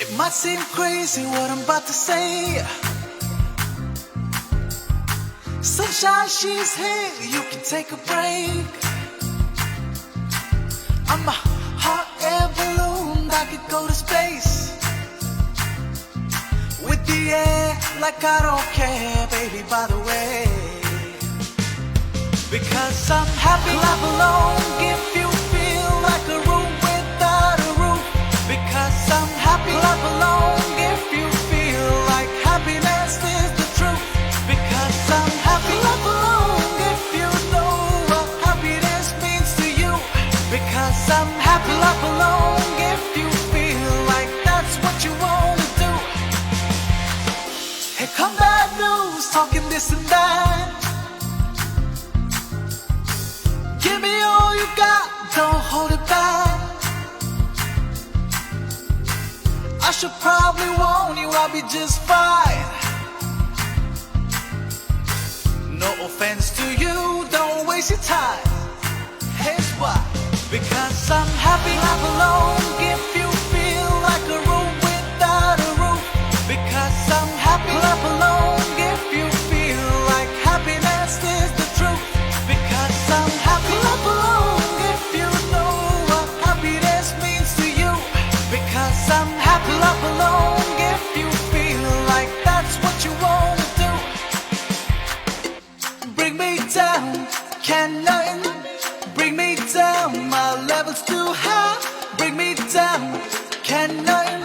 It might seem crazy what I'm about to say. Sunshine, she's here, you can take a break. I'm a hot air balloon, I could go to space. With the air, like I don't care, baby, by the way. Because I'm happy, clap along if you feel like a room without a roof. Because I'm happy, clap along if you feel like happiness is the truth. Because I'm happy, clap along if you know what happiness means to you. Because I'm happy, clap along if you feel like that's what you wanna do. Here come bad news, talking this and that. Give me all you got, don't hold it back. I should probably warn you, I'll be just fine. No offense to you, don't waste your time. Here's why. Because I'm happy, clap along if you feel like a room without a roof. Because I'm happy, clap along if you feel like happiness is the truth. Because I'm happy, clap along if you know what happiness means to you. Because I'm happy, clap along if you feel like that's what you wanna do. Bring me down, can nothing bring me down, my level's too high. Bring me down, can nothing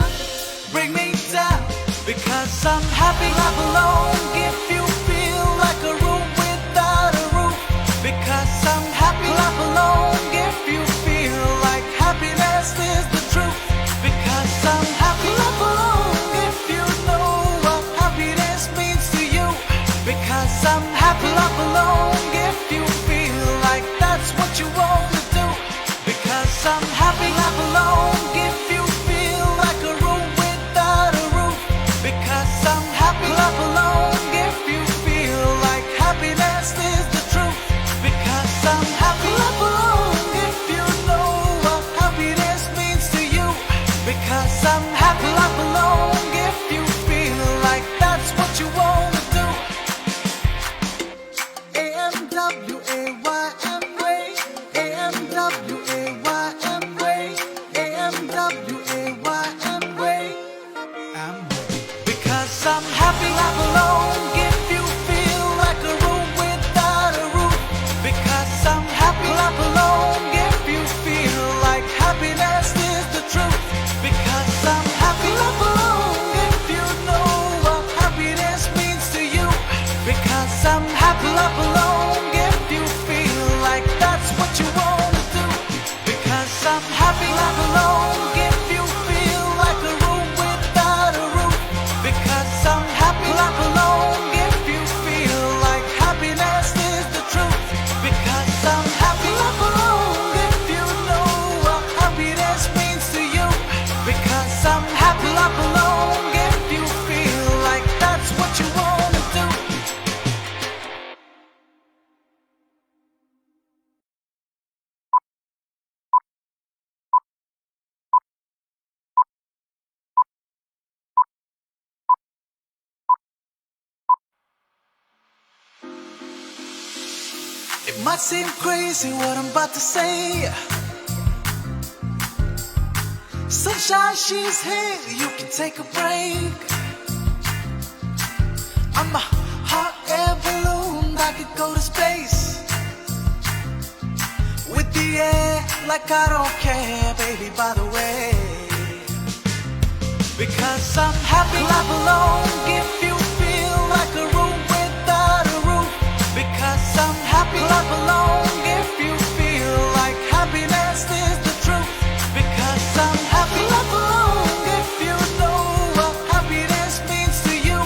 bring me down. Because I'm happy, clap along if you feel like a room without a roof. Because I'm happy, clap along if you feel like happiness is the truth. Because I'm happy, clap along if you know what happiness means to you. Because I'm happy, clap along if you feel like that's what you wanna do. Because I'm happy, clap along if you feel like a room without a roof. Because I'm happy, clap along if you feel like happiness is the truth. Because I'm happy, clap along if you know what happiness means to you. Because I'm happy, clap along if you feel like that's what you wanna do. Amway, Amway, Amway. Because I'm happy, clap along if you feel like a room without a roof. Because I'm happy, clap along if you feel like happiness is the truth. Because I'm happy, clap along if you know what happiness means to you. Because I'm happy, clap along if you feel like that's what you wanna do. Because I'm happy, clap along if you feel like a room without a roof. Because I'm happy, clap along if you feel like happiness is the truth. Because I'm happy, clap along if you know what happiness means to you. Because I'm happy, clap along if you feel like that's what you wanna do. It might seem crazy what I'm about to say. Sunshine, she's here, you can take a break. I'm a hot air balloon, I could go to space. With the air, like I don't care, baby, by the way. Because I'm happy, clap along if you feel like a room without a roof. Because I'm happy, clap along if you feel like happiness is the truth. Because I'm happy, clap along if you know what happiness means to you.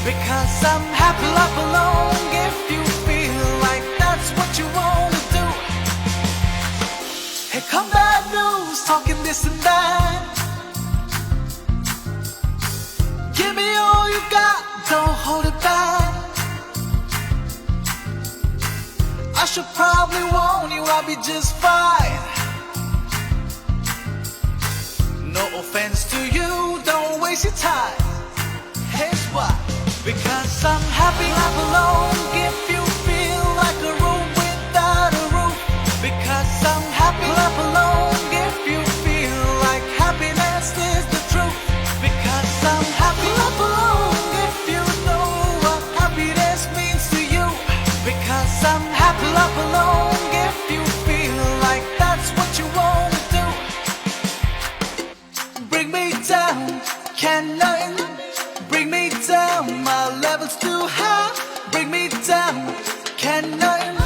Because I'm happy, clap along if you feel like that's what you wanna do. Here come bad news, talking this and that. Give me all you got, don't hold it back. I should probably warn you, I'll be just fine. No offense to you, don't waste your time. Here's why. Because I'm happy, clap along if you feel like a room without a roof. Because I'm happy, clap along if you feel like happiness is the truth. Because I'm happy, clap along if you know what happiness means to you. Because I'm happy, clap along if you feel like that's what you want to do. Bring me down, can nothing bring me down, my level's too high. Bring me down, can nothing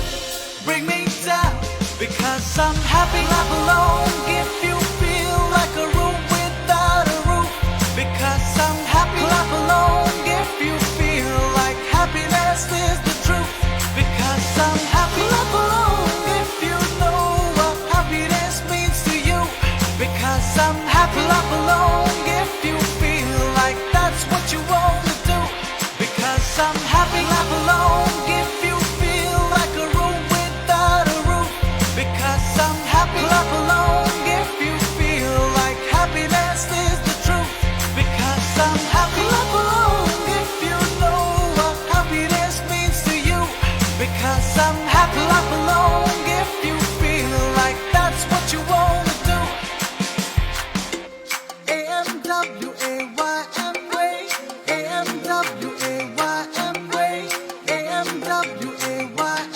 bring me down. Because I'm happy, clap along if you feel like a room without a roof. Because I'm happy, clap along if you feel like happiness is the truth. Because I'm happy, clap along if you know what happiness means to you. Because I'm happy, clap along if you feel like that's what you want to do. Because I'm happy, clap along if you feel like a room without a roof. Because I'm happy, clap along if you feel like happiness is the truth. Because I'm happy, clap along if you know what happiness means to you. Because I'm happy, clap along if you feel like that's what you want to do. Amway,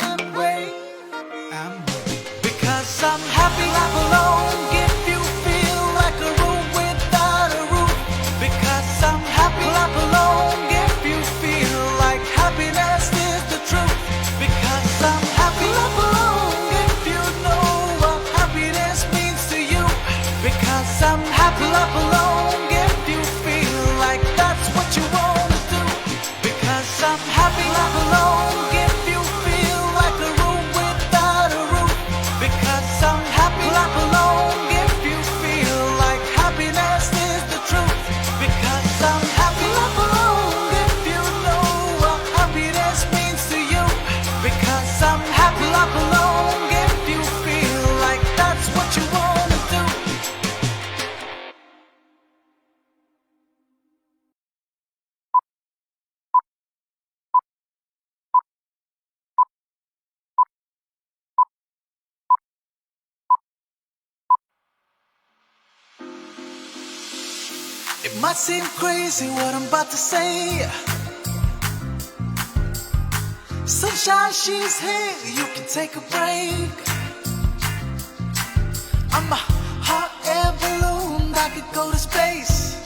Amway, Amway. Because I'm happy, clap along if you feel like a room without a roof. Because I'm happy, clap along if you feel like happiness is the truth. Because I'm happy, clap along if you know what happiness means to you. Because I'm happy, clap along if you feel like that's what you want to do. Because I'm happy, clap along if you feel like a room without a roof. Because I'm happy, clap along if you feel like happiness is the truth. Because I'm happy, clap along if you know what happiness means to you. Because I'm happy, clap along if you feel like that's what you want to do. It might seem crazy what I'm about to say. Sunshine, she's here, you can take a break. I'm a hot air balloon that could go to space.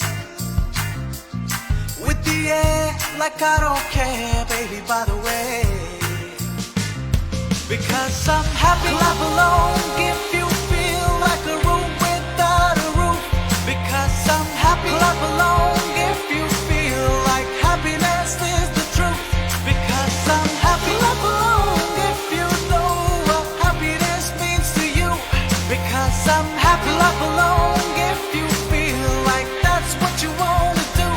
With the air, like I don't care, baby, by the way. Because I'm happy, clap along if you feel like a room without a roof. Because I'm happy, clap along if you feel like happiness is the truth. Because I'm happy, clap along if you know what happiness means to you. Because I'm happy, clap along if you feel like that's what you want to do.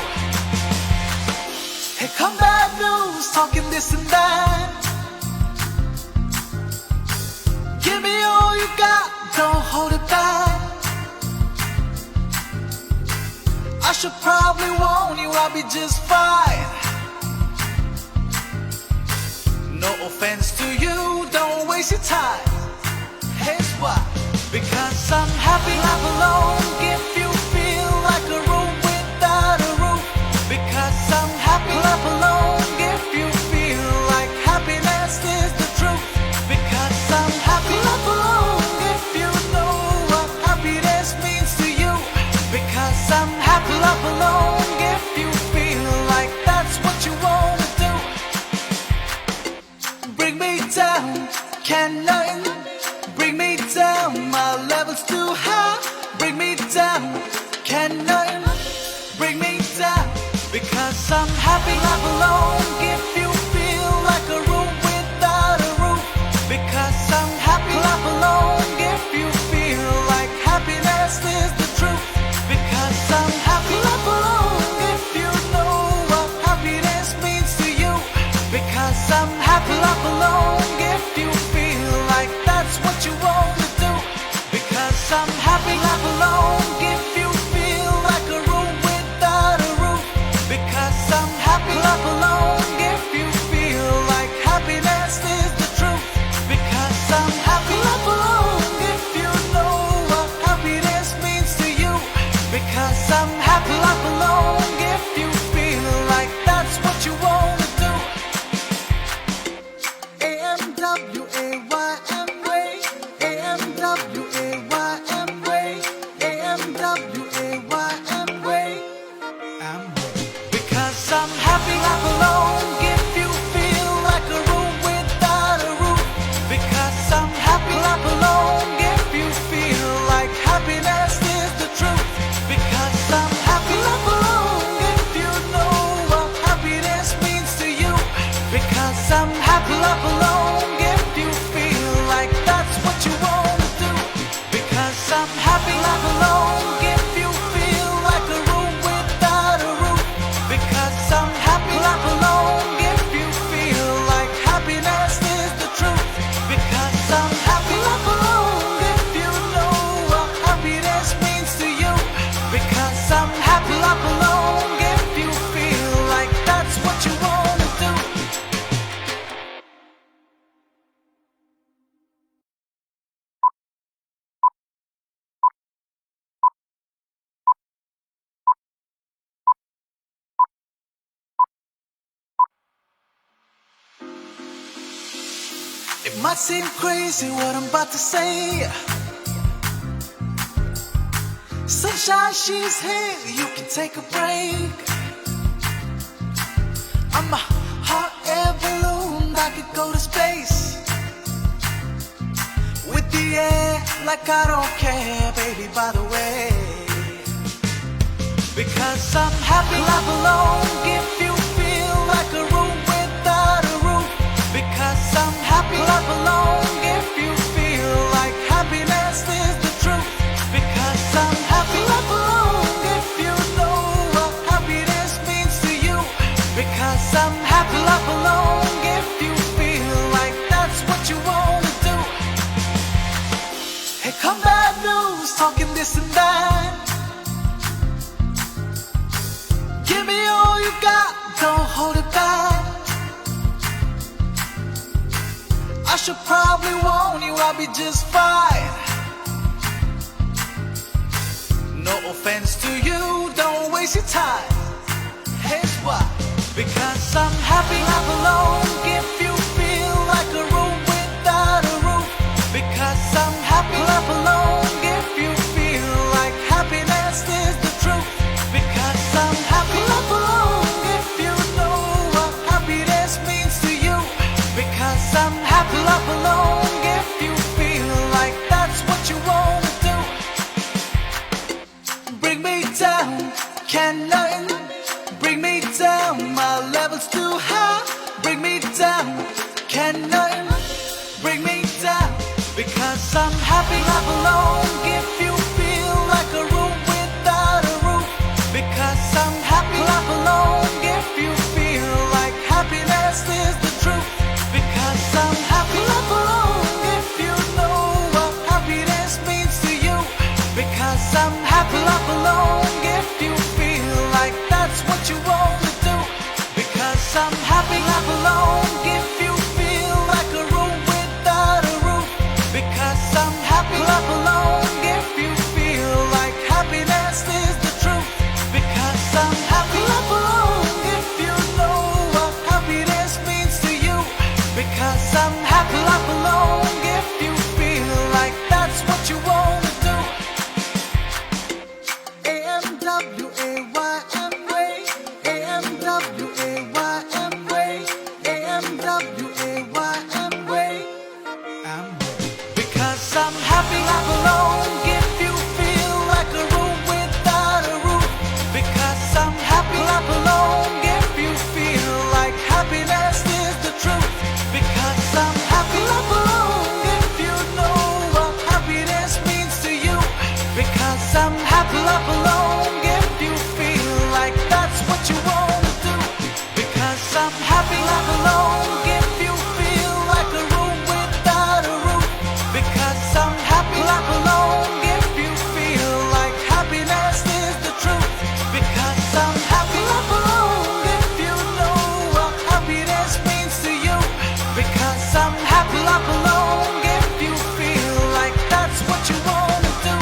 Here come bad news, talking this and that. Give me all you got, don't hold it back. I should probably warn you, I'll be just fine. No offense to you, don't waste your time. Here's why. Because I'm happy, clap along if you feel like a room without a roof. Because I'm happy, clap along if you feel like happiness is the truth. Because I'm happy, clap along if you know what happiness means to you. Because I'm happy, clap along if you feel like that's what you want to do. Bring me down, can nothing bring me down, my level's too high. Bring me down, can nothing bring me down. Because I'm happy, clap along if you feel like a room without a roof. Because I'm happy, clap along if you feel like happiness is the truth. Because I'm happy, clap along if you know what happiness means to you. Because I'm happy, clap along if you feel like that's what you want to do. Because I'm happy, clap along if you feel like a room without a Because I'm happy life alone. If you feel like that's what you wanna do. Amway, Amway, Amway, Amway, Amway. Because I'm happy life alone. If you feel like a room without a roof. Because I'm happy life alone. If you feel like happiness is the truth. Because I'm happy life alone. If you know what happiness means to you. Because I'm happy life alone. If you feel like that's what you wanna do. Because I'm happy life alone. If you feel like a room without a roof. Because I'm happy life alone. If you feel like happiness is the truth. Because I'm happy life alone. If you know what happiness means to you. Because I'm happy life alone. If you feel like that's what you wanna do. It might seem crazy what I'm about to say. Sunshine, she's here, you can take a break. I'm a hot air balloon, I could go to space. With the air, like I don't care, baby, by the way. Because I'm happy life alone. If you feel like a room without a roof. Because I'm happy life alone. If you feel like happiness is the truth. Because I'm happy life alone. If you know what happiness means to you. Because I'm happy life alone. If you feel like that's what you wanna do. Hey, come bad news, talking this and that. Give me all you got, don't hold it back. I should probably warn you, I'll be just fine. No offense to you, don't waste your time. Here's why. Because I'm happy life alone. If you feel like a room without a roof. Because I'm happy life alone. If you feel like happiness is the truth. Because I'm happy life alone. If you know what happiness means to you. Because I'm happy life alone. If you feel like that's what you wanna do. Bring me down, can nothing bring me down. My level's too high. Bring me down, can nothing bring me down. Because I'm happy life alone. If you feel like a room without a roof. Because I'm happy life alone. If you feel like happiness is the truth. Because I'm happy life alone. If you know what happiness means to you. Because I'm happy life alone. If you feel like that's what you wanna do. Because I'm happy life alone. If you feel like a room without a roof. Because I'm happy life alone. If you feel like happiness is the truth. Because I'm happy life alone. If you know what happiness means to you. Because I'm happy life alone. If you feel like that's what you wanna do. Amway, Amway, Amway, Amway, Amway, Amway. Because I'm happy life alone. If you feel like a room without a roof. Because I'm happy life alone. If you feel like happiness is the truth. Because I'm happy life alone. If you know what happiness means to you. Because I'm happy life alone. If you feel like that's what you wanna do. Because I'm happy life alone. If you feel like a room without a roof. Because I'm happy life alone. If you feel like happiness is the truth. Because I'm happy life alone. If you know what happiness means to you. Because I'm happy life alone. If you feel like that's what you wanna do.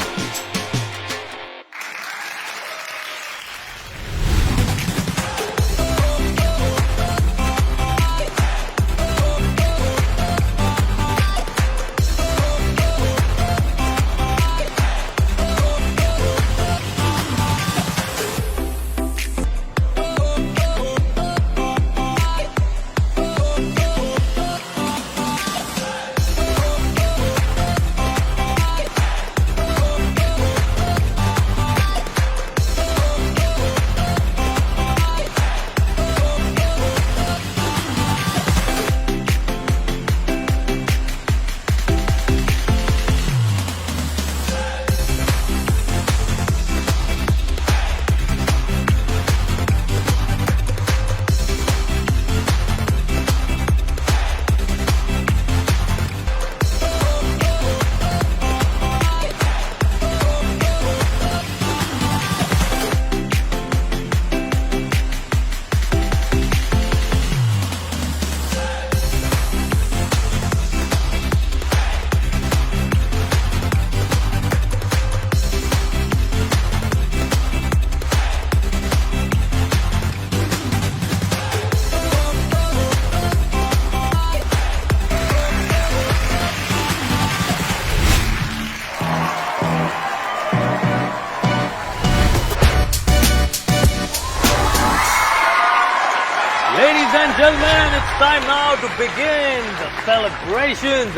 and gentlemen, it's time now to begin the celebrations.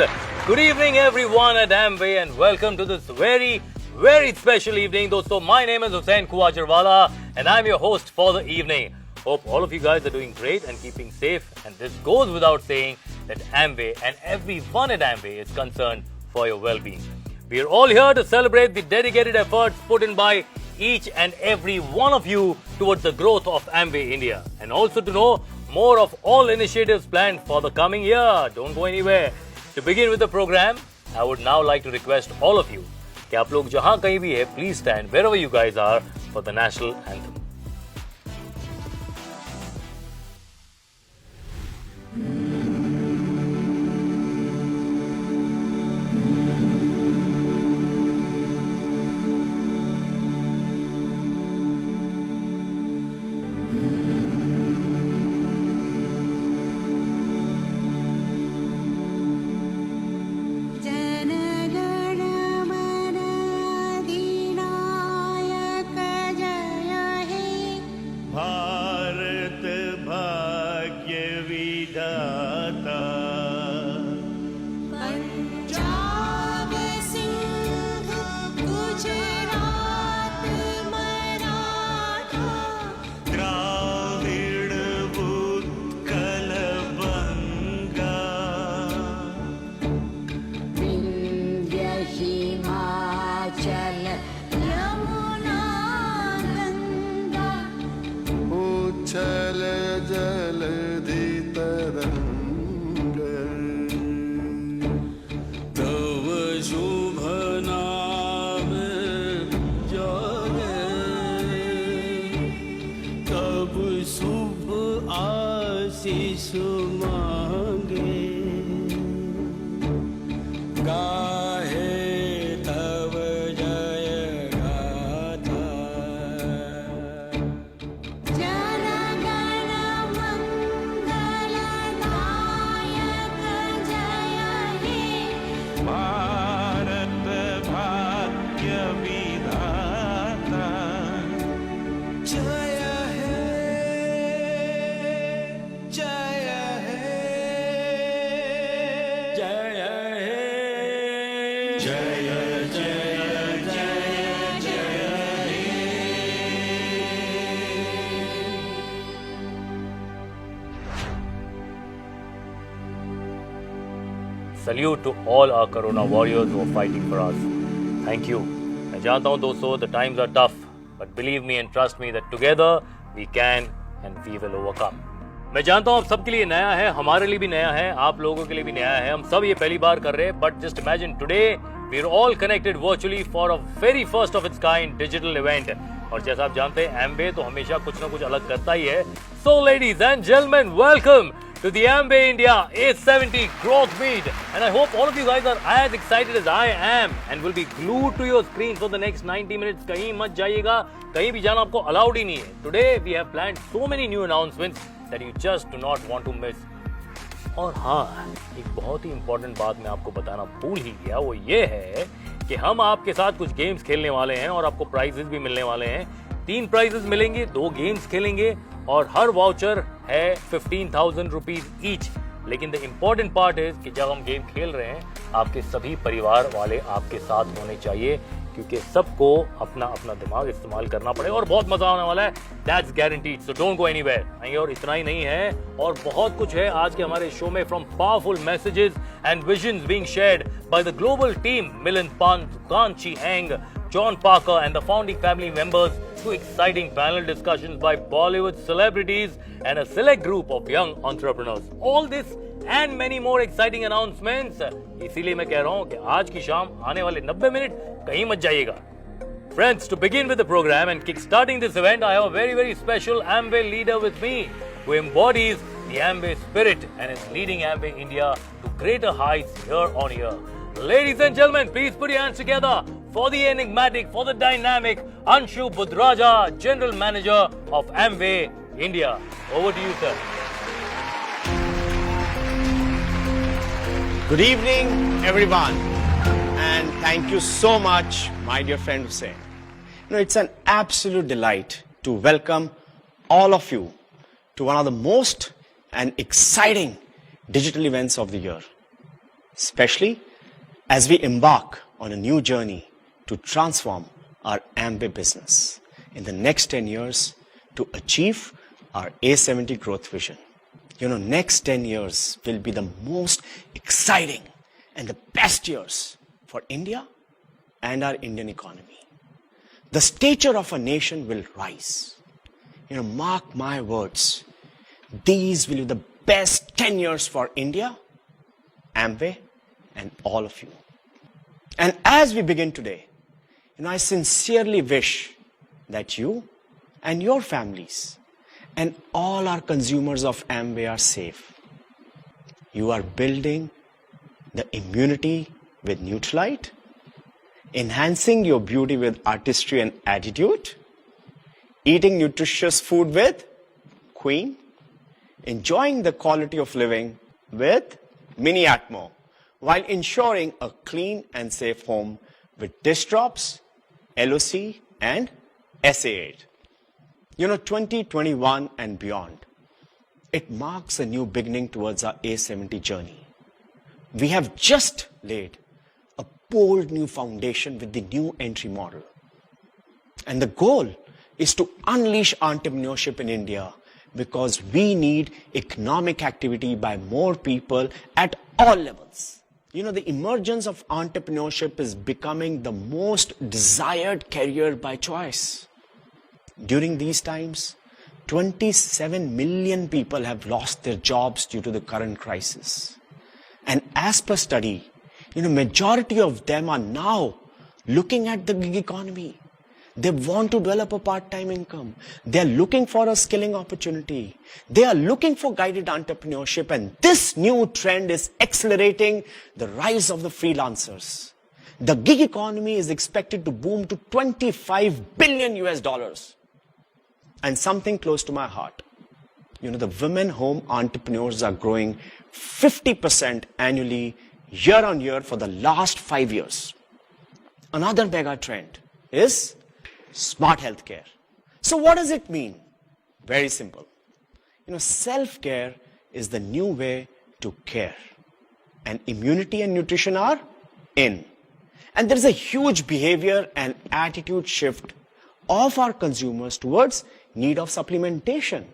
Good evening, everyone at Amway, and welcome to this very, very special evening. Dosto, my name is Hussain Kuwajarwala, and I'm your host for the evening. Hope all of you guys are doing great and keeping safe. And this goes without saying that Amway and everyone at Amway is concerned for your well-being. We are all here to celebrate the dedicated efforts put in by each and every one of you towards the growth of Amway India, and also to know more of all initiatives planned for the coming year. Don't go anywhere. To begin with the program, I would now like to request all of you कि आप लोग जहां कहीं भी है, please stand wherever you guys are for the national anthem. Salute to all our Corona warriors who are fighting for us. Thank you. मैं जानता हूँ दोस्तों, the times are tough, but believe me and trust me that together we can and we will overcome. मैं जानता हूँ आप सबके लिए नया है, हमारे लिए भी नया है, आप लोगों के लिए भी नया है, हम सब ये पहली बार कर रहे हैं. But just imagine today we are all connected virtually for a very first of its kind digital event. और जैसा आप जानते हैं, Amway तो हमेशा कुछ ना कुछ अलग करता ही है. So ladies and gentlemen, welcome to the Amway India A70 Growth Meet, and I hope all of you guys are as excited as I am and will be glued to your screen for the next 90 minutes. कहीं मत जाइएगा, कहीं भी जाना आपको allowed ही नहीं है. Today we have planned so many new announcements that you just do not want to miss. और हाँ, एक बहुत ही important बात मैं आपको बताना भूल ही गया, वो ये है कि हम आपके साथ कुछ गेम्स खेलने वाले हैं और आपको प्राइजेस भी मिलने वाले हैं. 3 प्राइजेस मिलेंगे, 2 गेम्स खेलेंगे और हर वाउचर है 15,000 रुपीज ईच. लेकिन द इम्पोर्टेंट पार्ट इज कि जब हम गेम खेल रहे हैं, आपके सभी परिवार वाले आपके साथ होने चाहिए, क्योंकि सबको अपना अपना दिमाग इस्तेमाल करना पड़ेगा और बहुत मजा आने वाला है. That's guaranteed, so don't go anywhere. और इतना ही नहीं है, और बहुत कुछ है आज के हमारे शो में. From powerful messages and visions being shared by the global team Milind Pant, Kanchi Hang, John Parker and the founding family members, to exciting panel discussions by Bollywood celebrities and a select group of young entrepreneurs. All this and many more exciting announcements. इसीलिए मैं कह रहा हूँ कि आज की शाम आने वाले 90 मिनट कहीं मत जाइएगा. Friends, to begin with the program and kick-starting this event, I have a very, very special Amway leader with me who embodies the Amway spirit and is leading Amway India to greater heights year on year. Ladies and gentlemen, please put your hands together for the enigmatic, for the dynamic Anshu Budraja, General Manager of Amway India. Over to you, sir. Good evening, everyone, and thank you so much, my dear friend Hussain. It's an absolute delight to welcome all of you to one of the most and exciting digital events of the year, especially as we embark on a new journey to transform our Amway business in the next 10 years to achieve our A70 growth vision. Next 10 years will be the most exciting and the best years for India and our Indian economy. The stature of a nation will rise. Mark my words, these will be the best 10 years for India, Amway, and all of you. And as we begin today, I sincerely wish that you and your families and all our consumers of Amway are safe. You are building the immunity with Neutralite, enhancing your beauty with artistry and attitude, eating nutritious food with Queen, enjoying the quality of living with Mini Atmo, while ensuring a clean and safe home with dish drops, LOC, and SA8. 2021 and beyond, it marks a new beginning towards our A70 journey. We have just laid a bold new foundation with the new entry model. And the goal is to unleash entrepreneurship in India because we need economic activity by more people at all levels. The emergence of entrepreneurship is becoming the most desired career by choice. During these times, 27 million people have lost their jobs due to the current crisis. And as per study, majority of them are now looking at the gig economy. They want to develop a part-time income. They are looking for a skilling opportunity. They are looking for guided entrepreneurship, and this new trend is accelerating the rise of the freelancers. The gig economy is expected to boom to $25 billion US. And something close to my heart. The women home entrepreneurs are growing 50% annually, year on year for the last 5 years. Another mega trend is smart healthcare. So what does it mean? Very simple. Self-care is the new way to care. And immunity and nutrition are in. And there is a huge behavior and attitude shift of our consumers towards need of supplementation.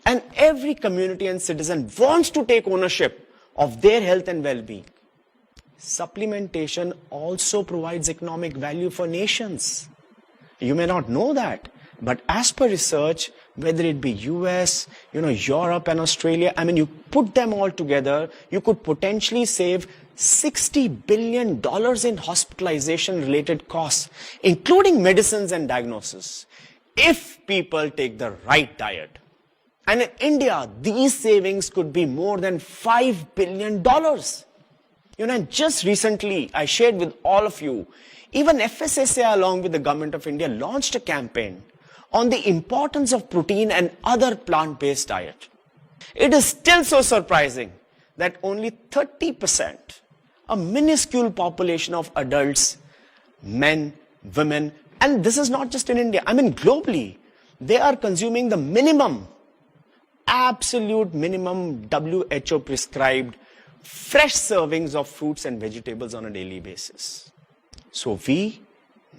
And every community and citizen wants to take ownership of their health and well-being. Supplementation also provides economic value for nations. You may not know that, but as per research, whether it be US, Europe and Australia, you put them all together, you could potentially save $60 billion in hospitalization related costs, including medicines and diagnosis, if people take the right diet. And in India, these savings could be more than $5 billion. And just recently, I shared with all of you, even FSSAI along with the government of India launched a campaign on the importance of protein and other plant-based diet. It is still so surprising that only 30%, a minuscule population of adults, men, women, and this is not just in India, globally, they are consuming the minimum, absolute minimum WHO prescribed fresh servings of fruits and vegetables on a daily basis. So we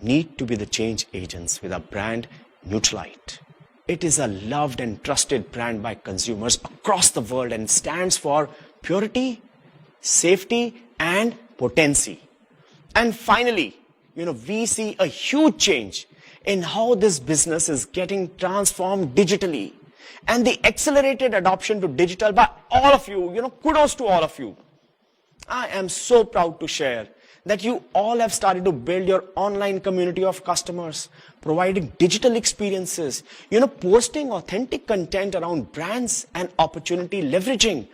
need to be the change agents with our brand Neutralite. It is a loved and trusted brand by consumers across the world and stands for purity, safety and potency. And finally, we see a huge change in how this business is getting transformed digitally. And the accelerated adoption to digital by all of you, kudos to all of you. I am so proud to share that you all have started to build your online community of customers, providing digital experiences, posting authentic content around brands and opportunity, leveraging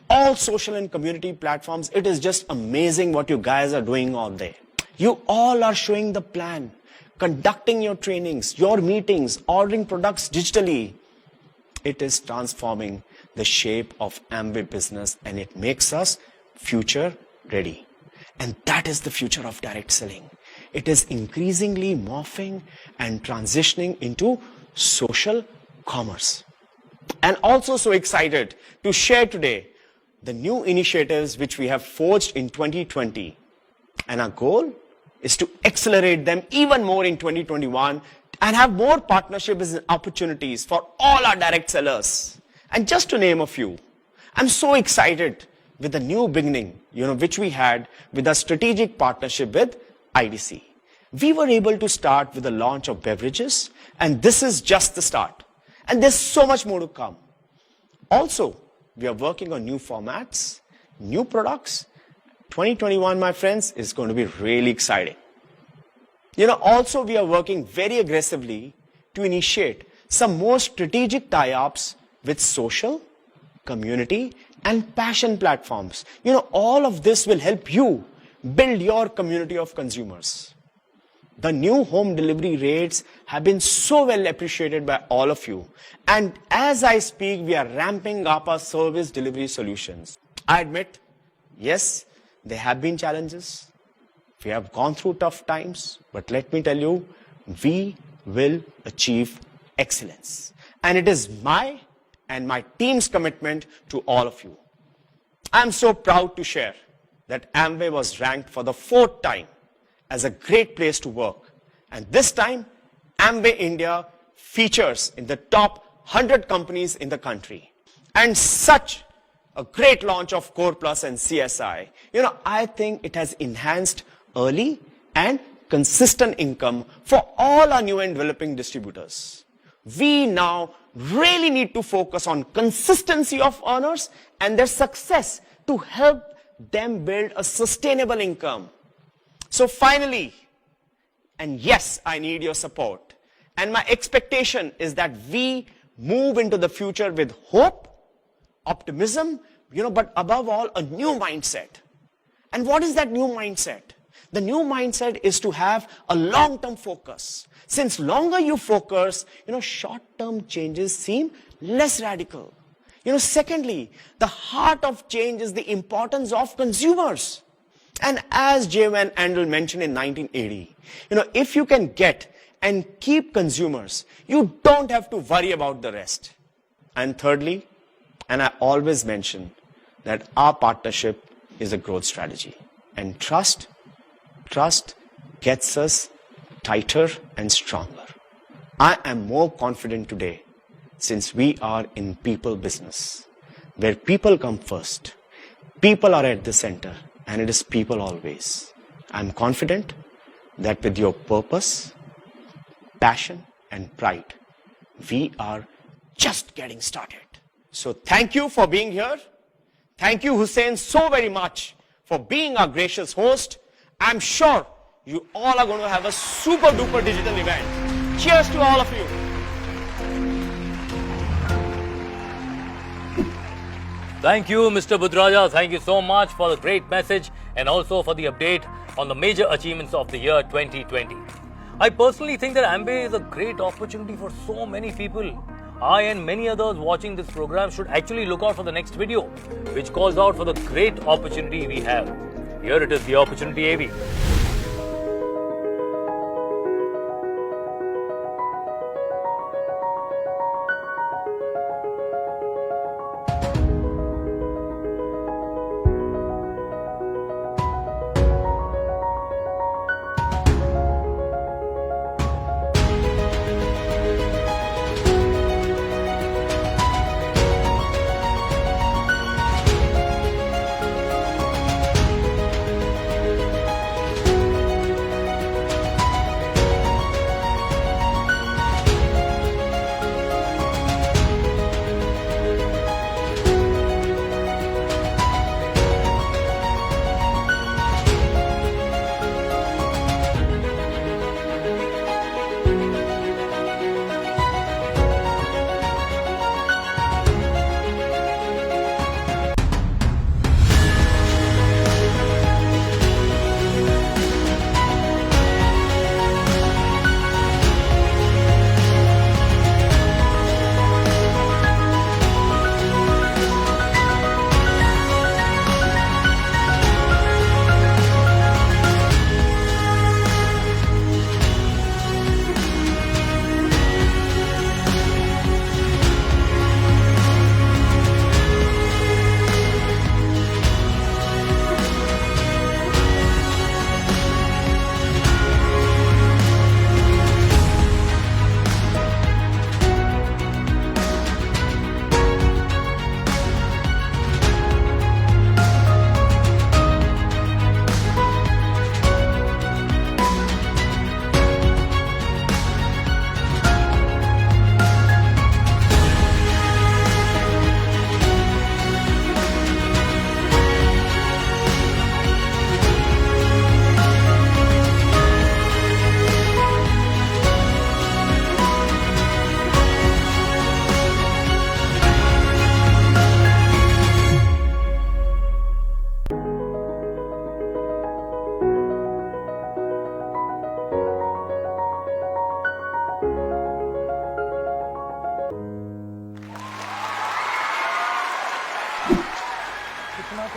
all social and community platforms. It is just amazing what you guys are doing all day. You all are showing the plan, conducting your trainings, your meetings, ordering products digitally. It is transforming the shape of Amway business and it makes us future ready. And that is the future of direct selling. It is increasingly morphing and transitioning into social commerce. And also so excited to share today the new initiatives which we have forged in 2020. And our goal is to accelerate them even more in 2021 and have more partnerships and opportunities for all our direct sellers. And just to name a few, I'm so excited with the new beginning, which we had with a strategic partnership with IDC. We were able to start with the launch of beverages, and this is just the start. And there's so much more to come. Also, we are working on new formats, new products. 2021, my friends, is going to be really exciting. Also, we are working very aggressively to initiate some more strategic tie-ups with social, community, and passion platforms. All of this will help you build your community of consumers. The new home delivery rates have been so well appreciated by all of you. And as I speak, we are ramping up our service delivery solutions. I admit, yes, there have been challenges. We have gone through tough times. But let me tell you, we will achieve excellence. And it is my and my team's commitment to all of you. I'm so proud to share that Amway was ranked for the 4th time as a great place to work. And this time, Amway India features in the top 100 companies in the country. And such a great launch of Core Plus and CSI. I think it has enhanced early and consistent income for all our new and developing distributors. We now really need to focus on consistency of earners and their success to help them build a sustainable income. So finally, and yes, I need your support. And my expectation is that we move into the future with hope, optimism, but above all, a new mindset. And what is that new mindset? The new mindset is to have a long-term focus. Since longer you focus, short-term changes seem less radical. Secondly, the heart of change is the importance of consumers. And as J. Van Andel mentioned in 1980, if you can get and keep consumers, you don't have to worry about the rest. And thirdly, and I always mention that our partnership is a growth strategy. And trust gets us tighter and stronger. I am more confident today since we are in people business, where people come first. People are at the center, and it is people always. I'm confident that with your purpose, passion, and pride, we are just getting started. So thank you for being here. Thank you, Hussein, so very much for being our gracious host. I'm sure you all are going to have a super duper digital event. Cheers to all of you. Thank you, Mr. Budraja. Thank you so much for the great message and also for the update on the major achievements of the year 2020. I personally think that Amway is a great opportunity for so many people. I and many others watching this program should actually look out for the next video, which calls out for the great opportunity we have. Here it is, the opportunity AV.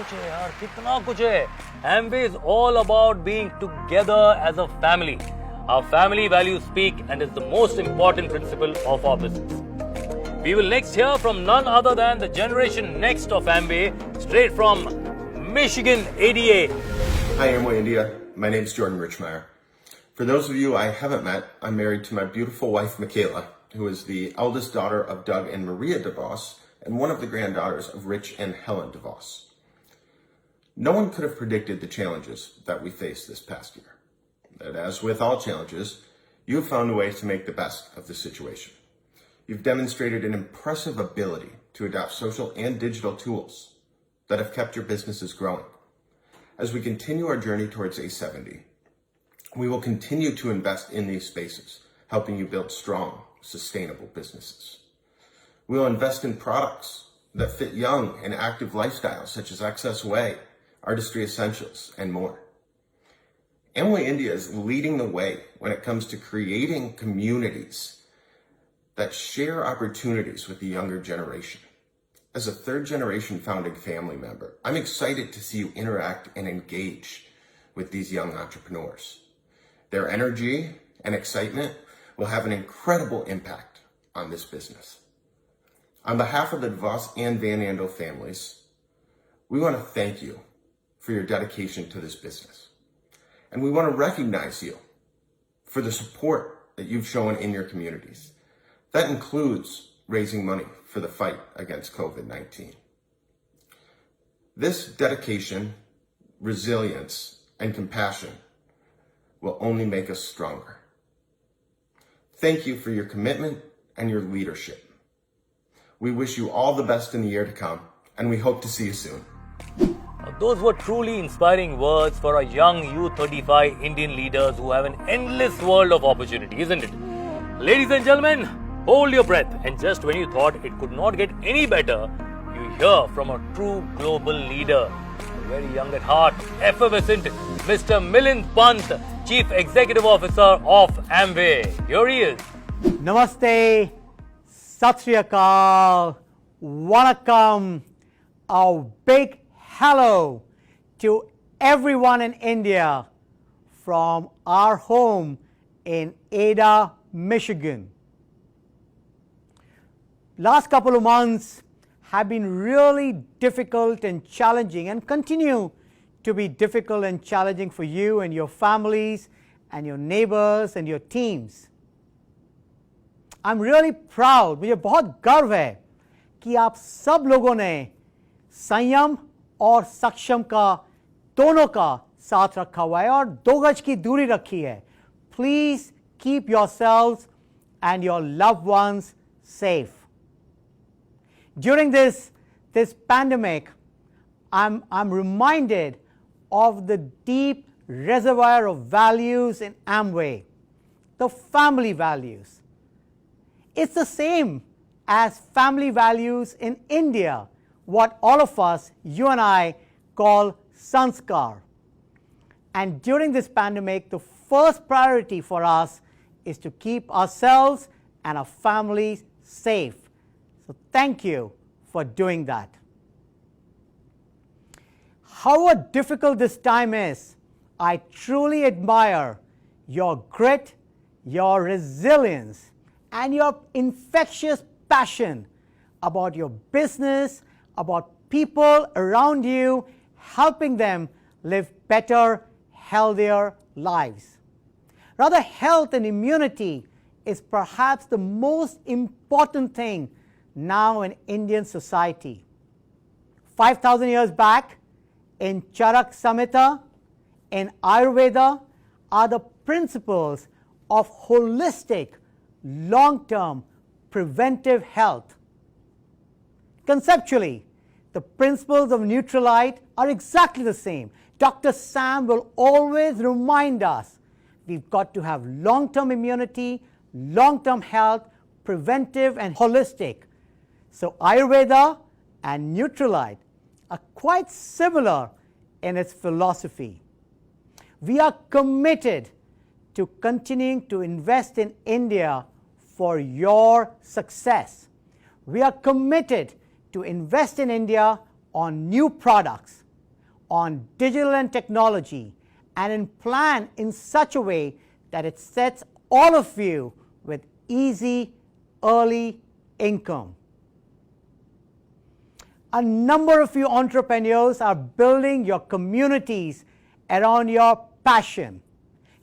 कुछ है यार, कितना कुछ है. Amway is all about being together as a family. Our family values speak and is the most important principle of our business. We will next hear from none other than the generation next of Amway, straight from Michigan ADA. Hi, Amway India. My name is Jordan Richmeyer. For those of you I haven't met, I'm married to my beautiful wife, Michaela, who is the eldest daughter of Doug and Maria DeVos and one of the granddaughters of Rich and Helen DeVos. No one could have predicted the challenges that we faced this past year. But as with all challenges, you have found a way to make the best of the situation. You've demonstrated an impressive ability to adopt social and digital tools that have kept your businesses growing. As we continue our journey towards A70, we will continue to invest in these spaces, helping you build strong, sustainable businesses. We will invest in products that fit young and active lifestyles such as Excess Way, Artistry Essentials, and more. Amway India is leading the way when it comes to creating communities that share opportunities with the younger generation. As a third-generation founding family member, I'm excited to see you interact and engage with these young entrepreneurs. Their energy and excitement will have an incredible impact on this business. On behalf of the DeVos and Van Andel families, we want to thank you for your dedication to this business. And we want to recognize you for the support that you've shown in your communities. That includes raising money for the fight against COVID-19. This dedication, resilience, and compassion will only make us stronger. Thank you for your commitment and your leadership. We wish you all the best in the year to come, and we hope to see you soon. Those were truly inspiring words for our young U35 Indian leaders who have an endless world of opportunity, isn't it? Ladies and gentlemen, hold your breath, and just when you thought it could not get any better, you hear from a true global leader, very young at heart, effervescent Mr. Milind Pant, Chief Executive Officer of Amway. Here he is. Namaste, Sat Sri Akal, Vanakkam, a big hello to everyone in India from our home in Ada, Michigan. Last couple of months have been really difficult and challenging and continue to be difficult and challenging for you and your families and your neighbors and your teams. I'm really proud, मुझे बहुत गर्व है कि आप सब लोगों ने संयम और सक्षम का दोनों का साथ रखा हुआ है और 2 गज की दूरी रखी है. Please keep yourselves and your loved ones safe. During this pandemic, I'm reminded of the deep reservoir of values in Amway, the family values. It's the same as family values in India, what all of us, you and I, call sanskar. And during this pandemic, the first priority for us is to keep ourselves and our families safe. So thank you for doing that. However difficult this time is, I truly admire your grit, your resilience, and your infectious passion about your business, about people around you, helping them live better, healthier lives. Rather, health and immunity is perhaps the most important thing now in Indian society. 5,000 years back, in Charak Samhita, in Ayurveda, are the principles of holistic, long-term preventive health. Conceptually, the principles of Neutralite are exactly the same. Dr. Sam will always remind us we've got to have long-term immunity, long-term health, preventive and holistic. So Ayurveda and Neutralite are quite similar in its philosophy. We are committed to continuing to invest in India for your success. We are committed to invest in India on new products, on digital and technology, and plan in such a way that it sets all of you with easy early income. A number of you entrepreneurs are building your communities around your passion.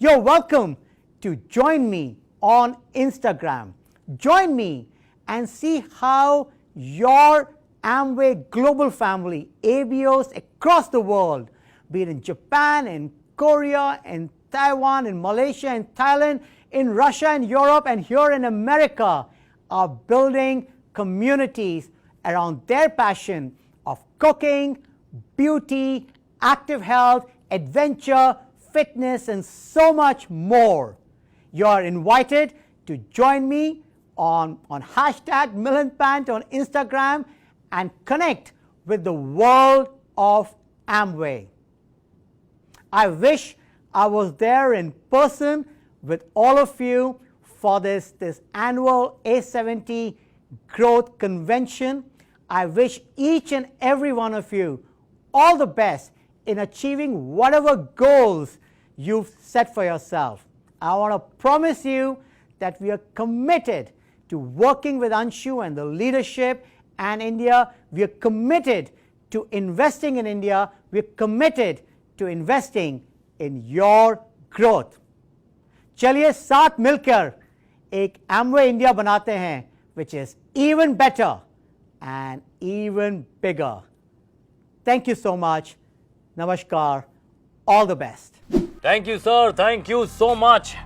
You're welcome to join me on Instagram. Join me and see how your Amway global family, ABOs across the world, be it in Japan, in Korea, in Taiwan, in Malaysia, in Thailand, in Russia, in Europe, and here in America, are building communities around their passion of cooking, beauty, active health, adventure, fitness, and so much more. You are invited to join me on hashtag #MillenPant on Instagram and connect with the world of Amway. I wish I was there in person with all of you for this annual A70 Growth Convention. I wish each and every one of you all the best in achieving whatever goals you've set for yourself. I want to promise you that we are committed to working with Anshu and the leadership and India. We are committed to investing in India. We are committed to investing in your growth. चलिए साथ मिलकर एक Amway India बनाते हैं, which is even better and even bigger. Thank you so much. Namaskar. All the best. Thank you, sir. Thank you so much.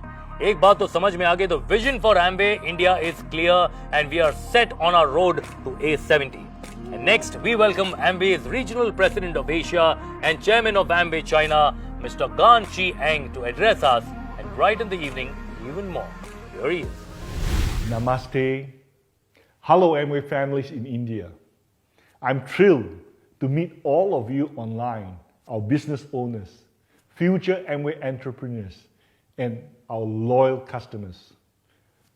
एक बात तो समझ में आ गई, the vision for Amway India is clear and we are set on our road to A70. And next, we welcome Amway's Regional President of Asia and Chairman of Amway China, Mr. Gan Chi Eng, to address us, and right in the evening, even more. Here he is. Namaste. Hello, Amway families in India. I'm thrilled to meet all of you online, our business owners, future Amway entrepreneurs, and our loyal customers.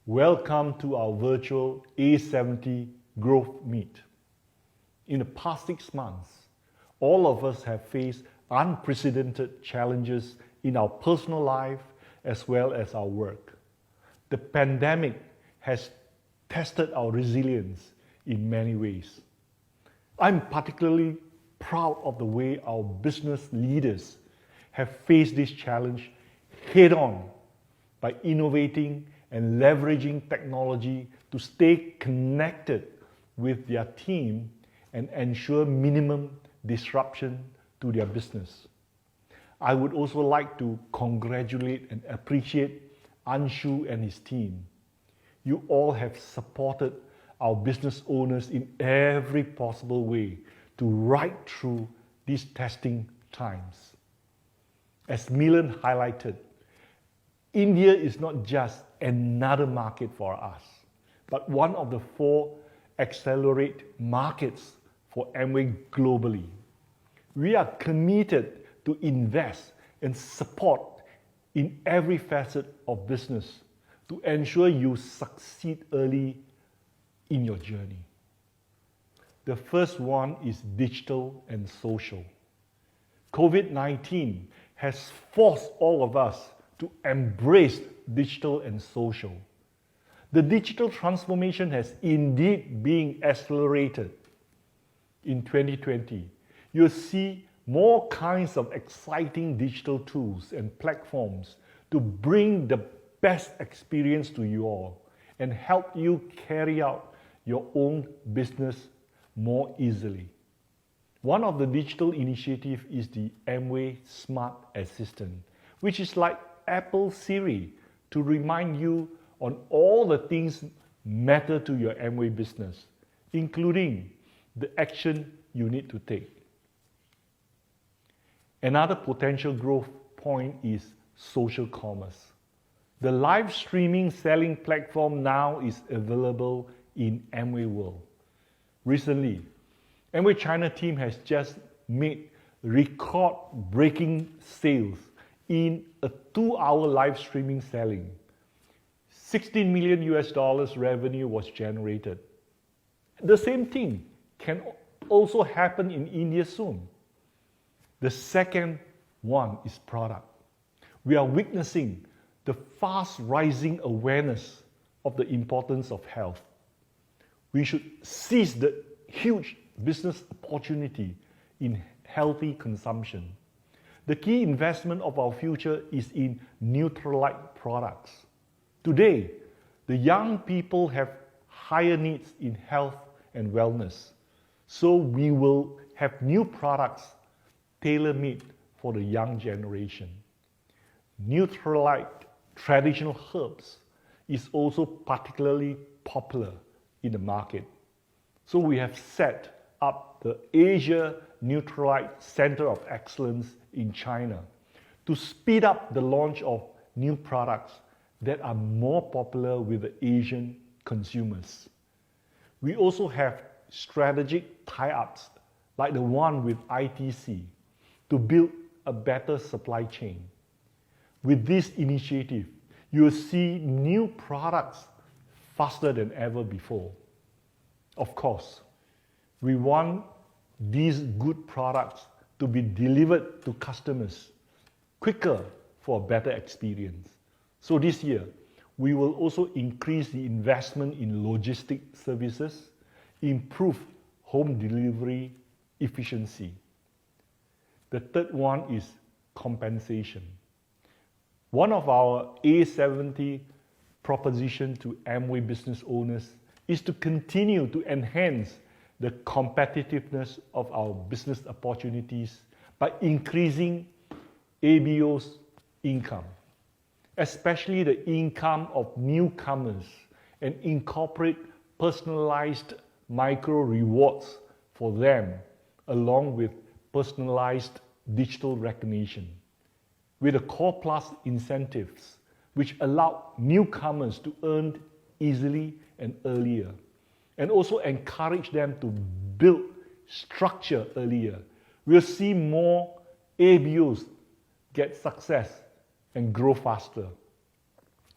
Welcome to our virtual A70 Growth Meet. In the past 6 months, all of us have faced unprecedented challenges in our personal life as well as our work. The pandemic has tested our resilience in many ways. I'm particularly proud of the way our business leaders have faced this challenge head on by innovating and leveraging technology to stay connected with their team and ensure minimum disruption to their business. I would also like to congratulate and appreciate Anshu and his team. You all have supported our business owners in every possible way to ride through these testing times. As Milan highlighted, India is not just another market for us, but one of the 4 accelerate markets for Amway globally. We are committed to invest and support in every facet of business to ensure you succeed early in your journey. The first one is digital and social. COVID-19 has forced all of us to embrace digital and social. The digital transformation has indeed been accelerated. In 2020, you'll see more kinds of exciting digital tools and platforms to bring the best experience to you all and help you carry out your own business more easily. One of the digital initiatives is the Amway Smart Assistant, which is like Apple Siri to remind you on all the things matter to your Amway business, including the action you need to take. Another potential growth point is social commerce. The live streaming selling platform now is available in Amway World. Recently, Amway China team has just made record-breaking sales in a 2-hour live streaming selling. $16 million revenue was generated. The same thing can also happen in India soon. The second one is product. We are witnessing the fast rising awareness of the importance of health. We should seize the huge business opportunity in healthy consumption. The key investment of our future is in Nutrilite products. Today, the young people have higher needs in health and wellness, so we will have new products tailor-made for the young generation. Nutrilite traditional herbs is also particularly popular in the market. So we have set up the Asia Nutrilite Center of Excellence in China to speed up the launch of new products that are more popular with the Asian consumers. We also have strategic tie-ups like the one with ITC to build a better supply chain. With this initiative, you will see new products faster than ever before. Of course, we want these good products to be delivered to customers quicker for a better experience. So this year, we will also increase the investment in logistic services, improve home delivery efficiency. The third one is compensation. One of our A70 proposition to Amway business owners is to continue to enhance the competitiveness of our business opportunities by increasing ABO's income, especially the income of newcomers, and incorporate personalized micro rewards for them, along with personalized digital recognition. With the Core Plus incentives, which allow newcomers to earn easily and earlier, and also encourage them to build structure earlier, we'll see more ABOs get success and grow faster.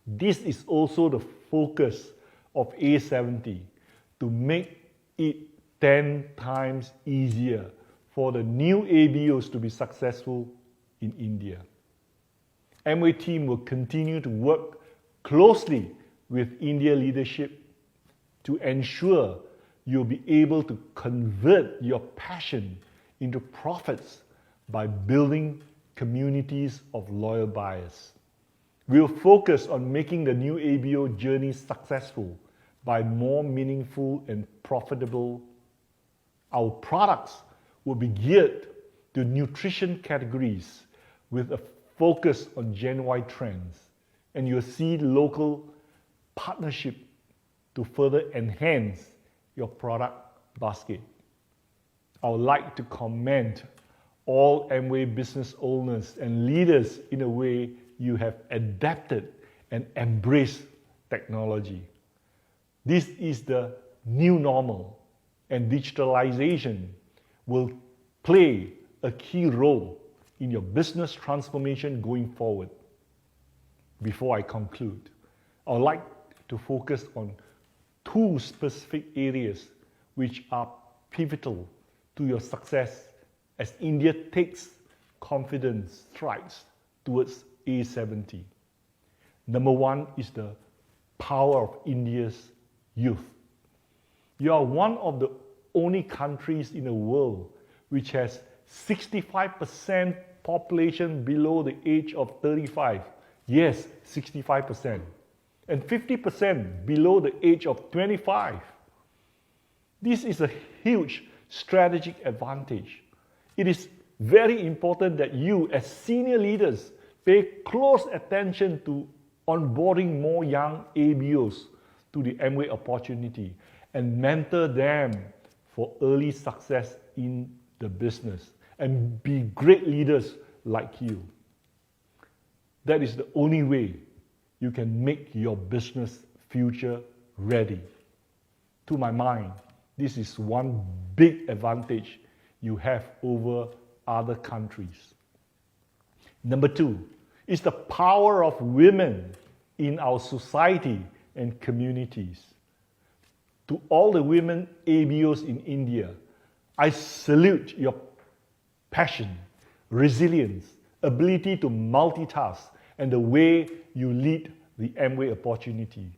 This is also the focus of A70, to make it 10 times easier for the new ABOs to be successful in India. Amway team will continue to work closely with India leadership to ensure you'll be able to convert your passion into profits by building communities of loyal buyers. We'll focus on making the new ABO journey successful by more meaningful and profitable. Our products will be geared to nutrition categories with a focus on Gen Y trends, and you'll see local partnership to further enhance your product basket. I would like to commend all Amway business owners and leaders in a way you have adapted and embraced technology. This is the new normal, and digitalization will play a key role in your business transformation going forward. Before I conclude, I would like to focus on two specific areas which are pivotal to your success as India takes confident strides towards A70. Number one is the power of India's youth. You are one of the only countries in the world which has 65% population below the age of 35. Yes, 65%. And 50% below the age of 25. This is a huge strategic advantage. It is very important that you, as senior leaders, pay close attention to onboarding more young ABOs to the Amway opportunity and mentor them for early success in the business and be great leaders like you. That is the only way you can make your business future ready. To my mind, this is one big advantage you have over other countries. Number two is the power of women in our society and communities. To all the women ABOs in India, I salute your passion resilience, ability to multitask, and the way you lead the Amway opportunity.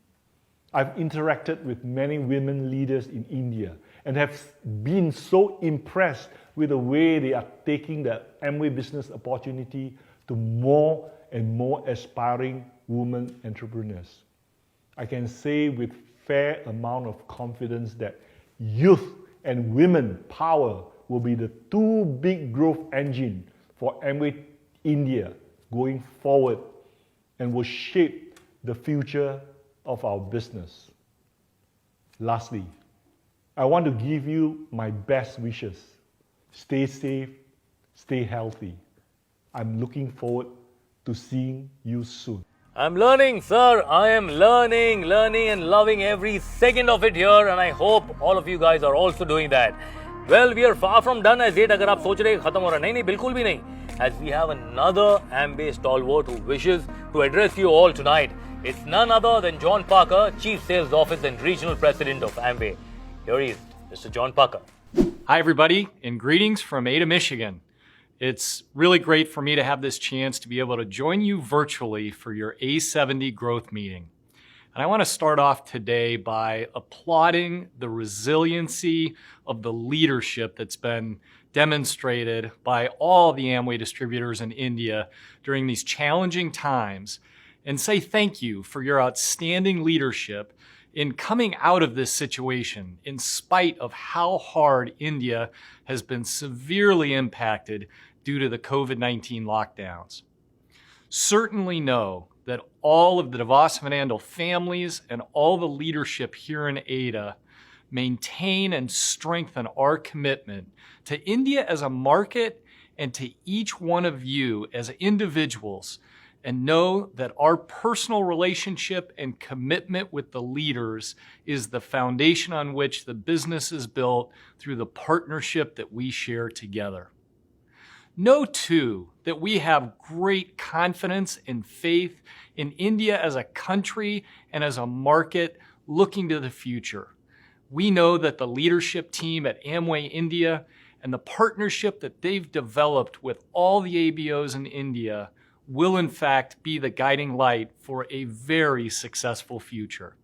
I've interacted with many women leaders in India and have been so impressed with the way they are taking the Amway business opportunity to more and more aspiring women entrepreneurs. I can say with fair amount of confidence that youth and women power will be the two big growth engines for Amway India going forward and will shape the future of our business. Lastly, I want to give you my best wishes. Stay safe, stay healthy. I'm looking forward to seeing you soon. I'm learning, sir. I am learning and loving every second of it here, and I hope all of you guys are also doing that. Well, we are far from done as yet. अगर आप सोच रहे खत्म हो रहा नहीं बिल्कुल भी नहीं. As we have another Amway stalwart who wishes to address you all tonight. It's none other than John Parker, Chief Sales Office and Regional President of Amway. Here he is, Mr. John Parker. Hi, everybody, and greetings from Ada, Michigan. It's really great for me to have this chance to be able to join you virtually for your A70 growth meeting. And I want to start off today by applauding the resiliency of the leadership that's been demonstrated by all the Amway distributors in India during these challenging times, and say thank you for your outstanding leadership in coming out of this situation in spite of how hard India has been severely impacted due to the COVID-19 lockdowns. Certainly know that all of the DeVos Fernando families and all the leadership here in Ada maintain and strengthen our commitment to India as a market and to each one of you as individuals, and know that our personal relationship and commitment with the leaders is the foundation on which the business is built through the partnership that we share together. Know, too, that we have great confidence and faith in India as a country and as a market looking to the future. We know that the leadership team at Amway India and the partnership that they've developed with all the ABOs in India will in fact be the guiding light for a very successful future.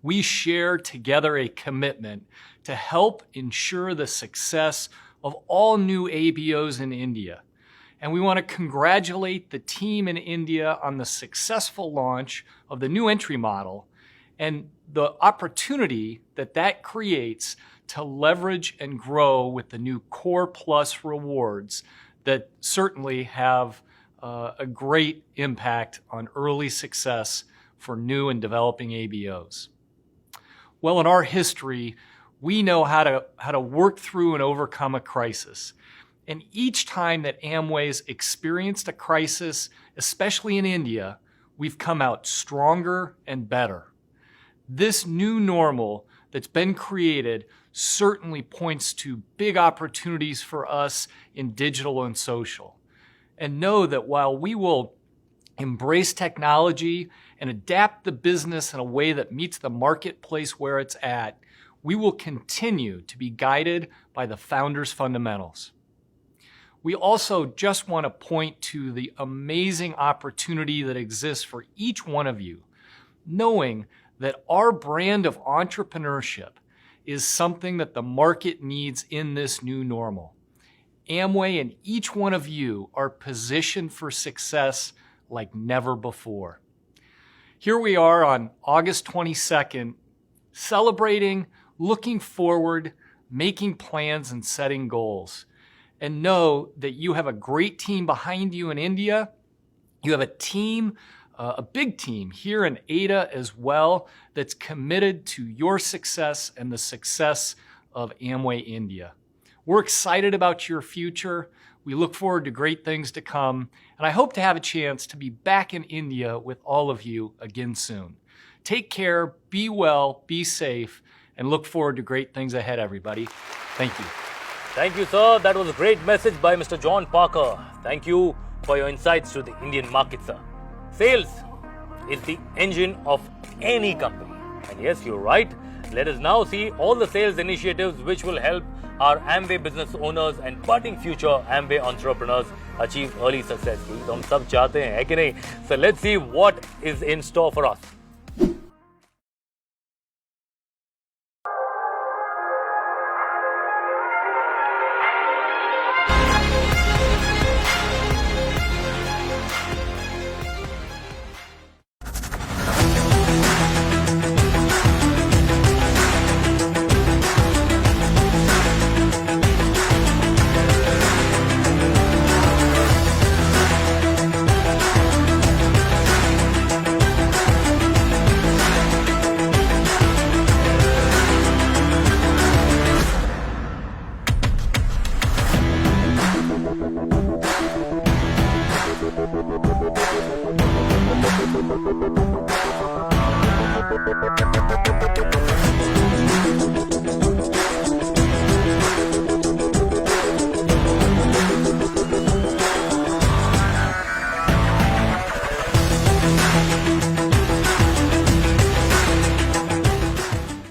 We share together a commitment to help ensure the success of all new ABOs in India. And we want to congratulate the team in India on the successful launch of the new entry model and the opportunity that that creates to leverage and grow with the new Core Plus rewards that certainly have a great impact on early success for new and developing ABOs. Well, in our history, we know how to work through and overcome a crisis. And each time that Amway's experienced a crisis, especially in India, we've come out stronger and better. This new normal that's been created certainly points to big opportunities for us in digital and social. And know that while we will embrace technology and adapt the business in a way that meets the marketplace where it's at, we will continue to be guided by the founder's fundamentals. We also just want to point to the amazing opportunity that exists for each one of you, knowing that our brand of entrepreneurship is something that the market needs in this new normal. Amway and each one of you are positioned for success like never before. Here we are on August 22nd, celebrating, looking forward, making plans and setting goals. And know that you have a great team behind you in India. You have a team, a big team here in Ada as well, that's committed to your success and the success of Amway India. We're excited about your future. We look forward to great things to come. And I hope to have a chance to be back in India with all of you again soon. Take care, be well, be safe, and look forward to great things ahead, everybody. Thank you. Thank you, sir. That was a great message by Mr. John Parker. Thank you for your insights to the Indian market, sir. Sales is the engine of any company. And yes, you're right. Let us now see all the sales initiatives which will help our Amway business owners and budding future Amway entrepreneurs achieve early success. क्योंकि तो हम सब चाहते हैं, है कि नहीं? So let's see what is in store for us.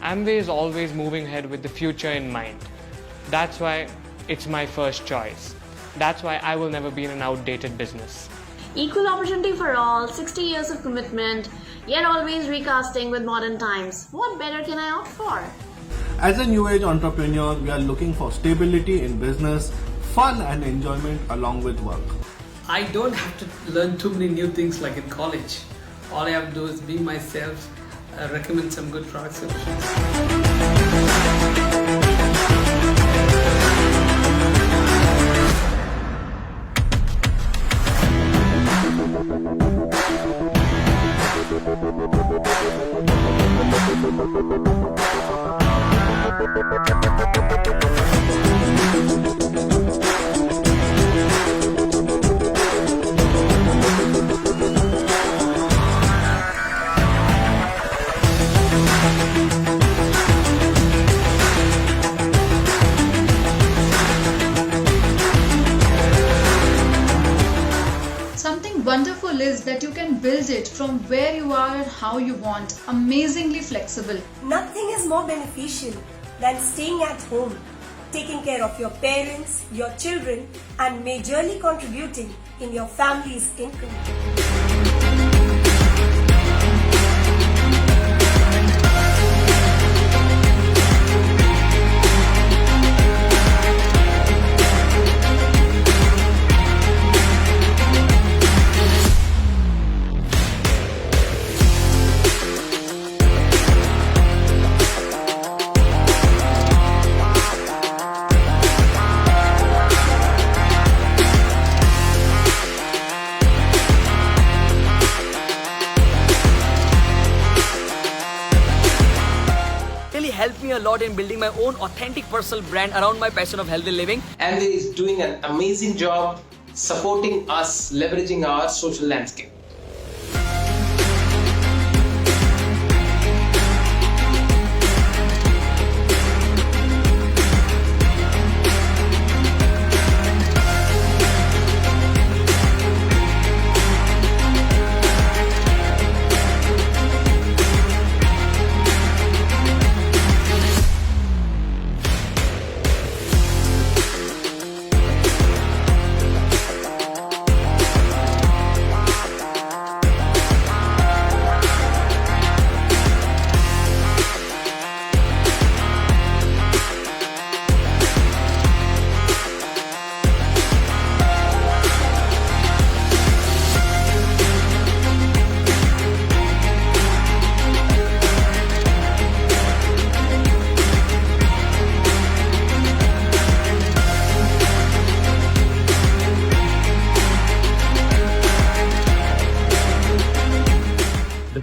Amway is always moving ahead with the future in mind. That's why it's my first choice. That's why I will never be in an outdated business. Equal opportunity for all, 60 years of commitment, yet always recasting with modern times. What better can I opt for? As a new age entrepreneur, we are looking for stability in business, fun and enjoyment along with work. I don't have to learn too many new things like in college. All I have to do is be myself, recommend some good product solutions. Something wonderful is that you can build it from where you are and how you want, amazingly flexible. Nothing is more beneficial than staying at home, taking care of your parents, your children, and majorly contributing in your family's income. Helped me a lot in building my own authentic personal brand around my passion of healthy living. Amway is doing an amazing job supporting us, leveraging our social landscape.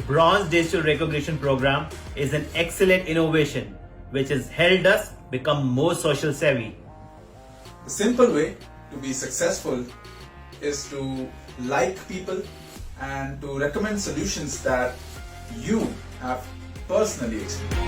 Bronze Digital Recognition Program is an excellent innovation which has helped us become more social savvy. The simple way to be successful is to like people and to recommend solutions that you have personally experienced.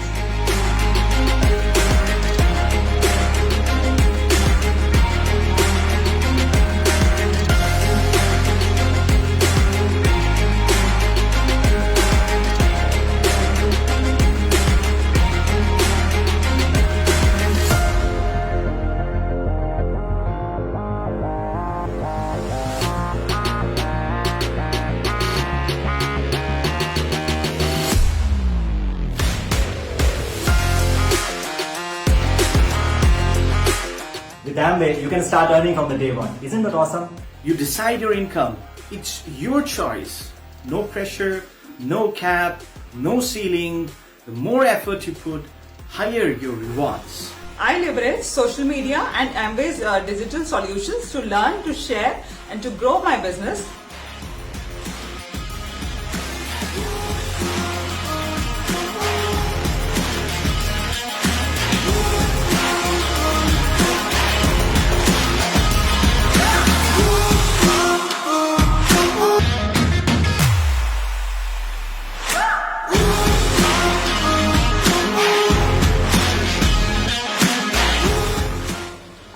With Amway, you can start earning from the day one. Isn't that awesome? You decide your income. It's your choice. No pressure, no cap, no ceiling. The more effort you put, higher your rewards. I leverage social media and Amway's digital solutions to learn, to share, and to grow my business.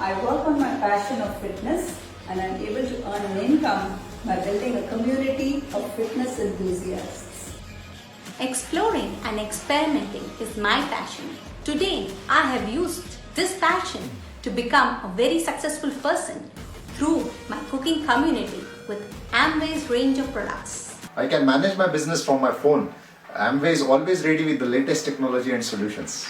I work on my passion of fitness and I'm able to earn an income by building a community of fitness enthusiasts. Exploring and experimenting is my passion. Today, I have used this passion to become a very successful person through my cooking community with Amway's range of products. I can manage my business from my phone. Amway is always ready with the latest technology and solutions.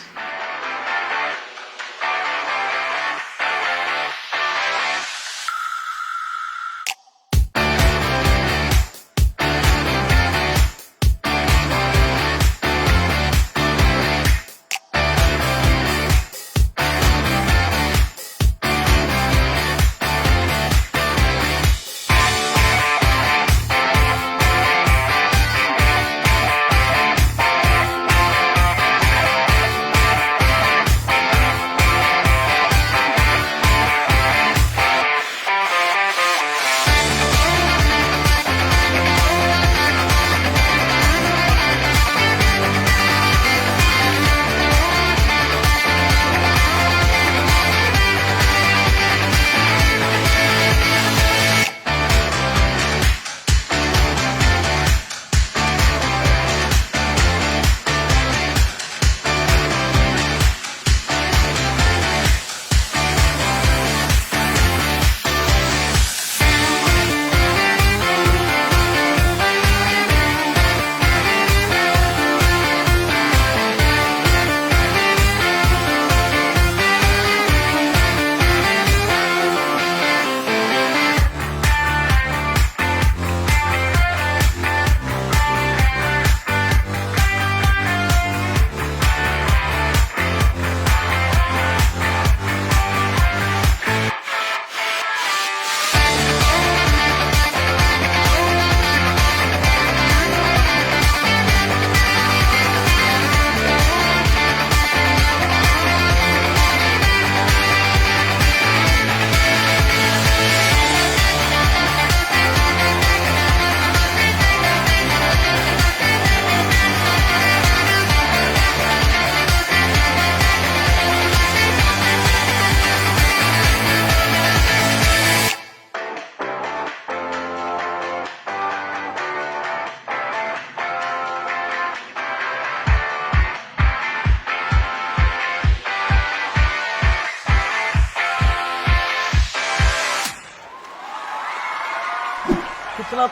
कितना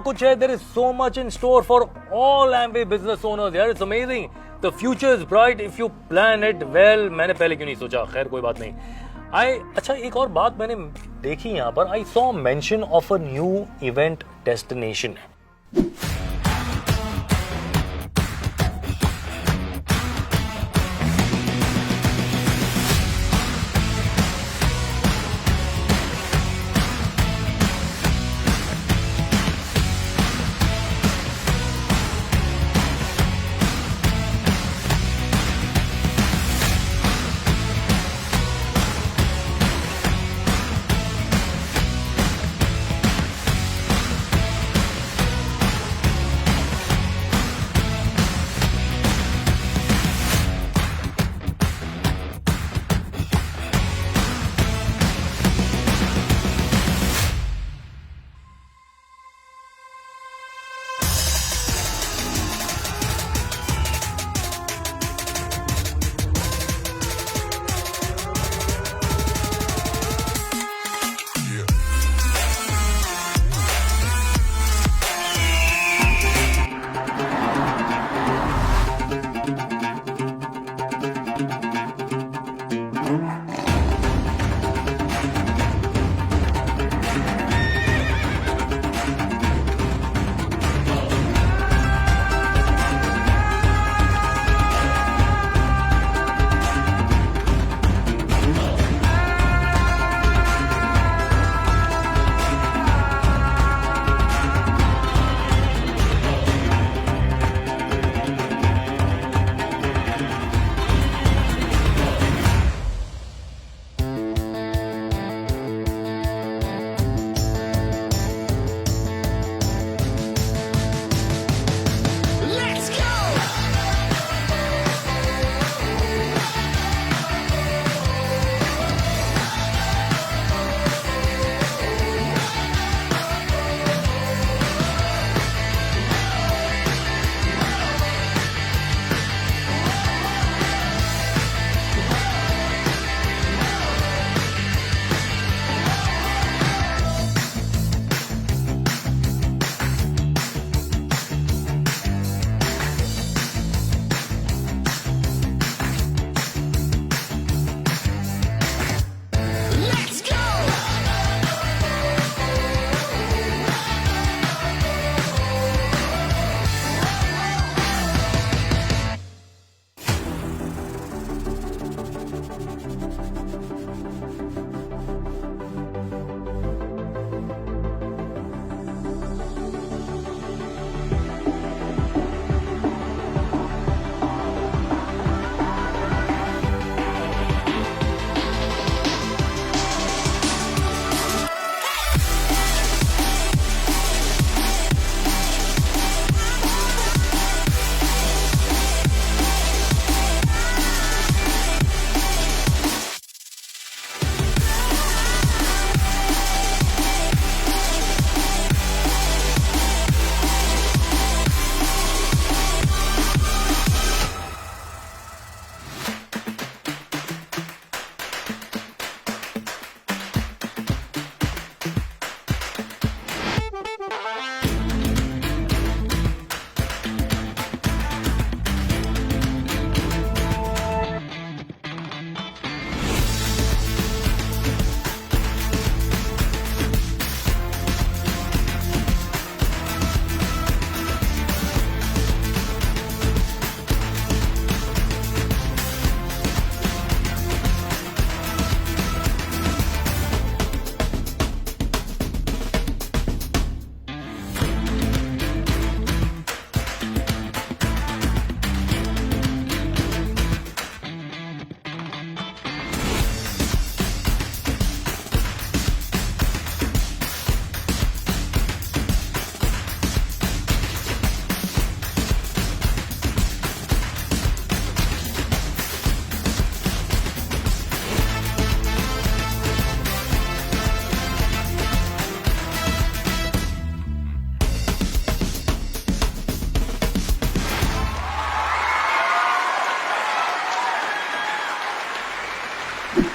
कुछ है. There is so much in store for all Amway business owners. यार, it's amazing. The future is bright if you plan it well. मैंने पहले क्यों नहीं सोचा? खैर कोई बात नहीं. अच्छा एक और बात मैंने देखी यहाँ पर. I saw mention of a new event destination.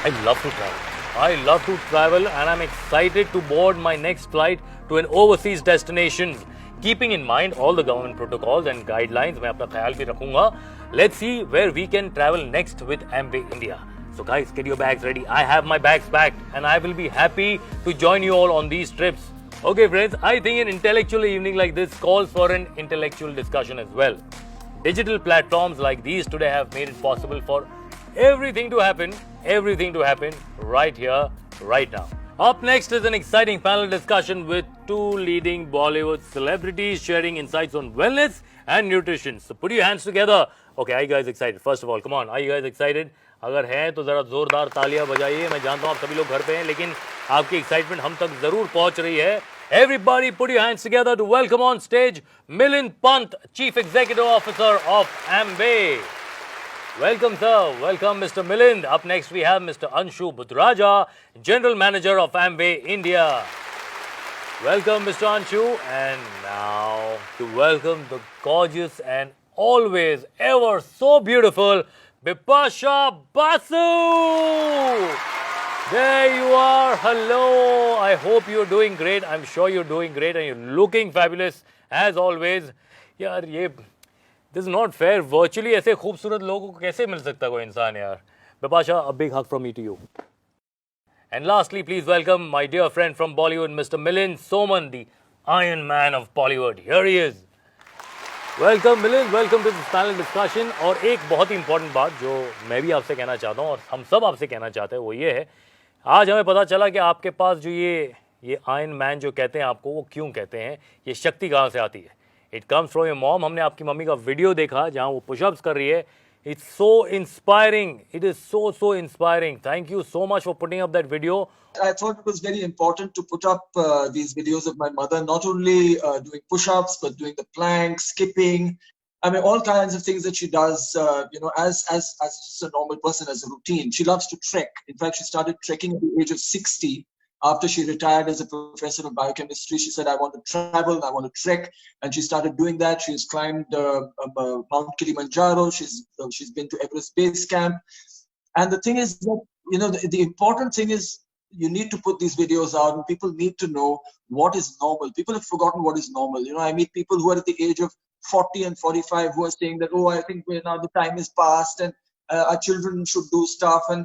I love to travel. I love to travel and I'm excited to board my next flight to an overseas destination. Keeping in mind all the government protocols and guidelines, मैं अपना ख्याल भी रखूंगा. Let's see where we can travel next with Amway India. So guys, get your bags ready. I have my bags packed and I will be happy to join you all on these trips. Okay friends, I think an intellectual evening like this calls for an intellectual discussion as well. Digital platforms like these today have made it possible for everything to happen right here, right now. Up next is an exciting panel discussion with two leading Bollywood celebrities sharing insights on wellness and nutrition. So put your hands together. Okay, are you guys excited? First of all, come on, are you guys excited? अगर हैं तो ज़रा ज़ोरदार तालियां बजाइए. मैं जानता हूँ आप सभी लोग घर पे हैं, लेकिन आपकी एक्साइटमेंट हम तक ज़रूर पहुँच रही है. Everybody put your hands together to welcome on stage Milind Pant, Chief Executive Officer of Amway. Welcome, sir. Welcome, Mr. Milind. Up next, we have Mr. Anshu Budraja, General Manager of Amway India. Welcome, Mr. Anshu. And now, to welcome the gorgeous and always ever so beautiful Bipasha Basu. There you are. Hello. I hope you're doing great. I'm sure you're doing great and you're looking fabulous as always. यार ये This is not fair. Virtually ऐसे खूबसूरत लोगों को कैसे मिल सकता कोई इंसान यार. Bipasha, a big hug from me to you. And lastly, please welcome my dear friend from Bollywood, Mr. Milind Soman, the Iron Man of Bollywood. Here he is. Welcome Milind, welcome to this panel discussion. और एक बहुत ही important बात जो मैं भी आपसे कहना चाहता हूँ और हम सब आपसे कहना चाहते हैं वो ये है, आज हमें पता चला कि आपके पास जो ये आयरन मैन जो कहते हैं आपको, वो क्यों कहते हैं, ये शक्ति कहाँ से आती है. It comes from your mom. हमने आपकी मम्मी का वीडियो देखा जहाँ वो पुशअप्स कर रही है. It's so inspiring. It is so inspiring. Thank you so much for putting up that video. I thought it was very important to put up these videos of my mother, not only doing push-ups, but doing the planks, skipping. I mean, all kinds of things that she does, as just a normal person, as a routine. She loves to trek. In fact, she started trekking at the age of 60. After she retired as a professor of biochemistry, she said, I want to travel, I want to trek. And she started doing that. She's climbed Mount Kilimanjaro. She's been to Everest Base Camp. And the thing is that, the important thing is you need to put these videos out and people need to know what is normal. People have forgotten what is normal. I meet people who are at the age of 40 and 45 who are saying that, I think now the time is past and our children should do stuff and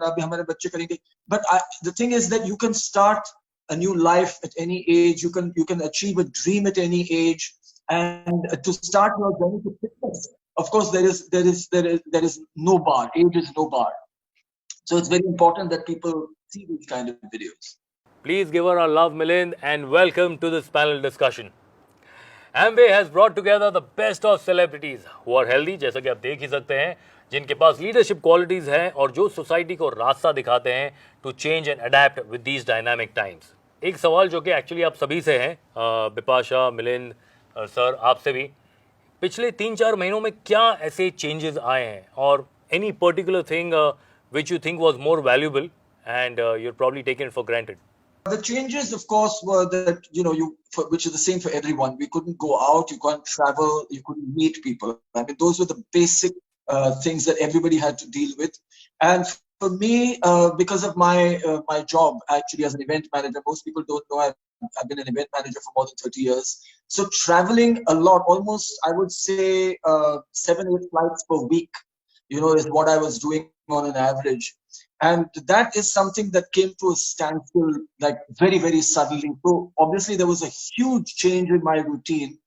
but the thing is that you can start a new life at any age. You can achieve a dream at any age, and to start your journey to fitness, of course there is no bar. Age is no bar. So it's very important that people see these kind of videos. Please give her our love, Milind, and welcome to this panel discussion. Amway has brought together the best of celebrities who are healthy, जैसा कि आप देख ही सकते हैं, जिनके पास leadership qualities हैं और जो सोसाइटी को रास्ता दिखाते हैं to change and adapt with these dynamic times. एक सवाल जो कि एक्चुअली आप सभी से हैं, बिपाशा, मिलिंद सर, आपसे भी, पिछले 3-4 महीनों में क्या ऐसे चेंजेस आए हैं और any particular thing which you think was more valuable and you're probably taken it for granted? The changes, of course, were that, which is the same for everyone. We couldn't go out, you couldn't travel, you couldn't meet people. I mean, those were the basic things that everybody had to deal with. And for me, because of my job, actually, as an event manager, most people don't know I've been an event manager for more than 30 years. So traveling a lot, almost, I would say 7-8 flights per week, is what I was doing on an average. And that is something that came to a standstill, like very, very suddenly. So obviously there was a huge change in my routine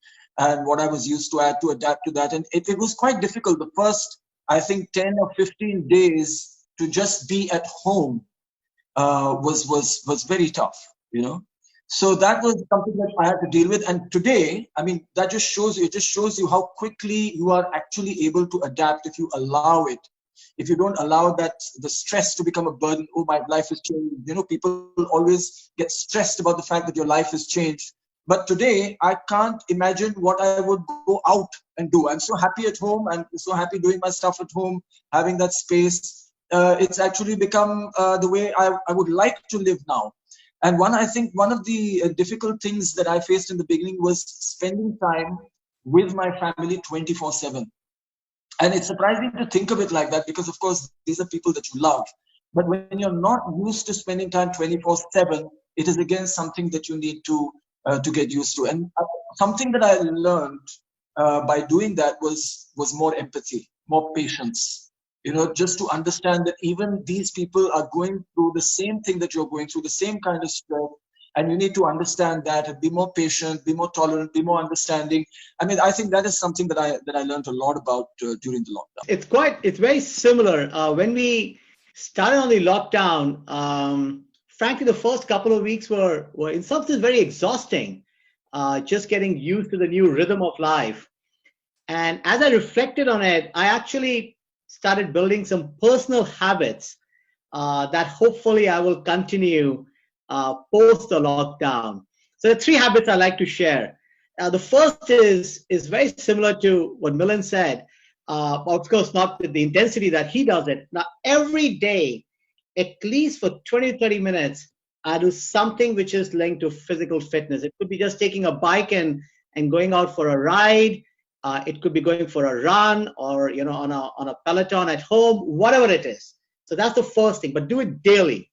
and what I was used to. I had to adapt to that. And it was quite difficult. The first, I think, 10 or 15 days to just be at home was very tough, So that was something that I had to deal with. And today, I mean, that just shows you how quickly you are actually able to adapt if you allow it. If you don't allow the stress to become a burden, my life has changed. People always get stressed about the fact that your life has changed. But today, I can't imagine what I would go out and do. I'm so happy at home. I'm so happy doing my stuff at home, having that space. It's actually become the way I would like to live now. And I think one of the difficult things that I faced in the beginning was spending time with my family 24/7. And it's surprising to think of it like that because, of course, these are people that you love. But when you're not used to spending time 24/7, it is again something that you need to get used to. And something that I learned by doing that was more empathy, more patience. You know, just to understand that even these people are going through the same thing that you're going through, the same kind of stress, and you need to understand that and be more patient, be more tolerant, be more understanding. I mean, I think that is something that I learned a lot about during the lockdown. It's very similar. When we started on the lockdown, frankly, the first couple of weeks were in some sense very exhausting. Just getting used to the new rhythm of life. And as I reflected on it, I actually started building some personal habits that hopefully I will continue post the lockdown. So the three habits I like to share. The first is very similar to what Milind said. Of course, not with the intensity that he does it. Now, every day, at least for 20, 30 minutes, I do something which is linked to physical fitness. It could be just taking a bike and going out for a ride. It could be going for a run, or on a Peloton at home, whatever it is. So that's the first thing, but do it daily.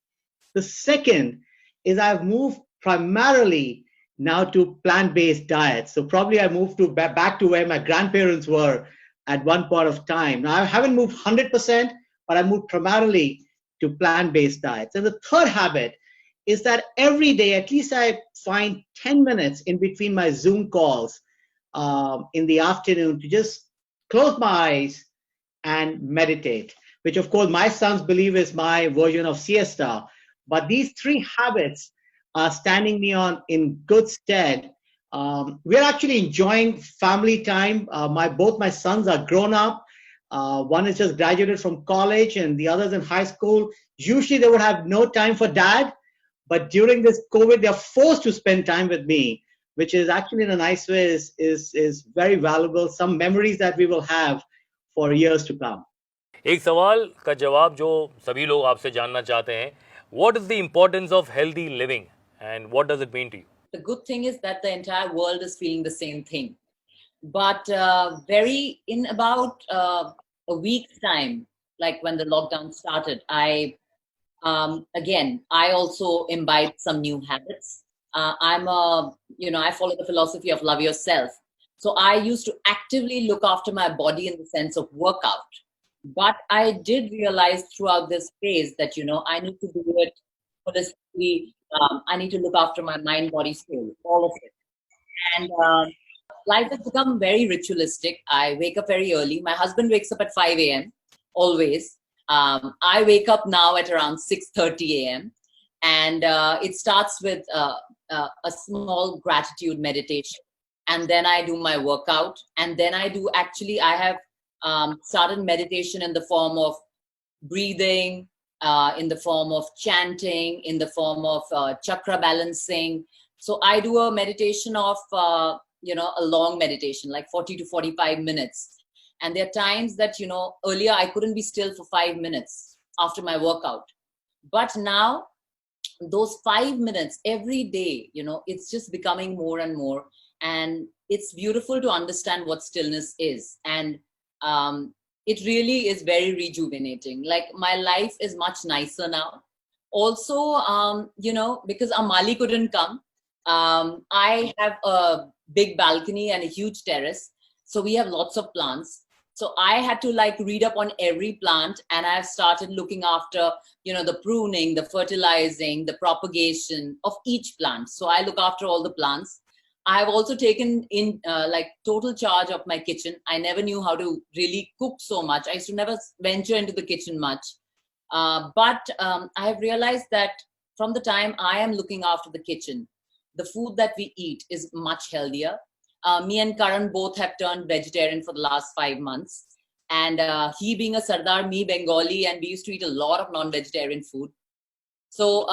The second is I've moved primarily now to plant-based diets. So probably I moved back to where my grandparents were at one point of time. Now I haven't moved 100%, but I moved primarily to plant-based diets. And the third habit is that every day, at least I find 10 minutes in between my Zoom calls in the afternoon to just close my eyes and meditate, which of course my sons believe is my version of siesta. But these three habits are standing me in good stead. We're actually enjoying family time. Both my sons are grown up. One is just graduated from college and the other's in high school. Usually they would have no time for dad, but during this COVID, they're forced to spend time with me, which is actually in a nice way is very valuable. Some memories that we will have for years to come. एक सवाल का जवाब जो सभी लोग आपसे जानना चाहते हैं, what is the importance of healthy living and what does it mean to you? The good thing is that the entire world is feeling the same thing. But in about a week's time, like when the lockdown started, I also imbibed some new habits. I follow the philosophy of love yourself. So I used to actively look after my body in the sense of workout. But I did realize throughout this phase that, I need to do it holistically. I need to look after my mind, body, soul, all of it. And life has become very ritualistic. I wake up very early. My husband wakes up at 5 a.m. always. I wake up now at around 6:30 a.m. And it starts with a small gratitude meditation. And then I do my workout. And then I have started meditation in the form of breathing, in the form of chanting, in the form of chakra balancing. So I do a meditation of, a long meditation, like 40 to 45 minutes. And there are times that, earlier I couldn't be still for 5 minutes after my workout. But now, those 5 minutes every day, it's just becoming more and more. And it's beautiful to understand what stillness is. And it really is very rejuvenating. Like, my life is much nicer now. Also, because Amali couldn't come, I have a big balcony and a huge terrace. So we have lots of plants. So I had to read up on every plant, and I've started looking after, the pruning, the fertilizing, the propagation of each plant. So I look after all the plants. I've also taken in total charge of my kitchen. I never knew how to really cook so much. I used to never venture into the kitchen much. But I have realized that from the time I am looking after the kitchen, the food that we eat is much healthier. Me and Karan both have turned vegetarian for the last 5 months. And he being a Sardar, me Bengali, and we used to eat a lot of non-vegetarian food. So,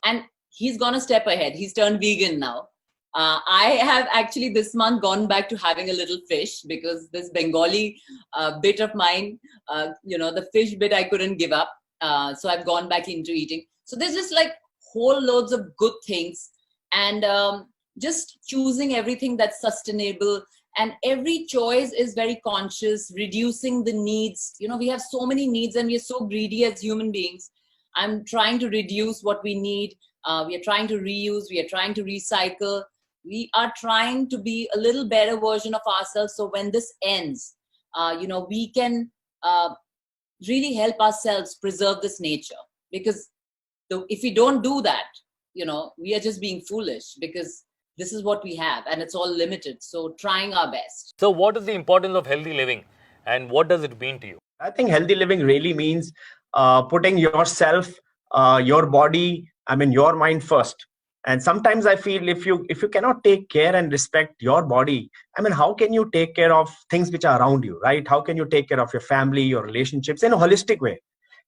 and he's gone a step ahead. He's turned vegan now. I have actually this month gone back to having a little fish, because this Bengali bit of mine, the fish bit I couldn't give up. So I've gone back into eating. So there's just whole loads of good things, and just choosing everything that's sustainable. And every choice is very conscious, reducing the needs. We have so many needs and we are so greedy as human beings. I'm trying to reduce what we need. We are trying to reuse. We are trying to recycle. We are trying to be a little better version of ourselves. So when this ends, we can really help ourselves preserve this nature. Because if we don't do that, we are just being foolish, because this is what we have and it's all limited. So trying our best. So what is the importance of healthy living and what does it mean to you? I think healthy living really means putting yourself, your body, your mind first. And sometimes I feel if you cannot take care and respect your body, how can you take care of things which are around you, right? How can you take care of your family, your relationships in a holistic way?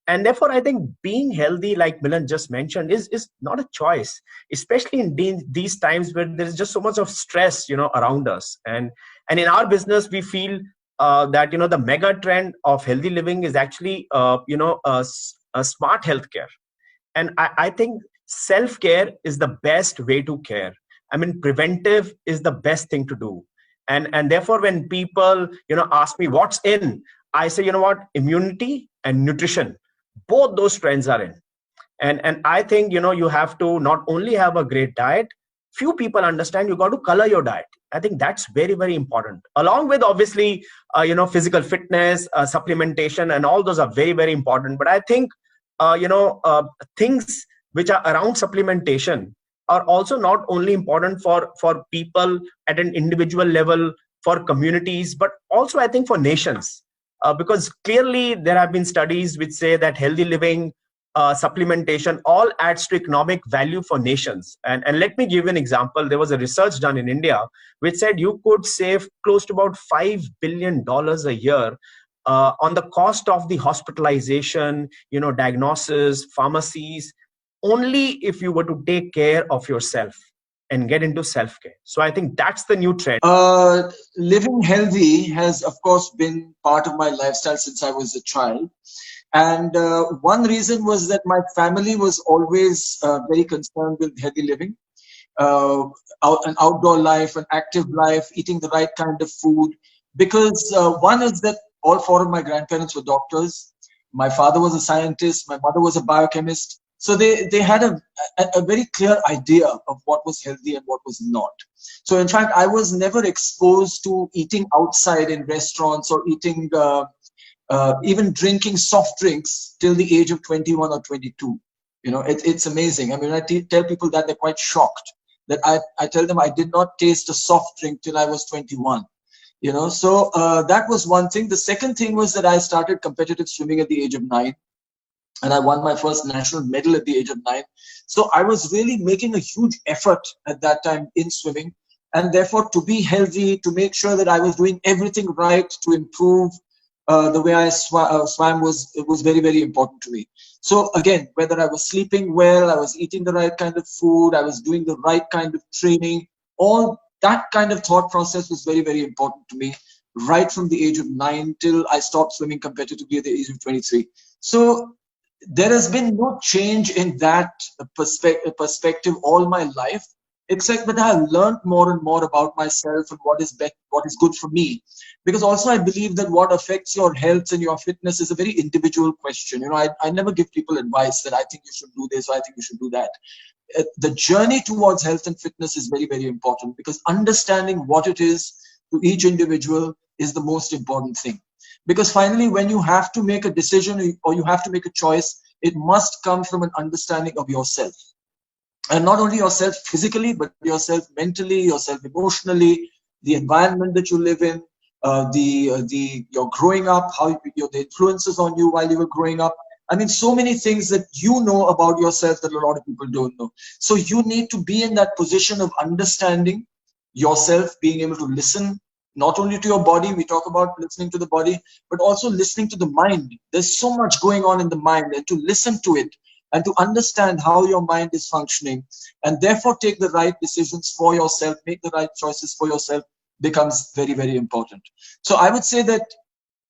And therefore, I think being healthy, like Milan just mentioned, is not a choice, especially in these times where there is just so much of stress, around us. And in our business, we feel that the mega trend of healthy living is actually a smart healthcare. And I think self-care is the best way to care. Preventive is the best thing to do. And therefore, when people ask me what's in, I say, what, immunity and nutrition, both those trends are in. And I think you have to not only have a great diet. Few people understand you got to color your diet. I think that's very, very important, along with obviously physical fitness, supplementation, and all those are very, very important. But I think things which are around supplementation are also not only important for people at an individual level, for communities, but also I think for nations. Because clearly there have been studies which say that healthy living, supplementation, all adds to economic value for nations. And let me give you an example. There was a research done in India which said you could save close to about $5 billion a year on the cost of the hospitalization, diagnosis, pharmacies, only if you were to take care of yourself and get into self-care. So I think that's the new trend. Living healthy has, of course, been part of my lifestyle since I was a child. And one reason was that my family was always very concerned with healthy living, an outdoor life, an active life, eating the right kind of food. Because one is that all four of my grandparents were doctors. My father was a scientist. My mother was a biochemist. So they had a very clear idea of what was healthy and what was not. So in fact, I was never exposed to eating outside in restaurants or eating, even drinking soft drinks till the age of 21 or 22. It's amazing. I tell people that, they're quite shocked that I tell them I did not taste a soft drink till I was 21. So that was one thing. The second thing was that I started competitive swimming at the age of 9. And I won my first national medal at the age of 9. So I was really making a huge effort at that time in swimming. And therefore, to be healthy, to make sure that I was doing everything right to improve the way I swam was very, very important to me. So again, whether I was sleeping well, I was eating the right kind of food, I was doing the right kind of training, all that kind of thought process was very, very important to me, right from the age of 9 till I stopped swimming competitively at the age of 23. So there has been no change in that perspective all my life, except that I have learned more and more about myself and what is good for me. Because also I believe that what affects your health and your fitness is a very individual question. I never give people advice that I think you should do this or I think you should do that. The journey towards health and fitness is very, very important, because understanding what it is to each individual is the most important thing. Because finally, when you have to make a decision or you have to make a choice, it must come from an understanding of yourself. And not only yourself physically, but yourself mentally, yourself emotionally, the environment that you live in, your growing up, the influences on you while you were growing up. So many things that you know about yourself that a lot of people don't know. So you need to be in that position of understanding yourself, being able to listen, not only to your body, we talk about listening to the body, but also listening to the mind. There's so much going on in the mind, and to listen to it and to understand how your mind is functioning, and therefore take the right decisions for yourself, make the right choices for yourself, becomes very, very important. So I would say that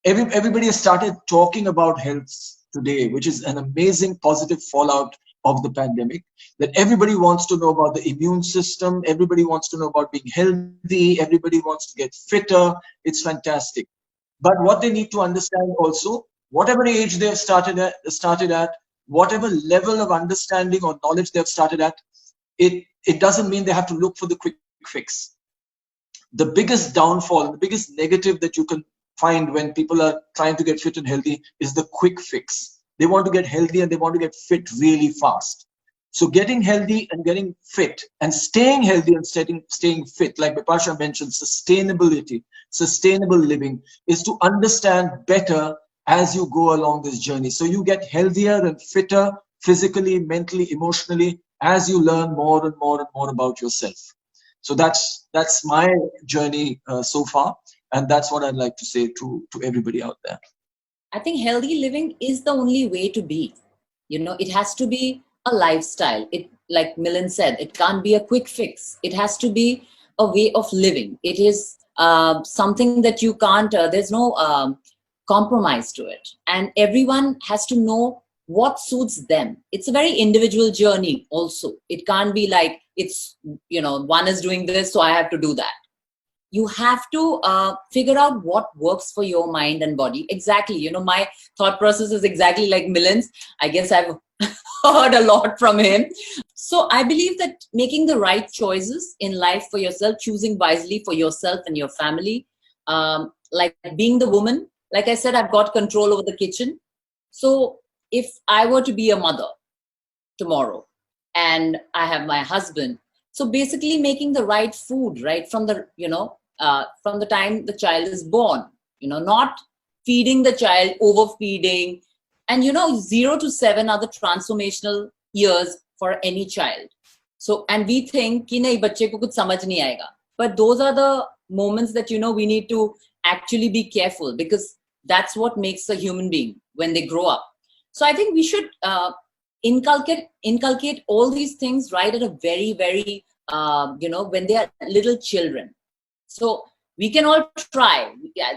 everybody has started talking about health today, which is an amazing positive fallout of the pandemic, that everybody wants to know about the immune system, everybody wants to know about being healthy, everybody wants to get fitter. It's fantastic. But what they need to understand also, whatever age they've started at, whatever level of understanding or knowledge they've started at, it doesn't mean they have to look for the quick fix. The biggest downfall, the biggest negative that you can find when people are trying to get fit and healthy is the quick fix. They want to get healthy and they want to get fit really fast. So getting healthy and getting fit and staying healthy and staying fit, like Bipasha mentioned, sustainability, sustainable living, is to understand better as you go along this journey. So you get healthier and fitter physically, mentally, emotionally, as you learn more and more and more about yourself. So that's my journey so far. And that's what I'd like to say to everybody out there. I think healthy living is the only way to be. It has to be a lifestyle. It, like Milind said, it can't be a quick fix. It has to be a way of living. It is something that you can't, there's no compromise to it. And everyone has to know what suits them. It's a very individual journey also. It can't be like it's, one is doing this, so I have to do that. You have to figure out what works for your mind and body. Exactly. My thought process is exactly like Milind's. I guess I've heard a lot from him. So I believe that making the right choices in life for yourself, choosing wisely for yourself and your family, like being the woman, like I said, I've got control over the kitchen. So if I were to be a mother tomorrow and I have my husband, so basically making the right food right from the, from the time the child is born, not feeding the child, overfeeding. And 0 to 7 are the transformational years for any child. So, and we think ki nahi, bacche ko kuch samajh nahi aayega. But those are the moments that we need to actually be careful, because that's what makes a human being when they grow up. So I think we should inculcate all these things right at a very, very when they are little children. So we can all try.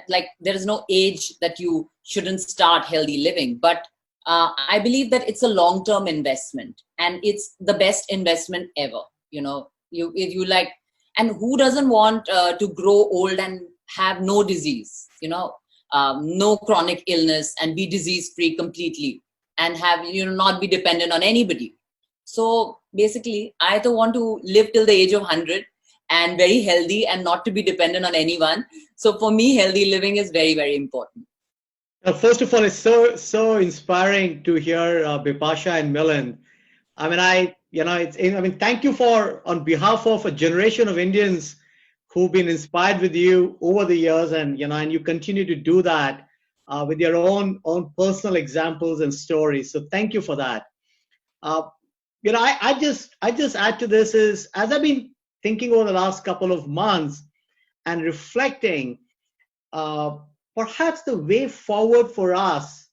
Like there is no age that you shouldn't start healthy living, but I believe that it's a long-term investment, and it's the best investment ever. If you like, and who doesn't want to grow old and have no disease, no chronic illness, and be disease-free completely, and have not be dependent on anybody. So basically, I don't want to live till the age of 100 and very healthy and not to be dependent on anyone. So for me, healthy living is very, very important. First of all, it's so inspiring to hear Bipasha and Milind. Thank you on behalf of a generation of Indians who've been inspired with you over the years, and you continue to do that with your own personal examples and stories. So thank you for that. I just add to this is, as I've been thinking over the last couple of months and reflecting, perhaps the way forward for us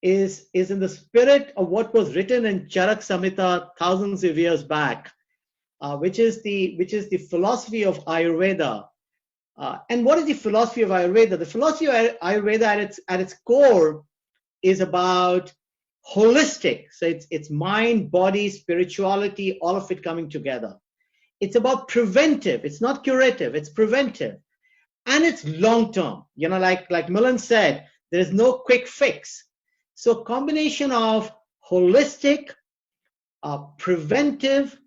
is in the spirit of what was written in Charak Samhita thousands of years back, which is the philosophy of Ayurveda. And what is the philosophy of Ayurveda? The philosophy of Ayurveda at its core is about holistic. So it's mind, body, spirituality, all of it coming together. It's about preventive. It's not curative. It's preventive. And it's long-term. Like Milind said, there is no quick fix. So combination of holistic, preventive,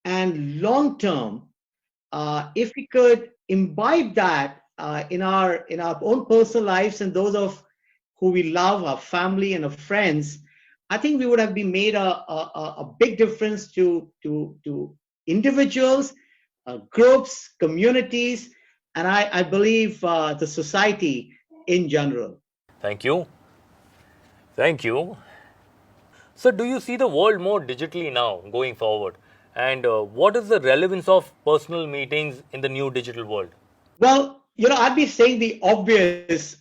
and long-term, if we could imbibe that in our own personal lives and those of who we love, our family and our friends, I think we would have been made a big difference to individuals, groups, communities, and I believe the society in general. Thank you. Thank you. So do you see the world more digitally now going forward? And what is the relevance of personal meetings in the new digital world? Well, I'd be saying the obvious,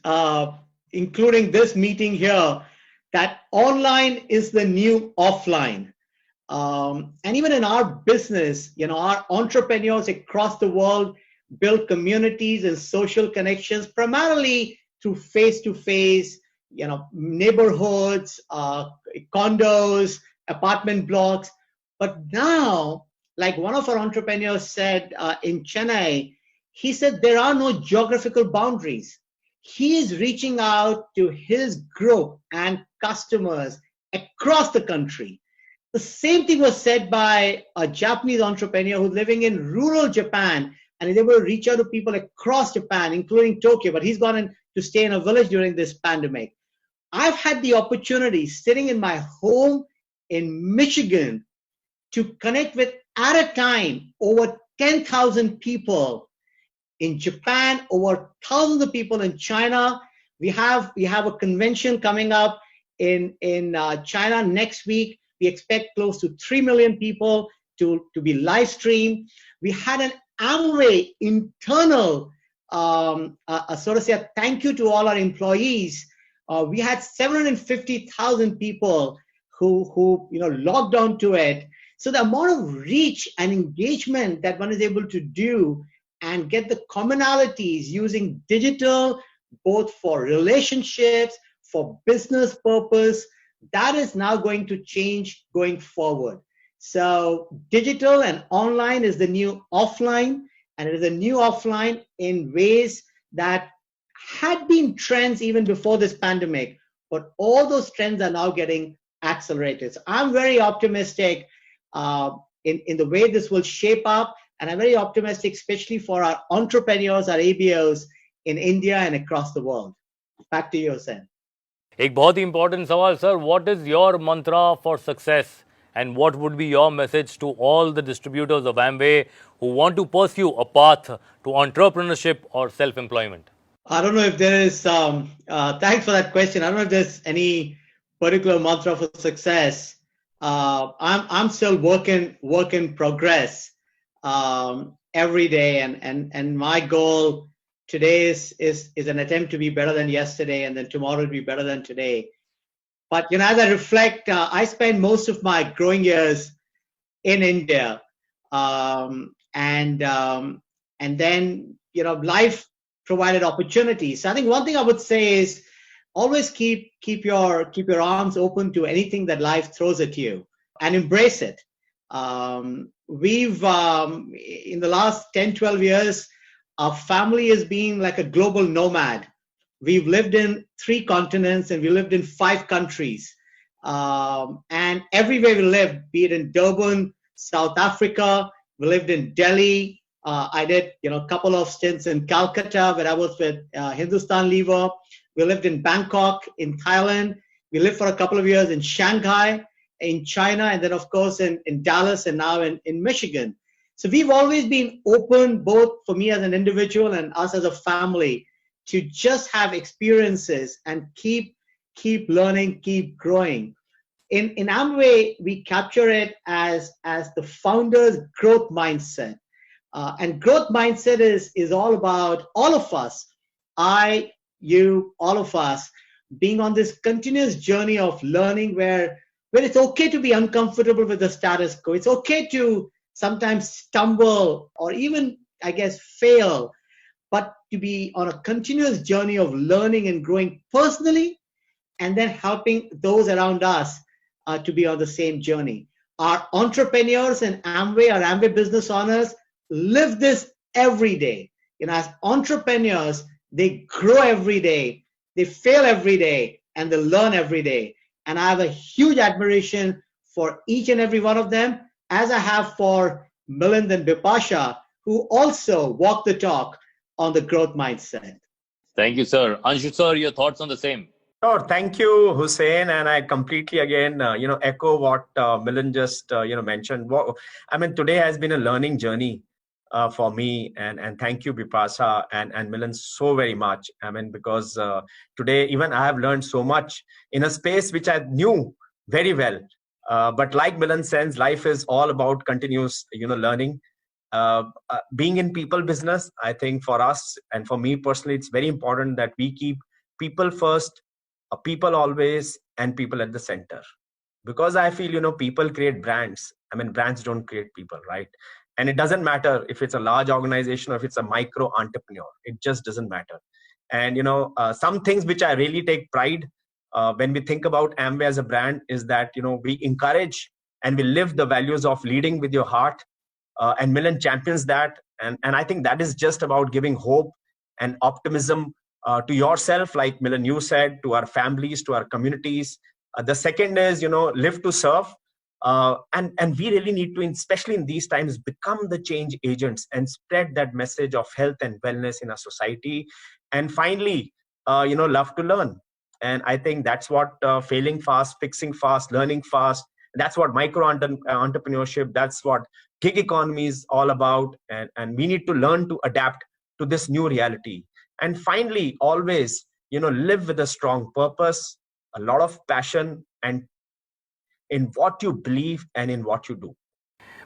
including this meeting here, that online is the new offline. And even in our business, our entrepreneurs across the world build communities and social connections primarily through face-to-face, neighborhoods, condos, apartment blocks. But now, like one of our entrepreneurs said in Chennai, he said there are no geographical boundaries. He is reaching out to his group and customers across the country. The same thing was said by a Japanese entrepreneur who's living in rural Japan and is able to reach out to people across Japan, including Tokyo, but he's gone in to stay in a village during this pandemic. I've had the opportunity sitting in my home in Michigan to connect with, at a time, over 10,000 people in Japan, over thousands of people in China. We have a convention coming up in China next week. We expect close to 3 million people to be live streamed. We had an Amway internal, sort of say a thank you to all our employees. We had 750,000 people who logged on to it. So the amount of reach and engagement that one is able to do and get the commonalities using digital, both for relationships, for business purpose, that is now going to change going forward. So digital and online is the new offline, and it is a new offline in ways that had been trends even before this pandemic, but all those trends are now getting accelerated. So I'm very optimistic in the way this will shape up, and I'm very optimistic, especially for our entrepreneurs, our ABOs in India and across the world. Back to you, Hussain. एक बहुत ही important सवाल, sir. What is your mantra for success, and what would be your message to all the distributors of Amway who want to pursue a path to entrepreneurship or self-employment? I don't know if there is, thanks for that question. I don't know if there's any particular mantra for success. I'm still work in progress every day, and my goal today is an attempt to be better than yesterday, and then tomorrow will be better than today. But as I reflect, I spent most of my growing years in India, and then life provided opportunities. So I think one thing I would say is always keep your arms open to anything that life throws at you, and embrace it. We've in the last 10-12 years, our family has been like a global nomad. We've lived in 3 continents, and we lived in 5 countries. And everywhere we lived, be it in Durban, South Africa, we lived in Delhi. I did a couple of stints in Calcutta where I was with Hindustan Lever. We lived in Bangkok, in Thailand. We lived for a couple of years in Shanghai, in China, and then of course in Dallas, and now in Michigan. So we've always been open, both for me as an individual and us as a family, to just have experiences and keep learning, keep growing. In Amway, we capture it as the founder's growth mindset. And growth mindset is all about all of us, I, you, all of us, being on this continuous journey of learning where it's okay to be uncomfortable with the status quo. It's okay to sometimes stumble or even, I guess, fail, but to be on a continuous journey of learning and growing personally, and then helping those around us to be on the same journey. Our entrepreneurs in Amway, our Amway business owners, live this every day. As entrepreneurs, they grow every day, they fail every day, and they learn every day. And I have a huge admiration for each and every one of them, as I have for Milind and Bipasha, who also walk the talk on the growth mindset. Thank you, sir. Anshu, sir, your thoughts on the same? Oh, thank you, Hussain, and I completely again, echo what Milind just mentioned. I mean, today has been a learning journey for me, and thank you, Bipasha and Milind, so very much. I mean, because today even I have learned so much in a space which I knew very well. But like Milind says, life is all about continuous, learning. Being in people business, I think for us and for me personally, it's very important that we keep people first, people always, and people at the center. Because I feel, people create brands. I mean, brands don't create people, right? And it doesn't matter if it's a large organization or if it's a micro entrepreneur. It just doesn't matter. And, some things which I really take pride when we think about Amway as a brand is that, we encourage and we live the values of leading with your heart. And Milind champions that. And I think that is just about giving hope and optimism to yourself, like Milind, you said, to our families, to our communities, The second is, live to serve. And we really need to, especially in these times, become the change agents and spread that message of health and wellness in our society. And finally, love to learn. And I think that's what failing fast, fixing fast, learning fast, that's what entrepreneurship, that's what gig economy is all about. And we need to learn to adapt to this new reality. And finally, always, live with a strong purpose, a lot of passion, and in what you believe and in what you do.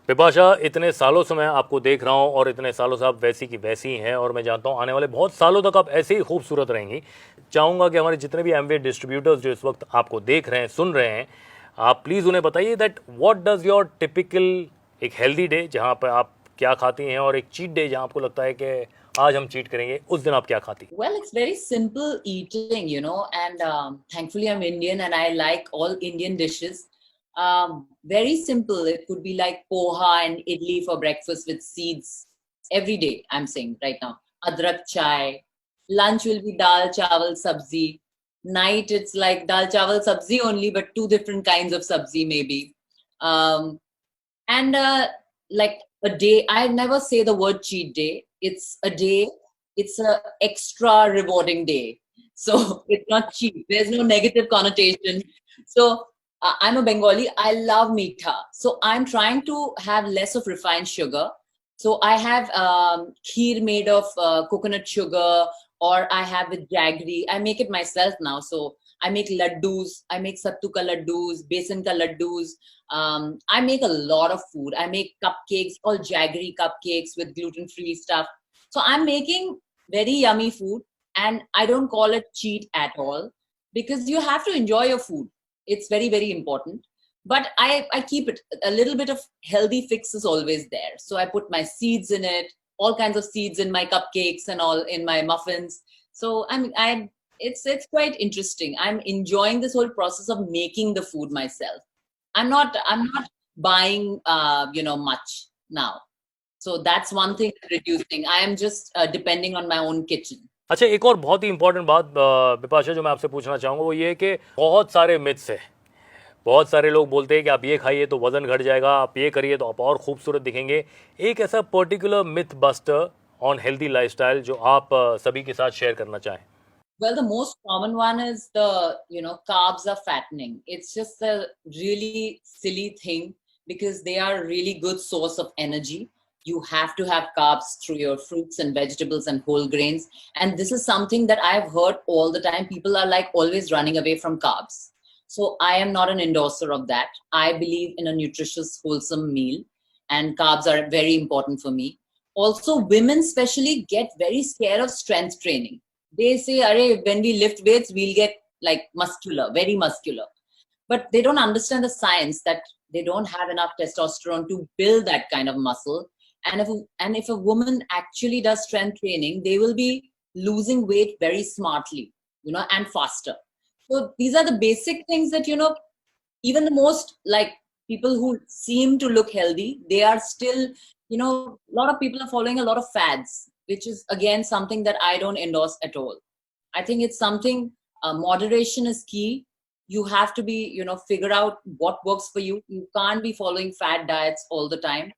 Bipasha, इतने सालों से मैं आपको देख रहा हूं और इतने सालों से आप वैसी की वैसी ही हैं और मैं जानता हूं आने वाले बहुत सालों तक आप ऐसे ही खूबसूरत रहेंगी। चाहूँगा कि हमारे जितने भी एमवे डिस्ट्रीब्यूटर्स जो इस वक्त आपको देख रहे हैं, सुन रहे हैं, आप प्लीज़ उन्हें बताइए that what does your typical एक हेल्दी डे जहाँ पर आप क्या खाती हैं और एक चीट डे जहाँ आपको लगता है कि आज हम चीट करेंगे, उस दिन आप क्या खाती? Well, it's very simple eating, and thankfully I'm Indian and I like all Indian dishes. Very simple. It could be like poha and idli for breakfast with seeds every day. I'm saying right now, adrak chai. Lunch will be dal chawal sabzi. Night it's like dal chawal sabzi only, but 2 different kinds of sabzi maybe. And like a day, I never say the word cheat day. It's a day. It's a extra rewarding day. So it's not cheap. There's no negative connotation. So I'm a Bengali. I love meetha. So I'm trying to have less of refined sugar. So I have kheer made of coconut sugar, or I have with jaggery. I make it myself now. So I make laddus. I make sattu ka laddus, besan ka laddus. I make a lot of food. I make cupcakes, all jaggery cupcakes with gluten-free stuff. So I'm making very yummy food, and I don't call it cheat at all, because you have to enjoy your food. It's very, very important. But I keep it, a little bit of healthy fix is always there. So I put my seeds in it, all kinds of seeds in my cupcakes and all in my muffins. So it's quite interesting. I'm enjoying this whole process of making the food myself. I'm not buying much now. So that's one thing reducing. I am just depending on my own kitchen. अच्छा, एक और बहुत ही important बात बिपाशा जो मैं आपसे पूछना चाहूँगा वो ये है कि बहुत सारे मिथ्स है। बहुत सारे लोग बोलते हैं कि आप ये खाइए तो वज़न घट जाएगा, आप ये करिए तो आप और खूबसूरत दिखेंगे। एक ऐसा particular myth buster on healthy lifestyle जो आप सभी के साथ शेयर करना चाहें? Well, the most common one is carbs are fattening. It's just a really silly thing because they are a really good source of energy. You have to have carbs through your fruits and vegetables and whole grains. And this is something that I've heard all the time. People are like always running away from carbs. So I am not an endorser of that. I believe in a nutritious, wholesome meal, and carbs are very important for me. Also, women especially get very scared of strength training. They say, when we lift weights, we'll get like muscular, very muscular. But they don't understand the science that they don't have enough testosterone to build that kind of muscle. And if a woman actually does strength training, they will be losing weight very smartly, and faster. So these are the basic things that, even the most like people who seem to look healthy, they are still, a lot of people are following a lot of fads, which is again something that I don't endorse at all. I think it's something, moderation is key. You have to be, figure out what works for you. You can't be following fad diets all the time.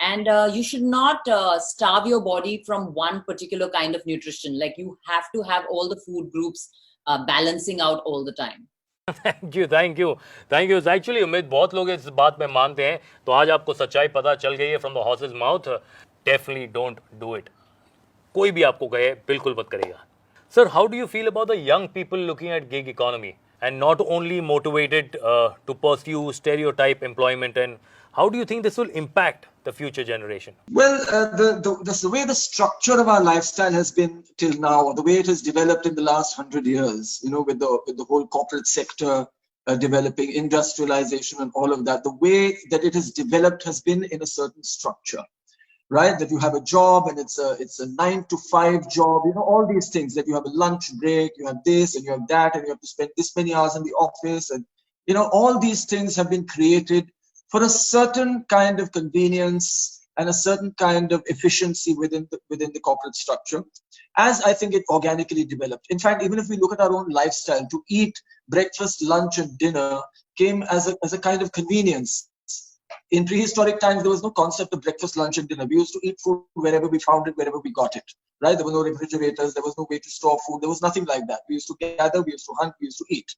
And you should not starve your body from one particular kind of nutrition. Like you have to have all the food groups balancing out all the time. Thank you. Actually, उम्मीद बहुत लोग इस बात में मानते हैं, तो आज आपको सच्चाई पता चल गई है from the horse's mouth. Definitely don't do it. कोई भी आपको कहे बिल्कुल मत करेगा. Sir, how do you feel about the young people looking at gig economy and not only motivated to pursue stereotype employment, and how do you think this will impact the future generation? Well, the way the structure of our lifestyle has been till now, the way it has developed in the last 100 years, with the whole corporate sector developing, industrialization and all of that, the way that it has developed has been in a certain structure, right? That you have a job and it's a 9 to 5 job, all these things, that you have a lunch break, you have this and you have that, and you have to spend this many hours in the office, and all these things have been created for a certain kind of convenience and a certain kind of efficiency within the corporate structure, as I think it organically developed. In fact, even if we look at our own lifestyle, to eat breakfast, lunch, and dinner came as a kind of convenience. In prehistoric times, there was no concept of breakfast, lunch, and dinner. We used to eat food wherever we found it, wherever we got it, right? There were no refrigerators. There was no way to store food. There was nothing like that. We used to gather, we used to hunt, we used to eat,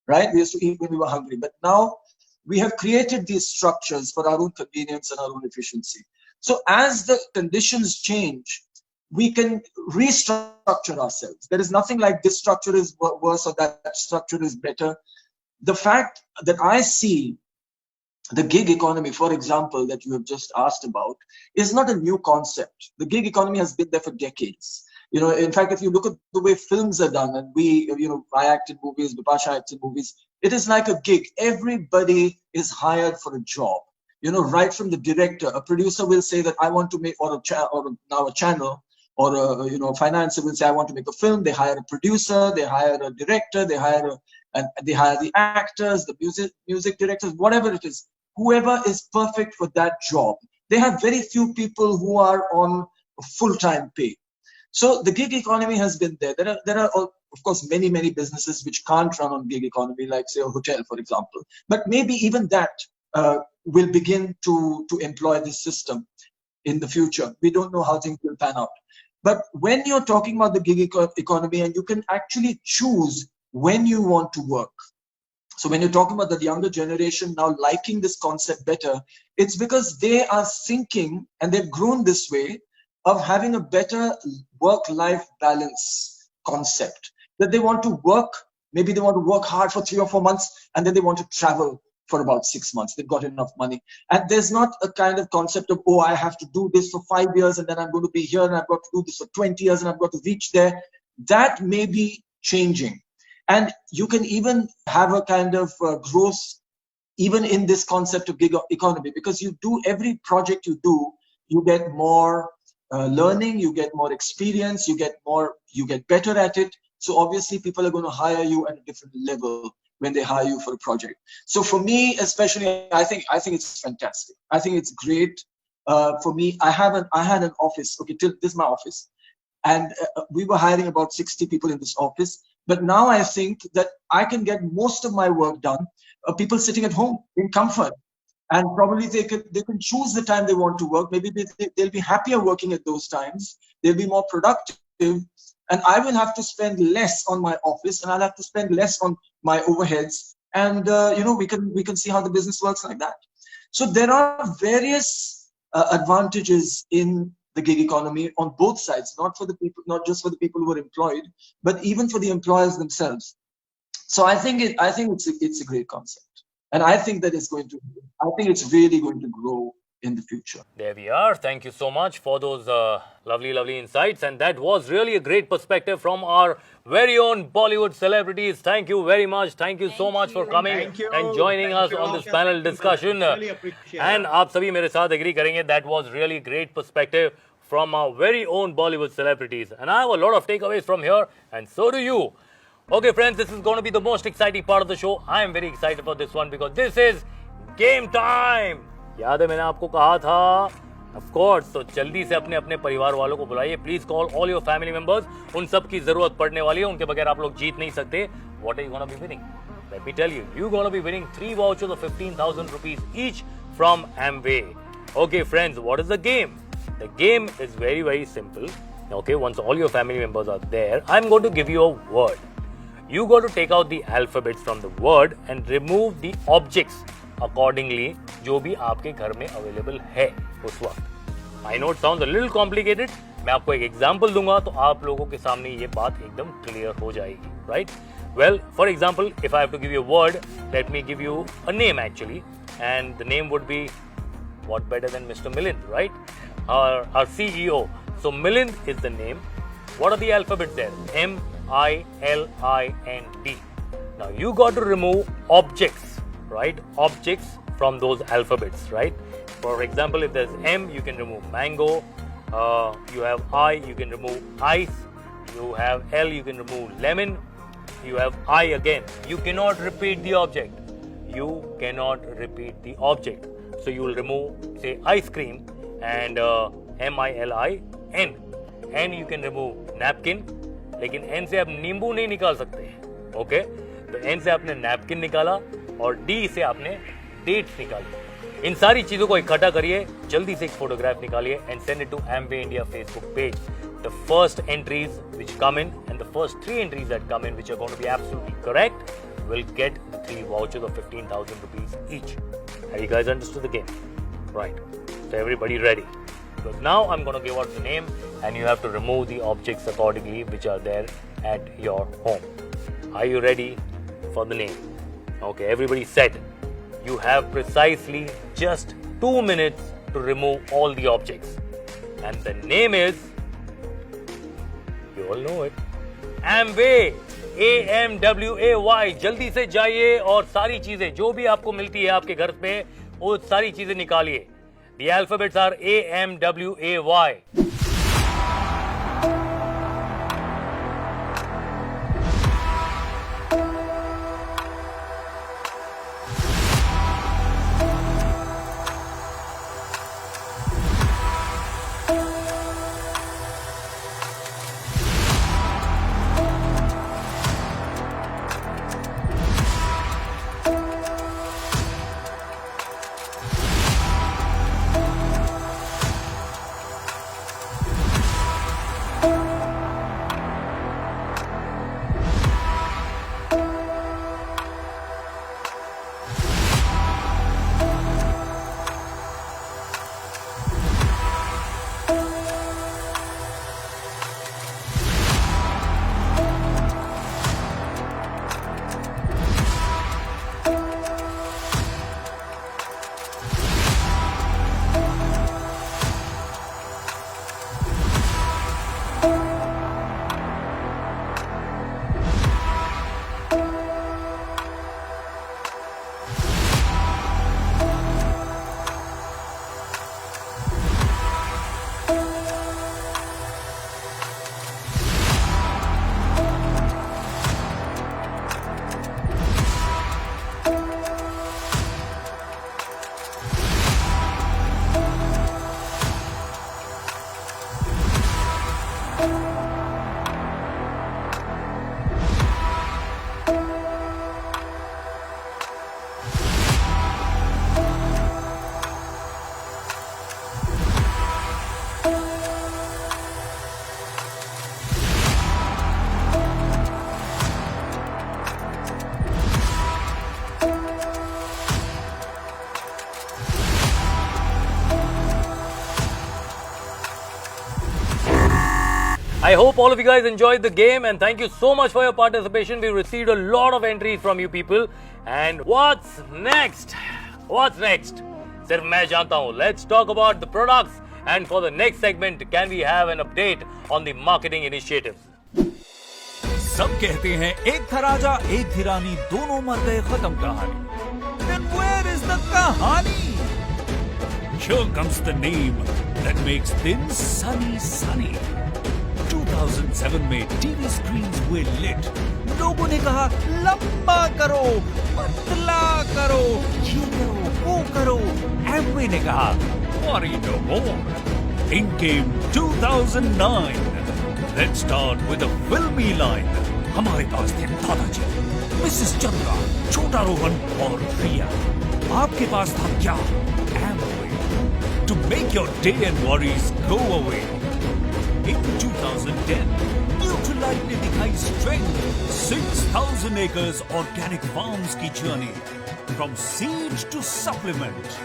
right? We used to eat when we were hungry. But now we have created these structures for our own convenience and our own efficiency. So as the conditions change, we can restructure ourselves. There is nothing like this structure is worse or that structure is better. The fact that I see the gig economy, for example, that you have just asked about, is not a new concept. The gig economy has been there for decades. You know, in fact, if you look at the way films are done, and I act in movies, Bipasha acts in movies, it is like a gig. Everybody is hired for a job. You know, right from the director, a producer will say that I want to make, or now a channel, or a financer will say I want to make a film. They hire a producer, they hire a director, they hire the actors, the music directors, whatever it is. Whoever is perfect for that job. They have very few people who are on full-time pay. So the gig economy has been there. There are of course many businesses which can't run on gig economy, like say a hotel, for example. But maybe even that will begin to employ this system in the future. We don't know how things will pan out. But when you're talking about the gig economy, and you can actually choose when you want to work. So when you're talking about the younger generation now liking this concept better, it's because they are thinking, and they've grown this way, of having a better work-life balance concept. That they want to work, maybe they want to work hard for 3 or 4 months, and then they want to travel for about 6 months. They've got enough money. And there's not a kind of concept of, oh, I have to do this for 5 years, and then I'm going to be here, and I've got to do this for 20 years, and I've got to reach there. That may be changing. And you can even have a kind of growth even in this concept of gig economy, because you do every project you do, you get more learning, you get more experience, you get better at it. So obviously people are going to hire you at a different level when they hire you for a project. So for me, especially, I think it's fantastic. I think it's great. For me, I had an office. Okay, this is my office. And we were hiring about 60 people in this office. But now I think that I can get most of my work done, people sitting at home in comfort. And probably they can choose the time they want to work. Maybe they'll be happier working at those times. They'll be more productive. And I will have to spend less on my office, and I'll have to spend less on my overheads. And we can see how the business works like that. So there are various advantages in the gig economy on both sides, not just for the people who are employed, but even for the employers themselves. So I think it's a great concept, and I think that it's really going to grow in the future. There we are. Thank you so much for those lovely insights, and that was really a great perspective from our very own Bollywood celebrities. Thank you very much. Thank you so much for coming and joining us on this panel discussion. Really appreciate and आप सभी मेरे साथ agree करेंगे. That was really great perspective from our very own Bollywood celebrities, and I have a lot of takeaways from here, and so do you. Okay, friends, this is going to be the most exciting part of the show. I am very excited for this one because this is game time. याद है मैंने आपको कहा था, of course, तो जल्दी से अपने परिवार वालों को बुलाइए. Please call all your family members. उन सब की जरूरत पड़ने वाली है. उनके बगैर आप लोग जीत नहीं सकते. What are you going to be winning? Let me tell you. You're going to be winning 3 vouchers of 15,000 rupees each from Amway. Okay, friends, what is the game? The game is very simple. Okay, once all your family members are there, I'm going to give you a word. You got to take out the alphabets from the word and remove the objects accordingly जो भी आपके घर में available है उस वक्त. I know it sounds a little complicated. मैं आपको एक example दूंगा तो आप लोगों के सामने ये बात एकदम clear हो जाएगी, right? Well, for example, if I have to give you a word, let me give you a name actually, and the name would be what better than Mr. Milind, right? Our CEO. So Milind is the name. What are the alphabets there? M, I, L, I, and D. Now you got to remove objects, right? Objects from those alphabets, right? For example, if there's M, you can remove mango. You have I, you can remove ice. You have L, you can remove lemon. You have I again. You cannot repeat the object. You cannot repeat the object. So you will remove, say, ice cream, and MILIN. N you can remove napkin, लेकिन N से आप नींबू नहीं निकाल सकते. Okay, तो N से आपने नैपकिन निकाला और D से आपने डेट्स निकाली. इन सारी चीजों को इकट्ठा करिए, जल्दी से एक फोटोग्राफ निकालिए and send it to Amway India Facebook page. The first entries which come in and the first 3 entries that come in which are going to be absolutely correct will get the 3 vouchers of 15,000 rupees each. Have you guys understood the game? Right. So everybody ready? Because now I'm going to give out the name and you have to remove the objects accordingly which are there at your home. Are you ready for the name? Okay, everybody set. You have precisely just 2 minutes to remove all the objects. And the name is, you all know it, Amway. AMWAY. जल्दी से जाइए और सारी चीजें जो भी आपको मिलती है आपके घर पे वो सारी चीजें निकालिए. The alphabets are AMWAY. I hope all of you guys enjoyed the game and thank you so much for your participation. We received a lot of entries from you people. And what's next? What's next? Sirf main janta hu. Let's talk about the products. And for the next segment, can we have an update on the marketing initiatives? सब कहते हैं एक था राजा एक थी रानी दोनों मर गए खत्म कहानी. Then where is the कहानी? Here comes the name that makes things sunny. 2007 में टीवी स्क्रीन्स हुए लिट. लोगों ने कहा लंबा करो, पतला करो, ये करो, वो करो. Amway ने कहा worry no more. In came 2009. Let's start with a filmy line. हमारे पास थे दादाजी, मिसेस चंद्रा, छोटा रोहन और रिया. आपके पास था क्या? Amway. To make your day and worries go away. In 2010, Nutrilite ने दिखाई strength. 6,000 acres organic farms की journey. From seed to supplement.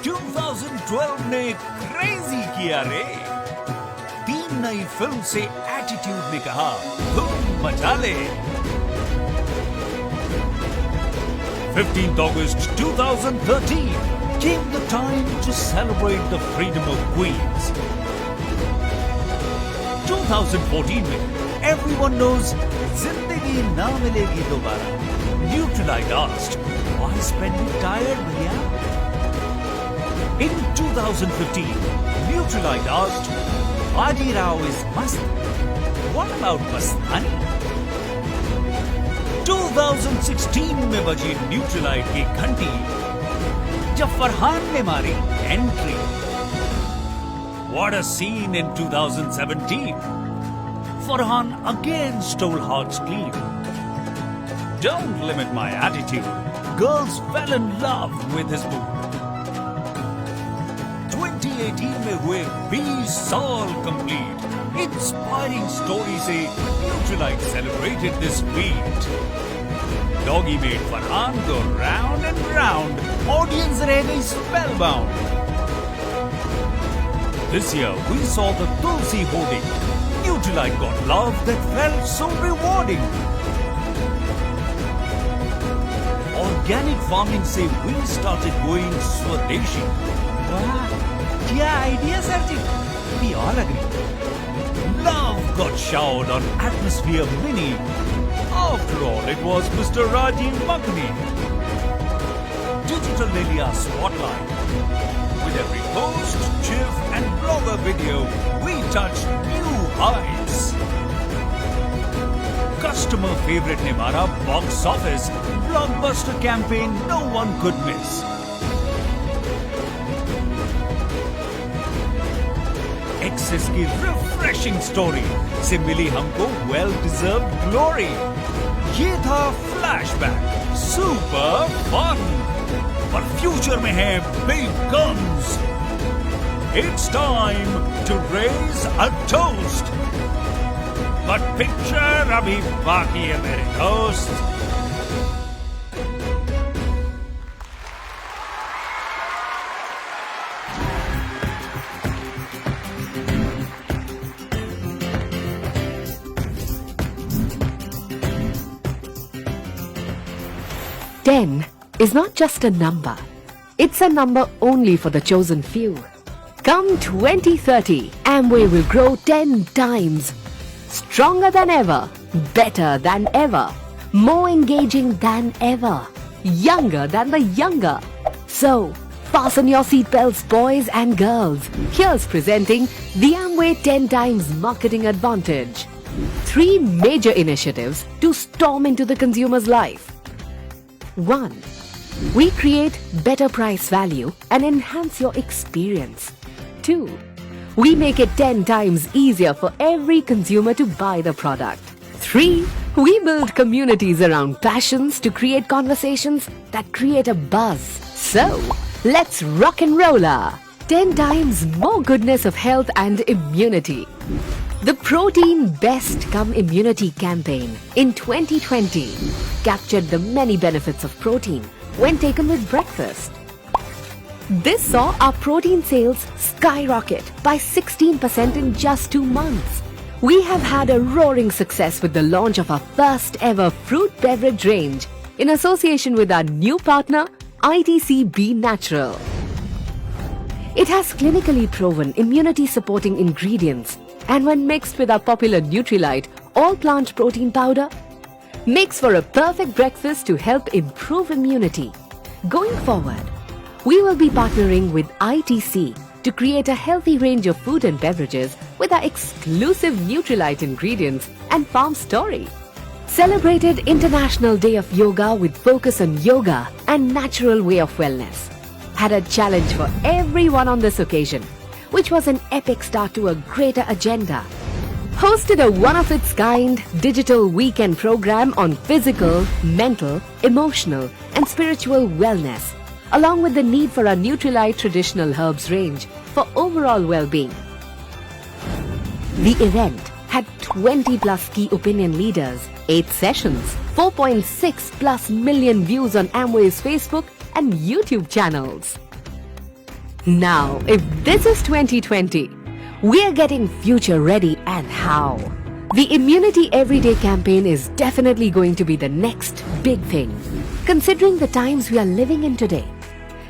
2012 ने crazy किया रे. 3 नई फिल्म से एटीट्यूड ने कहा तुम मचा ले. 15th August 2013 came the time to celebrate the freedom of Queens. 2014 में everyone knows जिंदगी ना मिलेगी दोबारा. Nutrilite asked, why spend it tired, भैया? In 2015, Nutrilite asked, Adi Rao is mast. What about Mastani? 2016 में बजी Nutrilite की घंटी जब फरहान ने मारी entry. What a scene in 2017. Farhan again stole hearts clean. Don't limit my attitude. Girls fell in love with his mood. 2018 में हुए 20 साल complete. Inspiring stories say Nutrilite celebrated this feat. Doggy made Farhan go round and round. Audience रह गई spellbound. This year we saw the Tulsi hoarding. Nutrilite got love that felt so rewarding. Organic farming say we started going Swadeshi. Wow, क्या idea sir ji? We all agree. Love got showered on Atmosphere Mini. After all, it was Mr. Rajiv Makhni. Digital Lilia Spotlight. With every post, GIF and blogger video, we touched new heights. Customer favorite ne mara box office. Blockbuster campaign no one could miss. Access की refreshing story से मिली हमको well-deserved glory. ये था flashback, super fun. पर future में है big guns. It's time to raise a toast. But picture अभी बाकी है मेरे दोस्त. Ten is not just a number. It's a number only for the chosen few. Come 2030, Amway will grow 10 times. Stronger than ever, better than ever, more engaging than ever, younger than the younger. So, fasten your seatbelts, boys and girls. Here's presenting the Amway 10 times marketing advantage. 3 major initiatives to storm into the consumer's life. 1. We create better price value and enhance your experience. 2. We make it 10 times easier for every consumer to buy the product. 3. We build communities around passions to create conversations that create a buzz. So, let's rock and roller. 10 times more goodness of health and immunity. The Protein Best Come Immunity campaign in 2020 captured the many benefits of protein when taken with breakfast. This saw our protein sales skyrocket by 16% in just 2 months. We have had a roaring success with the launch of our first ever fruit beverage range in association with our new partner, ITC Be Natural. It has clinically proven immunity supporting ingredients, and when mixed with our popular Nutrilite all-plant protein powder, makes for a perfect breakfast to help improve immunity. Going forward, we will be partnering with ITC to create a healthy range of food and beverages with our exclusive Nutrilite ingredients and farm story. Celebrated International Day of Yoga with focus on yoga and natural way of wellness. Had a challenge for everyone on this occasion, which was an epic start to a greater agenda. Hosted a one-of-its-kind digital weekend program on physical, mental, emotional and spiritual wellness, along with the need for our Nutrilite traditional herbs range for overall well-being. The event had 20 plus key opinion leaders, 8 sessions, 4.6 plus million views on Amway's Facebook and YouTube channels. Now, if this is 2020, we're getting future ready, and how? The Immunity Everyday campaign is definitely going to be the next big thing. Considering the times we are living in today,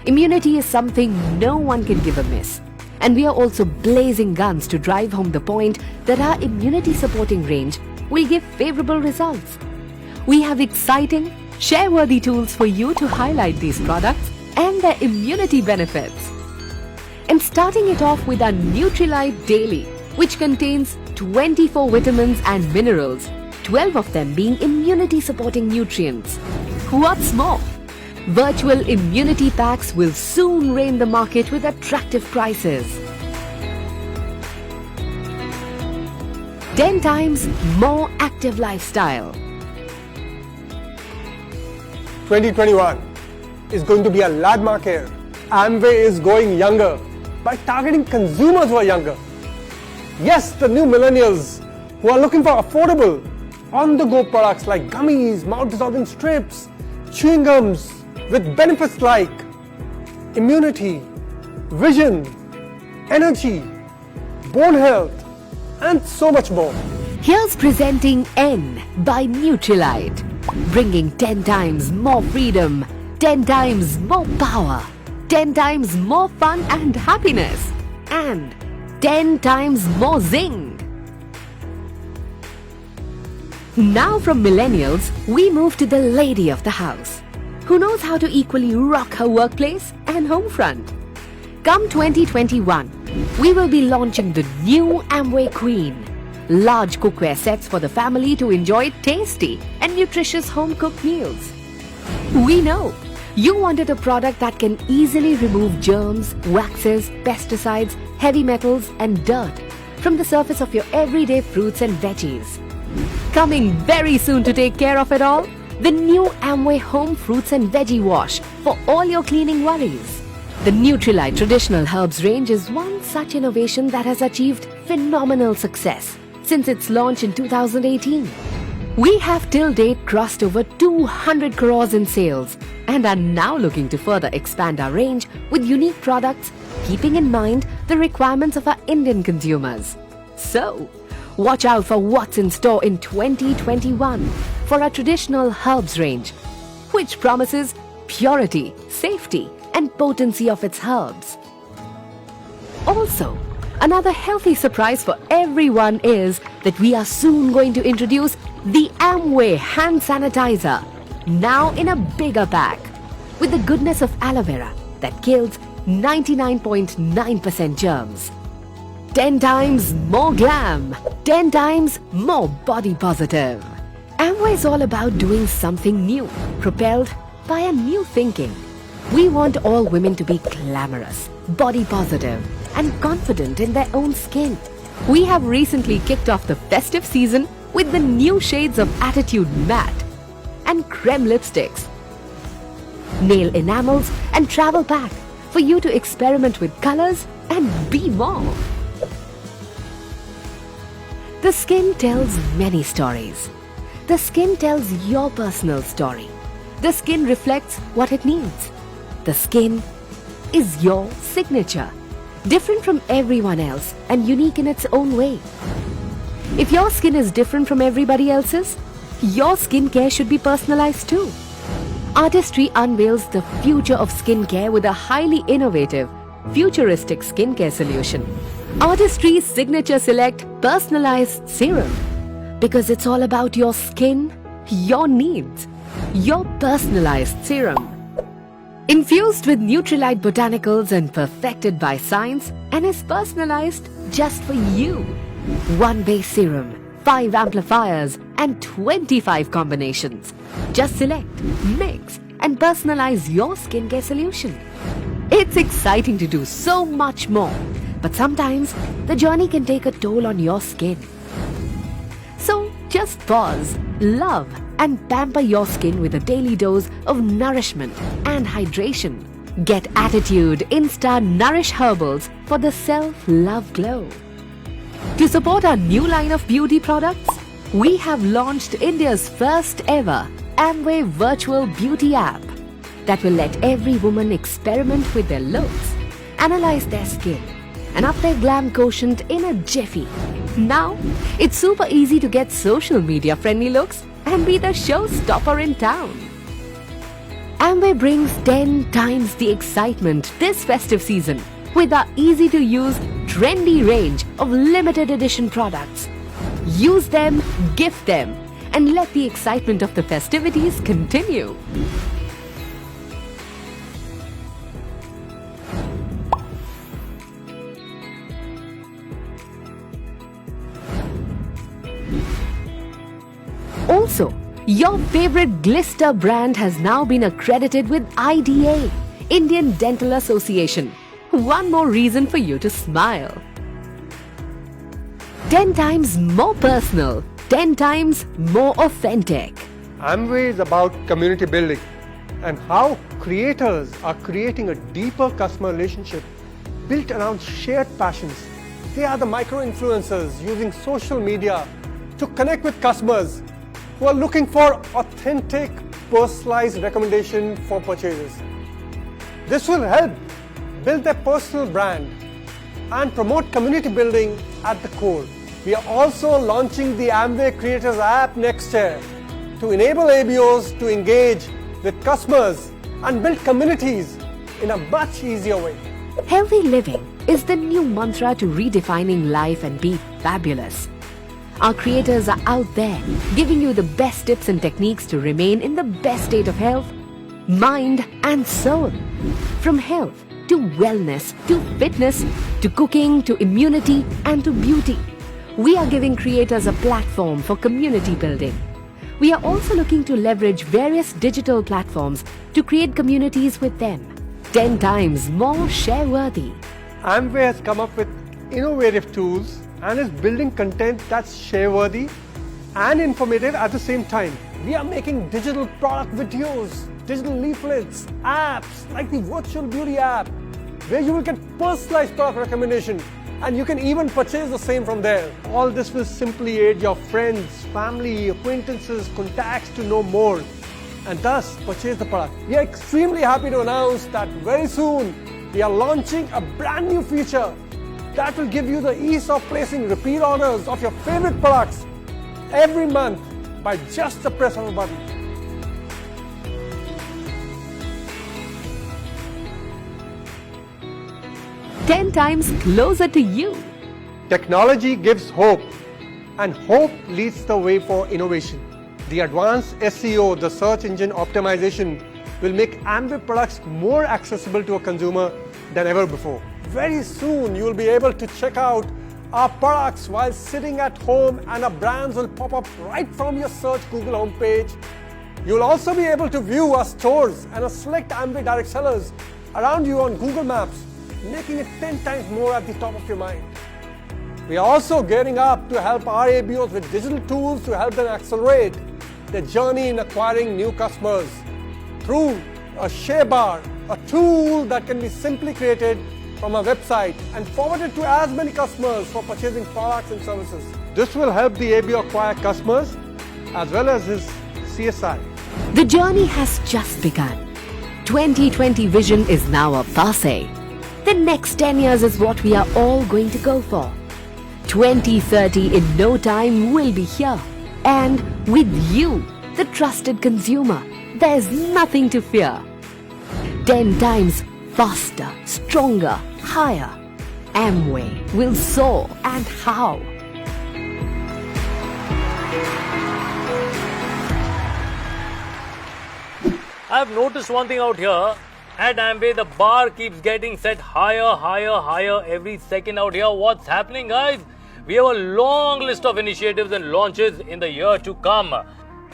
immunity is something no one can give a miss. And we are also blazing guns to drive home the point that our immunity supporting range will give favorable results. We have exciting, share-worthy tools for you to highlight these products and their immunity benefits. And starting it off with our Nutrilite Daily, which contains 24 vitamins and minerals, 12 of them being immunity-supporting nutrients. What's more, virtual immunity packs will soon reign the market with attractive prices. 10 times more active lifestyle. 2021 is going to be a landmark year. Amway is going younger by targeting consumers who are younger. Yes, the new millennials who are looking for affordable, on-the-go products like gummies, mouth-dissolving strips, chewing gums with benefits like immunity, vision, energy, bone health, and so much more. Here's presenting N by Nutrilite, bringing 10 times more freedom, 10 times more power, 10 times more fun and happiness, and 10 times more zing. Now from millennials, we move to the lady of the house, who knows how to equally rock her workplace and home front. Come 2021, we will be launching the new Amway Queen. Large cookware sets for the family to enjoy tasty and nutritious home-cooked meals. We know you wanted a product that can easily remove germs, waxes, pesticides, heavy metals and dirt from the surface of your everyday fruits and veggies. Coming very soon to take care of it all, the new Amway Home Fruits and Veggie Wash for all your cleaning worries. The Nutrilite Traditional Herbs range is one such innovation that has achieved phenomenal success since its launch in 2018. We have till date crossed over 200 crores in sales and are now looking to further expand our range with unique products, keeping in mind the requirements of our Indian consumers. So, watch out for what's in store in 2021 for our traditional herbs range, which promises purity, safety, and potency of its herbs. Also, another healthy surprise for everyone is that we are soon going to introduce the Amway Hand Sanitizer, now in a bigger pack, with the goodness of aloe vera that kills 99.9% germs. 10 times more glam, 10 times more body positive. Amway is all about doing something new, propelled by a new thinking. We want all women to be glamorous, body positive, and confident in their own skin. We have recently kicked off the festive season with the new shades of Attitude Matte and Creme lipsticks, nail enamels, and travel pack for you to experiment with colors and be more. The skin tells many stories. The skin tells your personal story. The skin reflects what it needs. The skin is your signature, different from everyone else and unique in its own way. If your skin is different from everybody else's, your skincare should be personalized too. Artistry unveils the future of skincare with a highly innovative, futuristic skincare solution. Artistry's Signature Select Personalized Serum, because it's all about your skin, your needs, your personalized serum. Infused with Nutrilite botanicals and perfected by science, and is personalized just for you. One base serum, 5 amplifiers and 25 combinations. Just select, mix and personalize your skincare solution. It's exciting to do so much more, but sometimes the journey can take a toll on your skin. So just pause, love and pamper your skin with a daily dose of nourishment and hydration. Get Attitude Insta Nourish Herbals for the self-love glow. To support our new line of beauty products, we have launched India's first ever Amway Virtual Beauty app that will let every woman experiment with their looks, analyze their skin, and up their glam quotient in a jiffy. Now, it's super easy to get social media friendly looks and be the showstopper in town. Amway brings 10 times the excitement this festive season with our easy-to-use, trendy range of limited edition products. Use them, gift them, and let the excitement of the festivities continue. Also, your favorite Glister brand has now been accredited with IDA, Indian Dental Association. One more reason for you to smile. 10 times more personal, 10 times more authentic. Amway is about community building and how creators are creating a deeper customer relationship built around shared passions. They are the micro-influencers using social media to connect with customers who are looking for authentic, personalized recommendation for purchases. This will help build their personal brand and promote community building at the core. We are also launching the Amway Creators app next year to enable ABOs to engage with customers and build communities in a much easier way. Healthy living is the new mantra to redefining life and be fabulous. Our creators are out there giving you the best tips and techniques to remain in the best state of health, mind and soul. From health to wellness to fitness to cooking to immunity and to beauty. We are giving creators a platform for community building. We are also looking to leverage various digital platforms to create communities with them. 10 times more share-worthy. Amway has come up with innovative tools and is building content that's share-worthy and informative at the same time. We are making digital product videos, digital leaflets, apps like the Virtual Beauty app, where you will get personalized product recommendation and you can even purchase the same from there. All this will simply aid your friends, family, acquaintances, contacts to know more and thus purchase the product. We are extremely happy to announce that very soon we are launching a brand new feature that will give you the ease of placing repeat orders of your favorite products every month by just the press of a button. Ten times closer to you. Technology gives hope, and hope leads the way for innovation. The advanced SEO, the search engine optimization, will make Amway products more accessible to a consumer than ever before. Very soon, you will be able to check out our products while sitting at home, and our brands will pop up right from your search Google homepage. You'll also be able to view our stores and our select Amway direct sellers around you on Google Maps, making it 10 times more at the top of your mind. We are also gearing up to help our ABOs with digital tools to help them accelerate their journey in acquiring new customers through a share bar, a tool that can be simply created from a website and forwarded to as many customers for purchasing products and services. This will help the ABO acquire customers as well as his CSI. The journey has just begun. 2020 vision is now a passé. The next 10 years is what we are all going to go for. 2030 in no time will be here. And with you, the trusted consumer, there's nothing to fear. 10 times faster, stronger, higher. Amway will soar, and how? I've noticed one thing out here. At Amway, the bar keeps getting set higher, higher, higher every second out here. What's happening, guys? We have a long list of initiatives and launches in the year to come.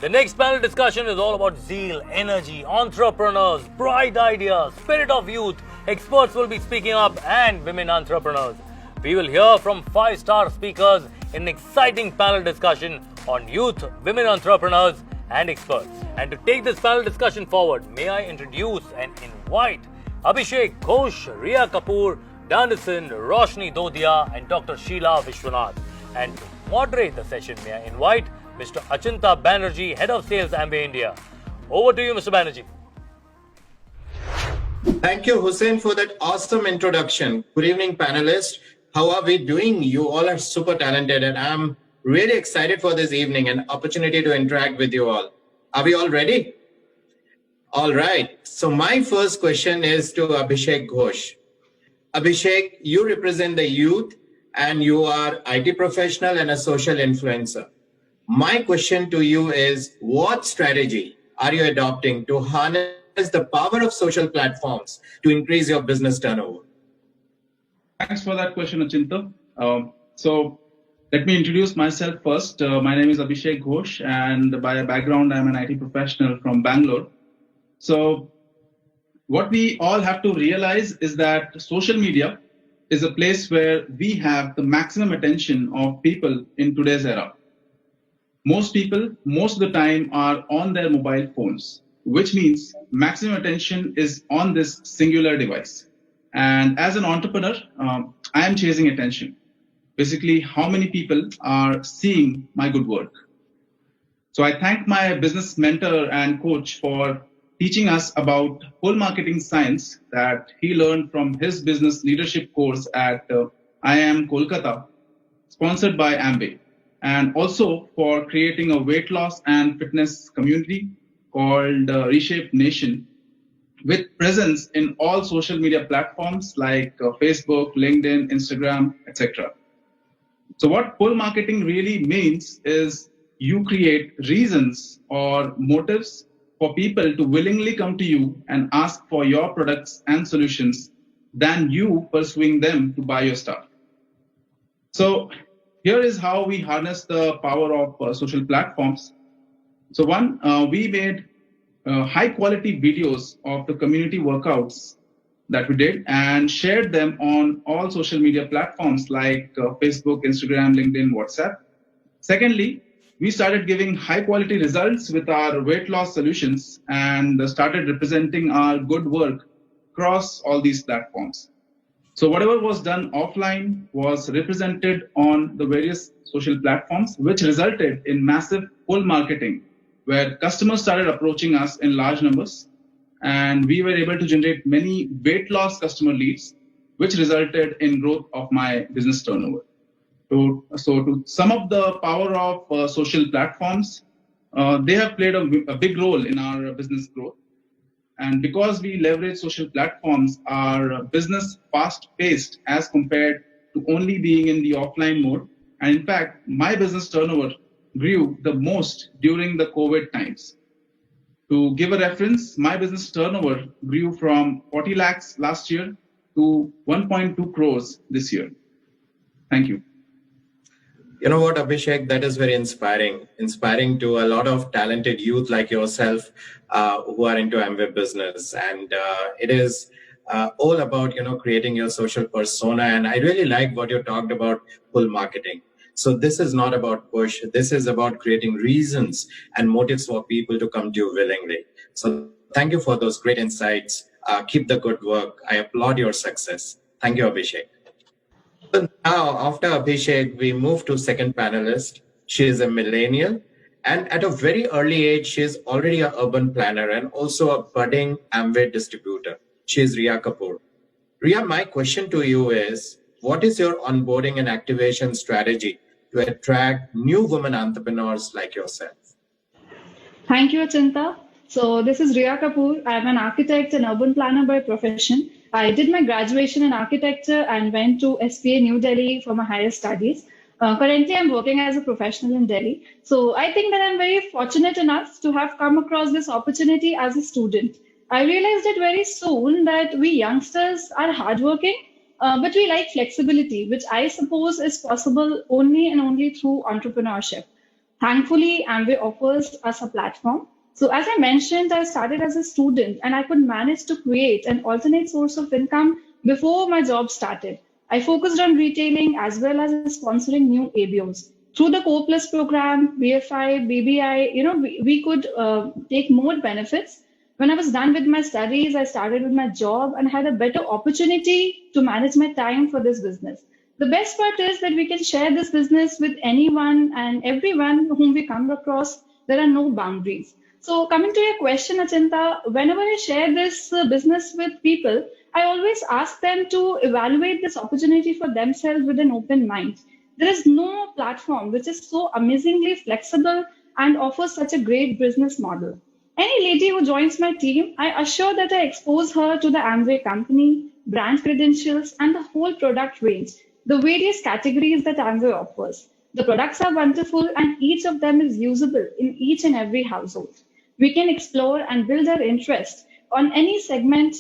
The next panel discussion is all about zeal, energy, entrepreneurs, bright ideas, spirit of youth. Experts will be speaking up and women entrepreneurs. We will hear from 5-star speakers in an exciting panel discussion on youth, women entrepreneurs and experts. And to take this panel discussion forward, may I introduce and invite Abhishek Ghosh, Riya Kapoor, Dandison, Roshni Dodia and Dr. Sheila Vishwanath. And to moderate the session, may I invite Mr. Achinta Banerjee, Head of Sales, Amway India. Over to you, Mr. Banerjee. Thank you, Hussein, for that awesome introduction. Good evening, panelists. How are we doing? You all are super talented, and I'm really excited for this evening and opportunity to interact with you all. Are we all ready? All right. So my first question is to Abhishek Ghosh. Abhishek, you represent the youth and you are IT professional and a social influencer. My question to you is, what strategy are you adopting to harness the power of social platforms to increase your business turnover? Thanks for that question, Achinta. So let me introduce myself first. My name is Abhishek Ghosh, and by background, I'm an IT professional from Bangalore. So what we all have to realize is that social media is a place where we have the maximum attention of people in today's era. Most people, most of the time, are on their mobile phones, which means maximum attention is on this singular device. And as an entrepreneur, I am chasing attention. Basically, how many people are seeing my good work? So I thank my business mentor and coach for teaching us about whole marketing science that he learned from his business leadership course at IIM Kolkata, sponsored by Amway, and also for creating a weight loss and fitness community called Reshape Nation, with presence in all social media platforms like Facebook, LinkedIn, Instagram, etc. So what pull marketing really means is you create reasons or motives for people to willingly come to you and ask for your products and solutions than you pursuing them to buy your stuff. So here is how we harness the power of social platforms. So one, we made high quality videos of the community workouts that we did and shared them on all social media platforms like Facebook, Instagram, LinkedIn, WhatsApp. Secondly, we started giving high quality results with our weight loss solutions and started representing our good work across all these platforms. So whatever was done offline was represented on the various social platforms, which resulted in massive pull marketing, where customers started approaching us in large numbers, and we were able to generate many weight loss customer leads, which resulted in growth of my business turnover. So to sum up the power of social platforms, they have played a big role in our business growth. And because we leverage social platforms, our business fast-paced as compared to only being in the offline mode. And in fact, my business turnover grew the most during the COVID times. To give a reference, my business turnover grew from 40 lakhs last year to 1.2 crores this year. Thank you. You know what, Abhishek, that is very inspiring to a lot of talented youth like yourself who are into Amway business. And it is all about, creating your social persona. And I really like what you talked about, pull marketing. So this is not about push. This is about creating reasons and motives for people to come to you willingly. So thank you for those great insights. Keep the good work. I applaud your success. Thank you, Abhishek. So now, after Abhishek, we move to second panelist. She is a millennial, and at a very early age, she is already an urban planner and also a budding Amway distributor. She is Riya Kapoor. Riya, my question to you is, what is your onboarding and activation strategy to attract new women entrepreneurs like yourself? Thank you, Achinta. So this is Riya Kapoor. I am an architect and urban planner by profession. I did my graduation in architecture and went to SPA New Delhi for my higher studies. Currently, I'm working as a professional in Delhi. So I think that I'm very fortunate enough to have come across this opportunity as a student. I realized it very soon that we youngsters are hardworking, but we like flexibility, which I suppose is possible only and only through entrepreneurship. Thankfully, Amway offers us a platform. So as I mentioned, I started as a student and I could manage to create an alternate source of income before my job started. I focused on retailing as well as sponsoring new ABOs. Through the Core Plus program, BFI, BBI, we could take more benefits. When I was done with my studies, I started with my job and had a better opportunity to manage my time for this business. The best part is that we can share this business with anyone and everyone whom we come across. There are no boundaries. So coming to your question, Achinta, whenever I share this business with people, I always ask them to evaluate this opportunity for themselves with an open mind. There is no platform which is so amazingly flexible and offers such a great business model. Any lady who joins my team, I assure that I expose her to the Amway company, brand credentials, and the whole product range, the various categories that Amway offers. The products are wonderful and each of them is usable in each and every household. We can explore and build our interest on any segment,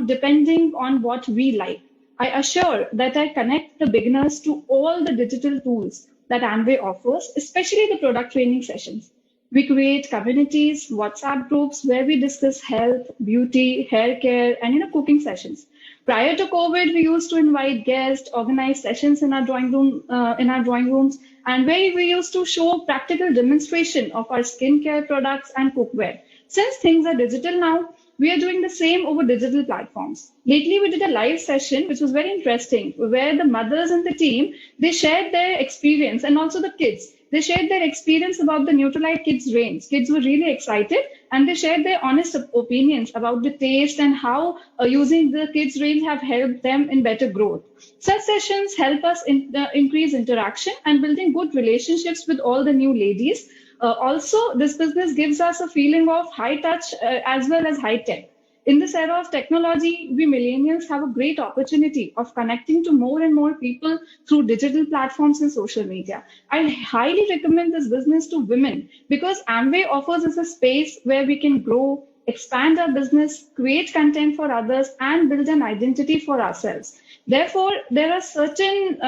depending on what we like. I assure that I connect the beginners to all the digital tools that Amway offers, especially the product training sessions. We create communities, WhatsApp groups where we discuss health, beauty, hair care, and cooking sessions. Prior to COVID, we used to invite guests, organize sessions in our drawing rooms, and where we used to show practical demonstration of our skincare products and cookware. Since things are digital now, we are doing the same over digital platforms. Lately, we did a live session, which was very interesting, where the mothers and the team, they shared their experience, and also the kids. They shared their experience about the Nutralite Kids range. Kids were really excited, and they shared their honest opinions about the taste and how using the kids range have helped them in better growth. Such sessions help us increase interaction and building good relationships with all the new ladies. Also, this business gives us a feeling of high touch as well as high tech. In this era of technology, we millennials have a great opportunity of connecting to more and more people through digital platforms and social media. I highly recommend this business to women because Amway offers us a space where we can grow, expand our business, create content for others, and build an identity for ourselves. Therefore, there are certain,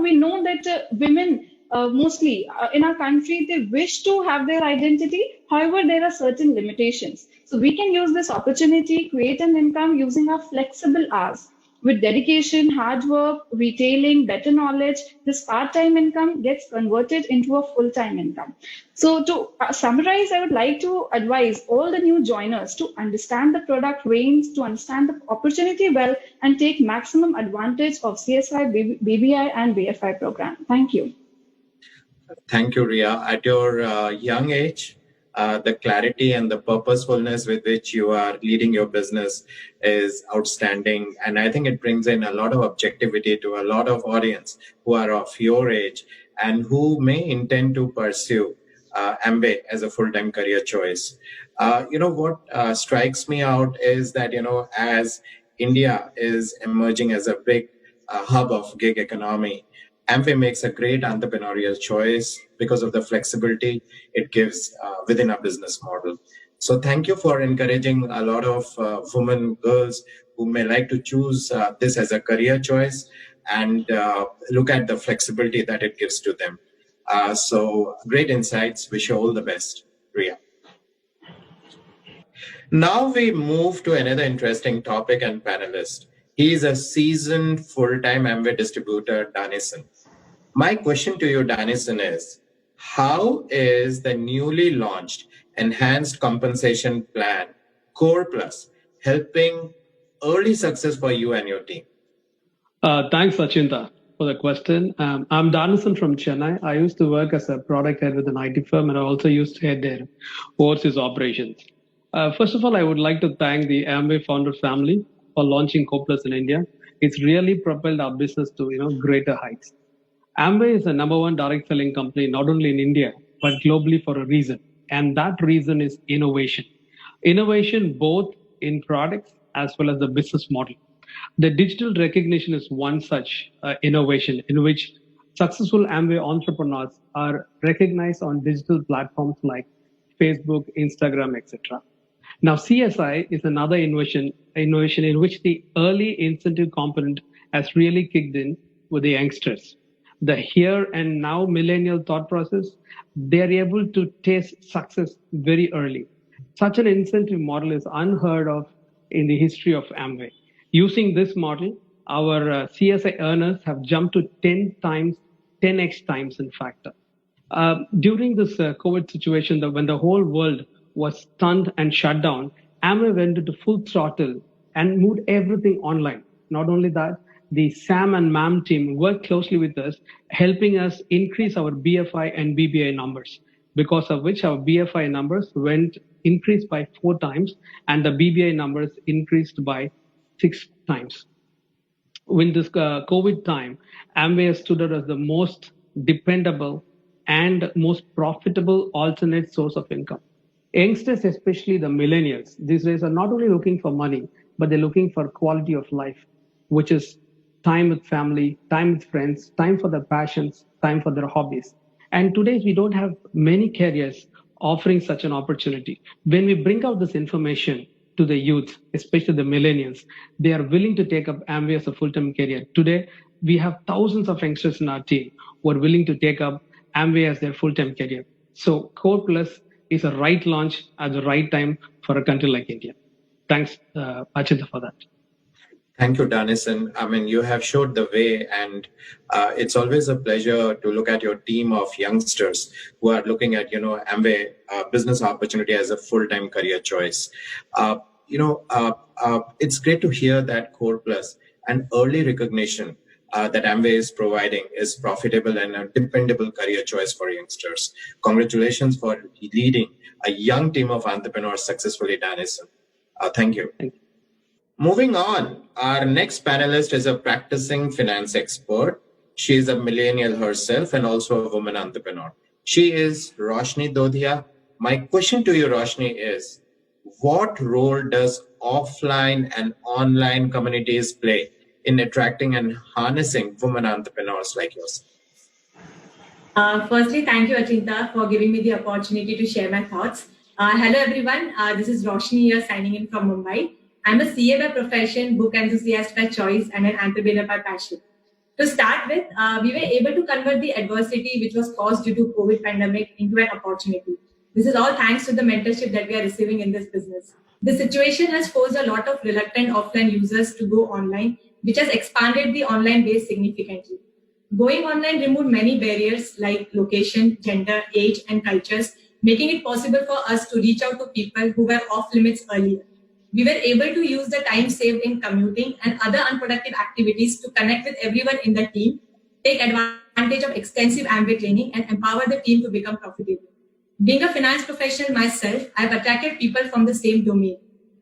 we know that women mostly in our country, they wish to have their identity. However, there are certain limitations. So we can use this opportunity, create an income using our flexible hours. With dedication, hard work, retailing, better knowledge, this part-time income gets converted into a full-time income. So to summarize, I would like to advise all the new joiners to understand the product range, to understand the opportunity well, and take maximum advantage of CSI, BBI, and BFI program. Thank you. Thank you, Ria. At your young age, the clarity and the purposefulness with which you are leading your business is outstanding. And I think it brings in a lot of objectivity to a lot of audience who are of your age and who may intend to pursue Amway as a full-time career choice. What strikes me out is that, as India is emerging as a big hub of gig economy, Amway makes a great entrepreneurial choice because of the flexibility it gives within our business model. So thank you for encouraging a lot of women, girls who may like to choose this as a career choice and look at the flexibility that it gives to them. So great insights. Wish you all the best, Ria. Now we move to another interesting topic and panelist. He is a seasoned full-time Amway distributor, Danison. My question to you, Danison, is how is the newly launched enhanced compensation plan, Core Plus, helping early success for you and your team? Thanks, Sachinta, for the question. I'm Danison from Chennai. I used to work as a product head with an IT firm, and I also used to head their overseas operations. First of all, I would like to thank the Amway founder family for launching Core Plus in India. It's really propelled our business to greater heights. Amway is the #1 direct selling company, not only in India, but globally for a reason. And that reason is innovation. Innovation both in products as well as the business model. The digital recognition is one such innovation in which successful Amway entrepreneurs are recognized on digital platforms like Facebook, Instagram, etc. Now, CSI is another innovation in which the early incentive component has really kicked in with the youngsters. The here and now millennial thought process, they are able to taste success very early. Such an incentive model is unheard of in the history of Amway. Using this model, our CSI earners have jumped to 10x times in fact. During this COVID situation, when the whole world was stunned and shut down, Amway went into full throttle and moved everything online. Not only that, the Sam and Mam team worked closely with us, helping us increase our BFI and BBI numbers, because of which our BFI numbers increased by 4 times and the BBI numbers increased by 6 times. In this COVID time, Amway stood out as the most dependable and most profitable alternate source of income. Youngsters, especially the millennials, these days are not only looking for money, but they're looking for quality of life, which is time with family, time with friends, time for their passions, time for their hobbies. And today we don't have many carriers offering such an opportunity. When we bring out this information to the youth, especially the millennials, they are willing to take up Amway as a full-time career. Today, we have thousands of youngsters in our team who are willing to take up Amway as their full-time career. So Core Plus is a right launch at the right time for a country like India. Thanks, Achinta, for that. Thank you, Danison. I mean, you have showed the way, and it's always a pleasure to look at your team of youngsters who are looking at, Amway business opportunity as a full-time career choice. It's great to hear that Core Plus and early recognition that Amway is providing is profitable and a dependable career choice for youngsters. Congratulations for leading a young team of entrepreneurs successfully, Danison. Thank you. Moving on, our next panelist is a practicing finance expert. She is a millennial herself and also a woman entrepreneur. She is Roshni Dodhia. My question to you, Roshni, is what role does offline and online communities play in attracting and harnessing women entrepreneurs like yourself? Firstly, thank you, Achinta, for giving me the opportunity to share my thoughts. Hello, everyone. This is Roshni here signing in from Mumbai. I'm a CA by profession, book enthusiast by choice, and an entrepreneur by passion. To start with, we were able to convert the adversity which was caused due to COVID pandemic into an opportunity. This is all thanks to the mentorship that we are receiving in this business. The situation has forced a lot of reluctant offline users to go online, which has expanded the online base significantly. Going online removed many barriers like location, gender, age, and cultures, making it possible for us to reach out to people who were off limits earlier. We were able to use the time saved in commuting and other unproductive activities to connect with everyone in the team, take advantage of extensive Amway training, and empower the team to become profitable. Being a finance professional myself, I've attracted people from the same domain.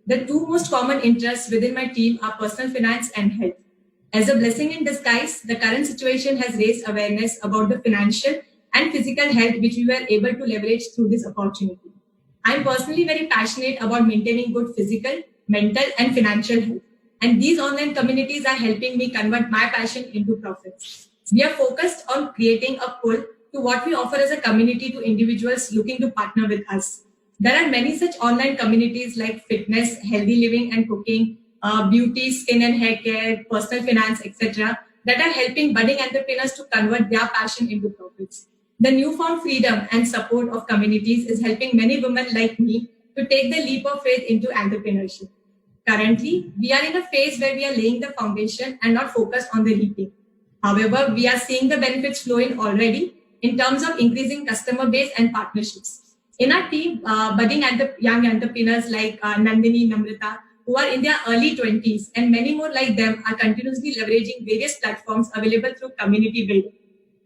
The two most common interests within my team are personal finance and health. As a blessing in disguise, the current situation has raised awareness about the financial and physical health which we were able to leverage through this opportunity. I'm personally very passionate about maintaining good physical, mental, and financial health. And these online communities are helping me convert my passion into profits. We are focused on creating a pull to what we offer as a community to individuals looking to partner with us. There are many such online communities like fitness, healthy living and cooking, beauty, skin and hair care, personal finance, etc. that are helping budding entrepreneurs to convert their passion into profits. The newfound freedom and support of communities is helping many women like me to take the leap of faith into entrepreneurship. Currently, we are in a phase where we are laying the foundation and not focused on the reaping. However, we are seeing the benefits flow in already in terms of increasing customer base and partnerships. In our team, budding young entrepreneurs like Nandini, Namrita, who are in their early 20s, and many more like them are continuously leveraging various platforms available through community building.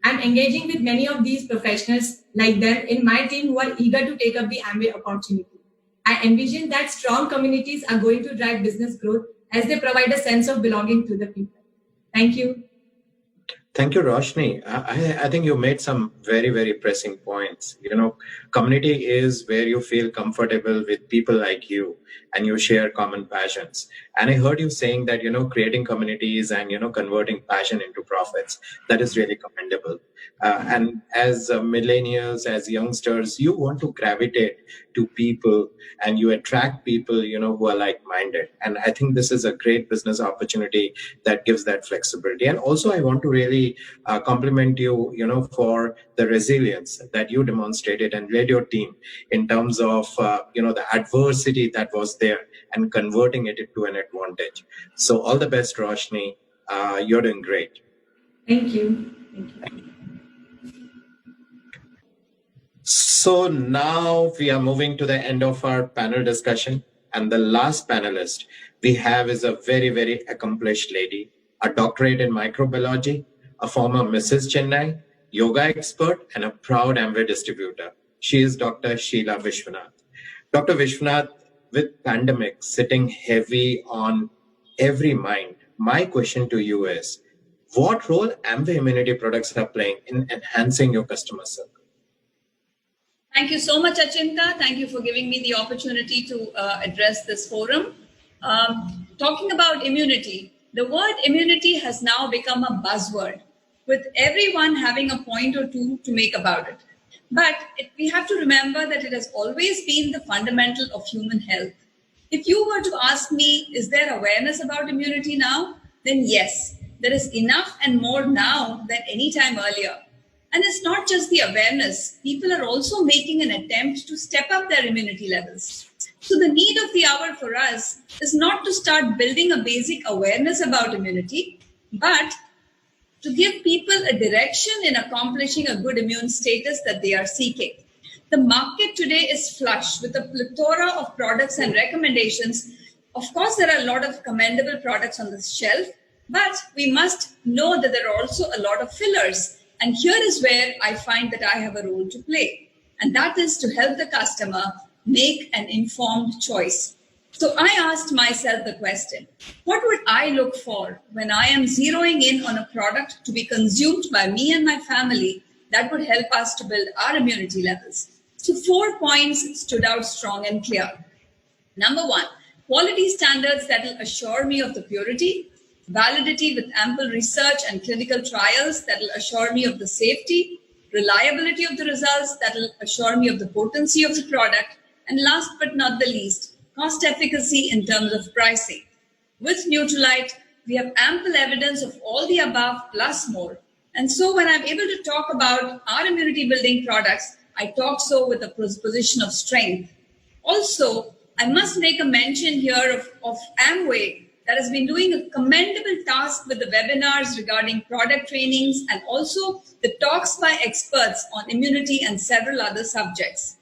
I'm engaging with many of these professionals like them in my team who are eager to take up the Amway opportunity. I envision that strong communities are going to drive business growth as they provide a sense of belonging to the people. Thank you. Thank you, Roshni. I think you made some very, very pressing points. Community is where you feel comfortable with people like you and you share common passions. And I heard you saying that, creating communities and, converting passion into profits. That is really commendable. And as millennials, as youngsters, you want to gravitate to people and you attract people, who are like-minded. And I think this is a great business opportunity that gives that flexibility. And also, I want to really compliment you, for the resilience that you demonstrated and led your team in terms of, the adversity that was there and converting it into an advantage. So all the best, Roshni. You're doing great. Thank you. Thank you. So now we are moving to the end of our panel discussion. And the last panelist we have is a very, very accomplished lady, a doctorate in microbiology, a former Mrs. Chennai, yoga expert, and a proud Amway distributor. She is Dr. Sheila Vishwanath. Dr. Vishwanath, with pandemic sitting heavy on every mind, my question to you is, what role Amway immunity products are playing in enhancing your customer circle? Thank you so much, Achinta. Thank you for giving me the opportunity to address this forum. Talking about immunity, the word immunity has now become a buzzword, with everyone having a point or two to make about it. But we have to remember that it has always been the fundamental of human health. If you were to ask me, is there awareness about immunity now? Then yes, there is enough and more now than any time earlier. And it's not just the awareness. People are also making an attempt to step up their immunity levels. So the need of the hour for us is not to start building a basic awareness about immunity, but to give people a direction in accomplishing a good immune status that they are seeking. The market today is flush with a plethora of products and recommendations. Of course, there are a lot of commendable products on the shelf, but we must know that there are also a lot of fillers. And here is where I find that I have a role to play. And that is to help the customer make an informed choice. So I asked myself the question, what would I look for when I am zeroing in on a product to be consumed by me and my family that would help us to build our immunity levels? So 4 points stood out strong and clear. Number 1, quality standards that will assure me of the purity, validity with ample research and clinical trials that will assure me of the safety, reliability of the results that will assure me of the potency of the product, and last but not the least, cost efficacy in terms of pricing. With Neutralite, we have ample evidence of all the above plus more. And so when I'm able to talk about our immunity building products, I talk so with a position of strength. Also, I must make a mention here of Amway that has been doing a commendable task with the webinars regarding product trainings and also the talks by experts on immunity and several other subjects.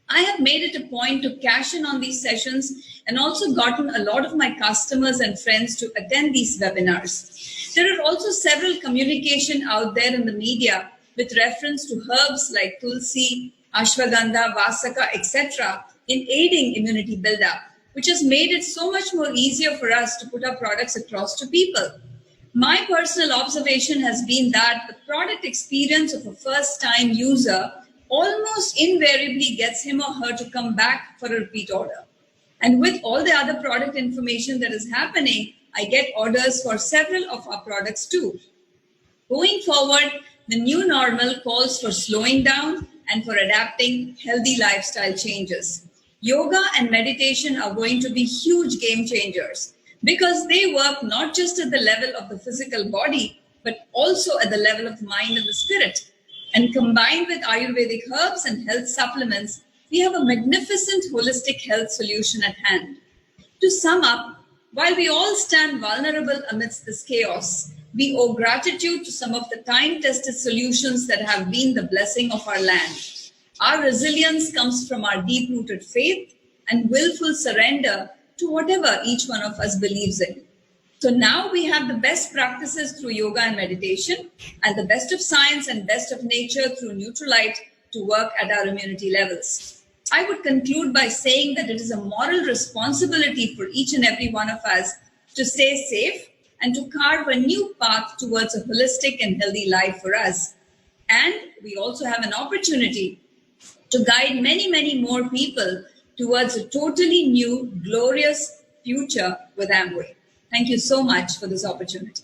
I have made it a point to cash in on these sessions and also gotten a lot of my customers and friends to attend these webinars. There are also several communication out there in the media with reference to herbs like tulsi, ashwagandha, vasaka, etc. in aiding immunity buildup, which has made it so much more easier for us to put our products across to people. My personal observation has been that the product experience of a first-time user almost invariably gets him or her to come back for a repeat order. And with all the other product information that is happening, I get orders for several of our products too. Going forward, the new normal calls for slowing down and for adapting healthy lifestyle changes. Yoga and meditation are going to be huge game changers because they work not just at the level of the physical body, but also at the level of the mind and the spirit. And combined with Ayurvedic herbs and health supplements, we have a magnificent holistic health solution at hand. To sum up, while we all stand vulnerable amidst this chaos, we owe gratitude to some of the time-tested solutions that have been the blessing of our land. Our resilience comes from our deep-rooted faith and willful surrender to whatever each one of us believes in. So now we have the best practices through yoga and meditation and the best of science and best of nature through Neutralite to work at our immunity levels. I would conclude by saying that it is a moral responsibility for each and every one of us to stay safe and to carve a new path towards a holistic and healthy life for us. And we also have an opportunity to guide many, many more people towards a totally new, glorious future with Amway. Thank you so much for this opportunity.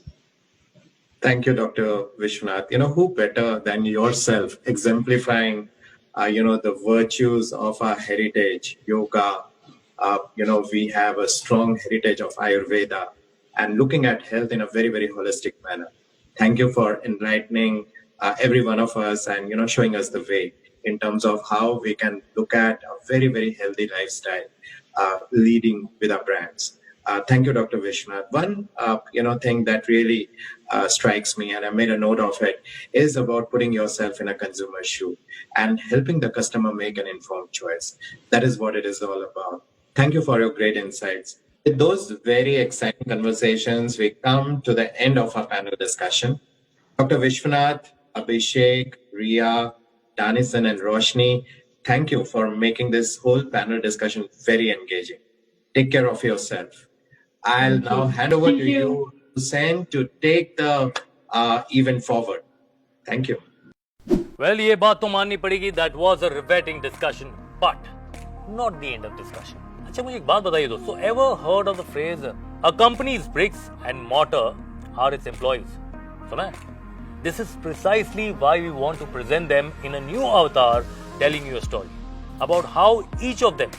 Thank you, Dr. Vishwanath. Who better than yourself exemplifying, the virtues of our heritage, yoga. We have a strong heritage of Ayurveda and looking at health in a very, very holistic manner. Thank you for enlightening every one of us and, showing us the way in terms of how we can look at a very, very healthy lifestyle leading with our brands. Thank you, Dr. Vishwanath. One, thing that really strikes me, and I made a note of it, is about putting yourself in a consumer's shoe and helping the customer make an informed choice. That is what it is all about. Thank you for your great insights. With those very exciting conversations, we come to the end of our panel discussion. Dr. Vishwanath, Abhishek, Riya, Danison, and Roshni, thank you for making this whole panel discussion very engaging. Take care of yourself. I'll now hand over to you, Hussain, to take the event forward. Thank you. Well, ये बात तो माननी पड़ेगी, that was a riveting discussion, but not the end of discussion. अच्छा, मुझे एक बात बताइए दोस्तों, ever heard of the phrase a company's bricks and mortar are its employees? सुना है? This is precisely why we want to present them in a new avatar, telling you a story about how each of them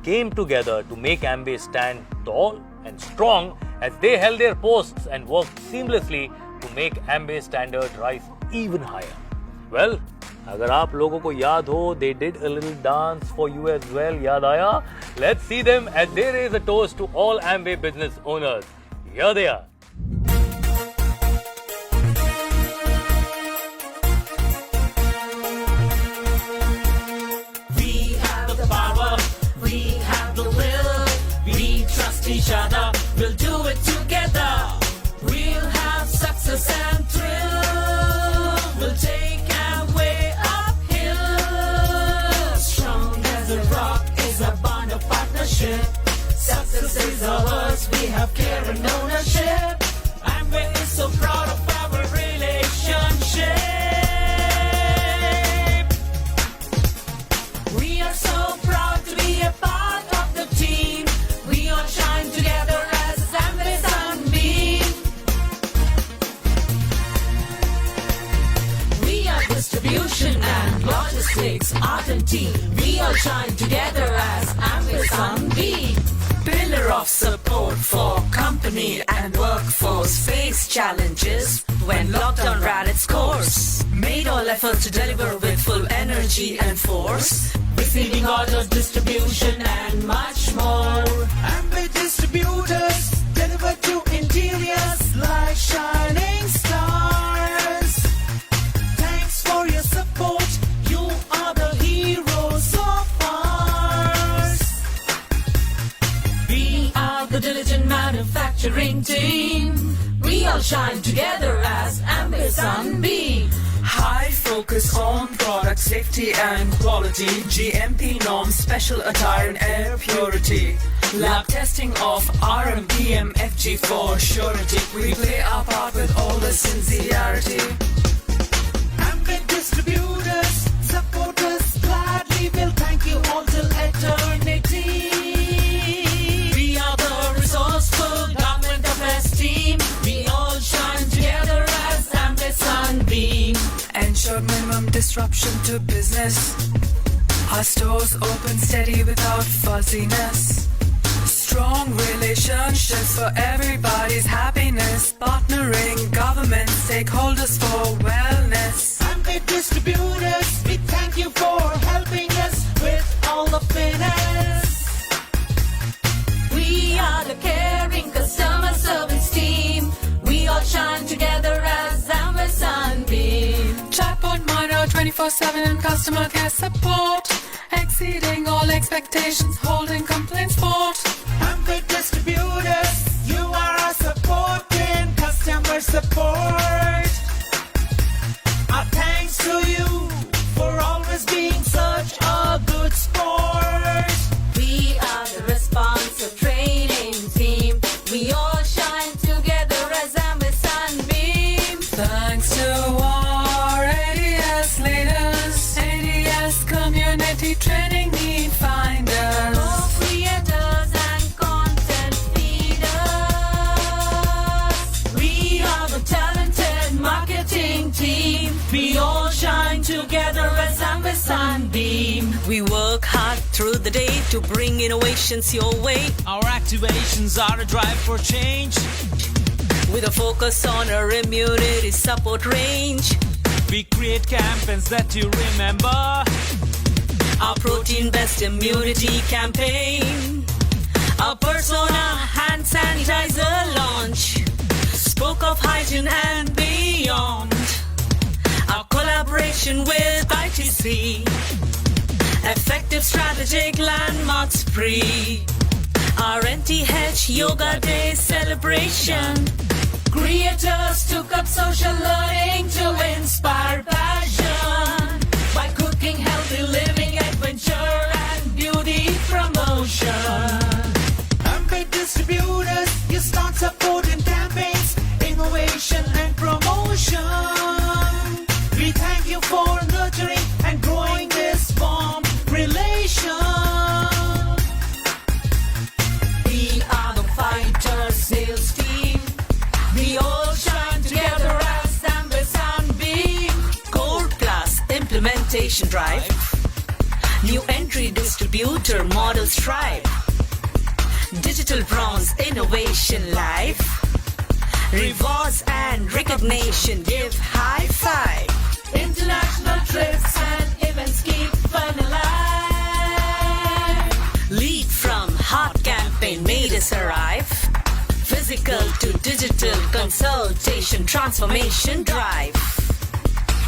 came together to make Amway stand tall and strong as they held their posts and worked seamlessly to make Amway's standard rise even higher. Well, अगर आप लोगों को याद हो, they did a little dance for you as well. याद आया? Let's see them as they raise a toast to all Amway business owners. Here they are. We have the power, we have the will. We trust each other, we'll do it together. We'll have success and thrill. We'll take Amway uphill. Strong as a rock is a bond of partnership. Success is ours, we have care and ownership. Amway is so proud of our relationship. We are so proud to be a part of the team. We all shine together as Amway Sunbeam. We are distribution and logistics, art and team. We all shine together as Amway Sunbeam. Pillar of support for company and workforce face challenges when lockdown ran its course. Made all efforts to deliver with full energy and force. Receiving orders, distribution and much more. Amway distributors deliver to interiors like shining stars. Thanks for your support. You are the heroes of ours. We are the diligent manufacturing team. We all shine together as Amway Sunbeam. High focus on product safety and quality. GMP norms, special attire and air purity. Lab testing of RMPM FG for surety. We play our part with all the sincerity. Amway distributors support us gladly. We'll thank you all till eternity. We are the resourceful government of esteem. We all shine together as Amway Sunbeam. Ensure minimum disruption to business. Our stores open steady without fuzziness. Strong relationships for everybody's happiness. Partnering government stakeholders for wellness. Amway distributors, we thank you for helping us with all the finesse. We are the caring customer service team. We all shine together as Amway Sunbeam. Chatbot monitor 24/7 and customer care support. Exceeding all expectations, holding complaints fort. Amway distributors, you are our support in customer support. Our thanks to you for always being such a good sport. We are the responsive training team. We all shine together as Amway Sunbeam. Thanks to our ADS leaders, ADS community training need finders, co-creators and content feeders. We are the talented marketing team. We all shine together as Amway Sunbeam. We work hard through the day to bring innovations your way. Our activations are a drive for change. With a focus on our immunity support range. We create campaigns that you remember. Our protein best immunity campaign. Our persona hand sanitizer launch. Spoke of hygiene and beyond. Our collaboration with ITC. Effective strategic landmark spree. Our NTH Yoga Day celebration. Creators took up social learning to inspire passion. By cooking healthy living, adventure and beauty promotion. Amway distributors, you start supporting campaigns, innovation and promotion. We thank you for nurturing and growing this warm relation. We are the fighter sales team. We all shine together as Amway Sunbeam. Core Plus implementation drive. New entry distributor model strive. Digital bronze innovation live. Rewards and recognition give high five. International trips and events keep fun alive. Lead from hot campaign made us arrive. Physical to digital consultation transformation drive.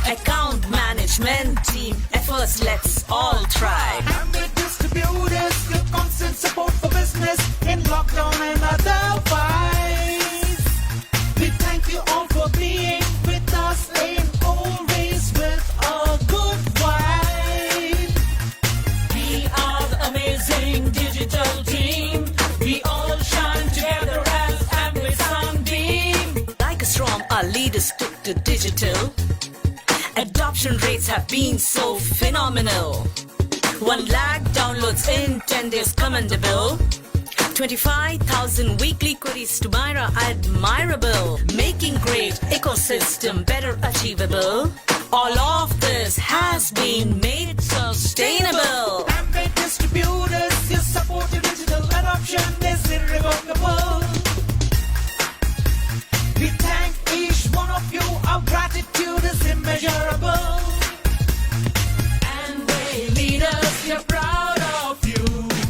Account management team efforts, let's all try. Amway distributors, your constant support for business in lockdown and otherwise. We thank you all for being with us in always with a good vibe. We are the amazing digital team. We all shine together as Amway Sunbeam. Like a storm, our leaders took to digital. Adoption rates have been so phenomenal. 1 lakh downloads in 10 days, commendable. 25,000 weekly queries to Myra, admirable. Making great ecosystem better achievable. All of this has been made sustainable. Amway distributors, your support to digital adoption is irrevocable. We thank each one of you, our gratitude is immeasurable. And they lead us, we are proud of you.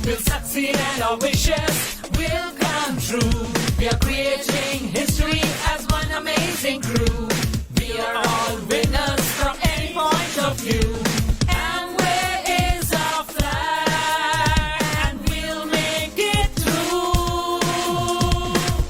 We'll succeed and our wishes will come true. We are creating history as one amazing crew. We are all winners from any point of view. Amway is our flag and we'll make it through.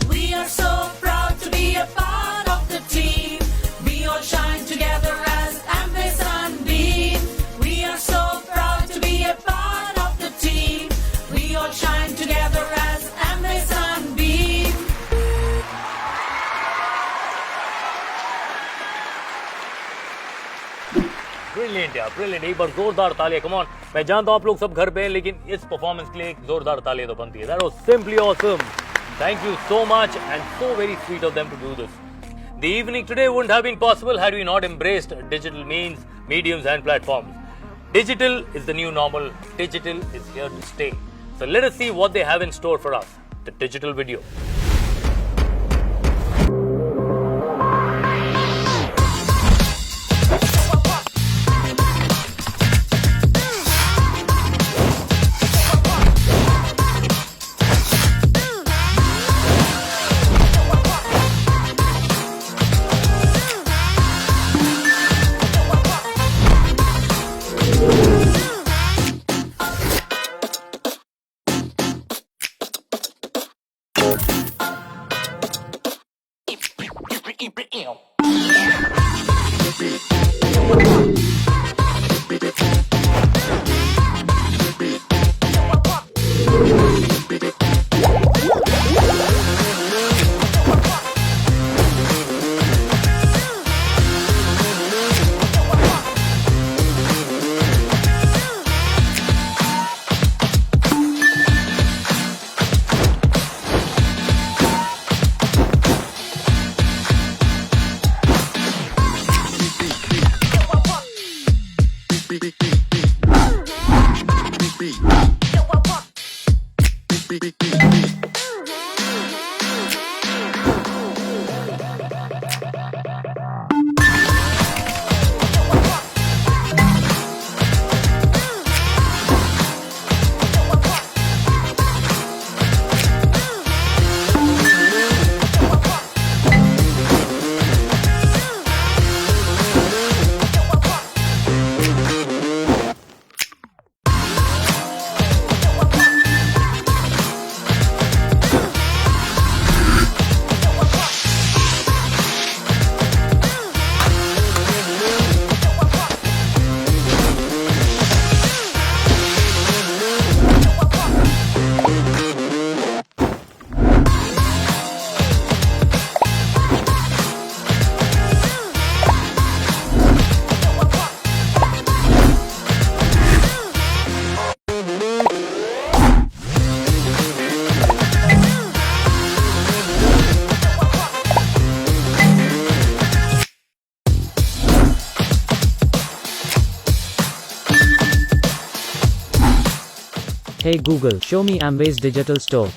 We are so proud to be a part of the team. We all shine together as Amway Sunbeam. We are so proud to be a part of the team. We all shine together as Amway Sunbeam. Brilliant यार, brilliant. एक बार जोरदार तालियां. Come on. मैं जानता हूं आप लोग सब घर पे हैं, लेकिन इस परफॉर्मेंस के लिए एक जोरदार तालियां तो बनती है. That was simply awesome. Thank you so much and so very sweet of them to do this. The evening today wouldn't have been possible had we not embraced digital means, mediums and platforms. Digital is the new normal. Digital is here to stay. So let us see what they have in store for us. The digital video. Hey Google, show me Amway's digital store.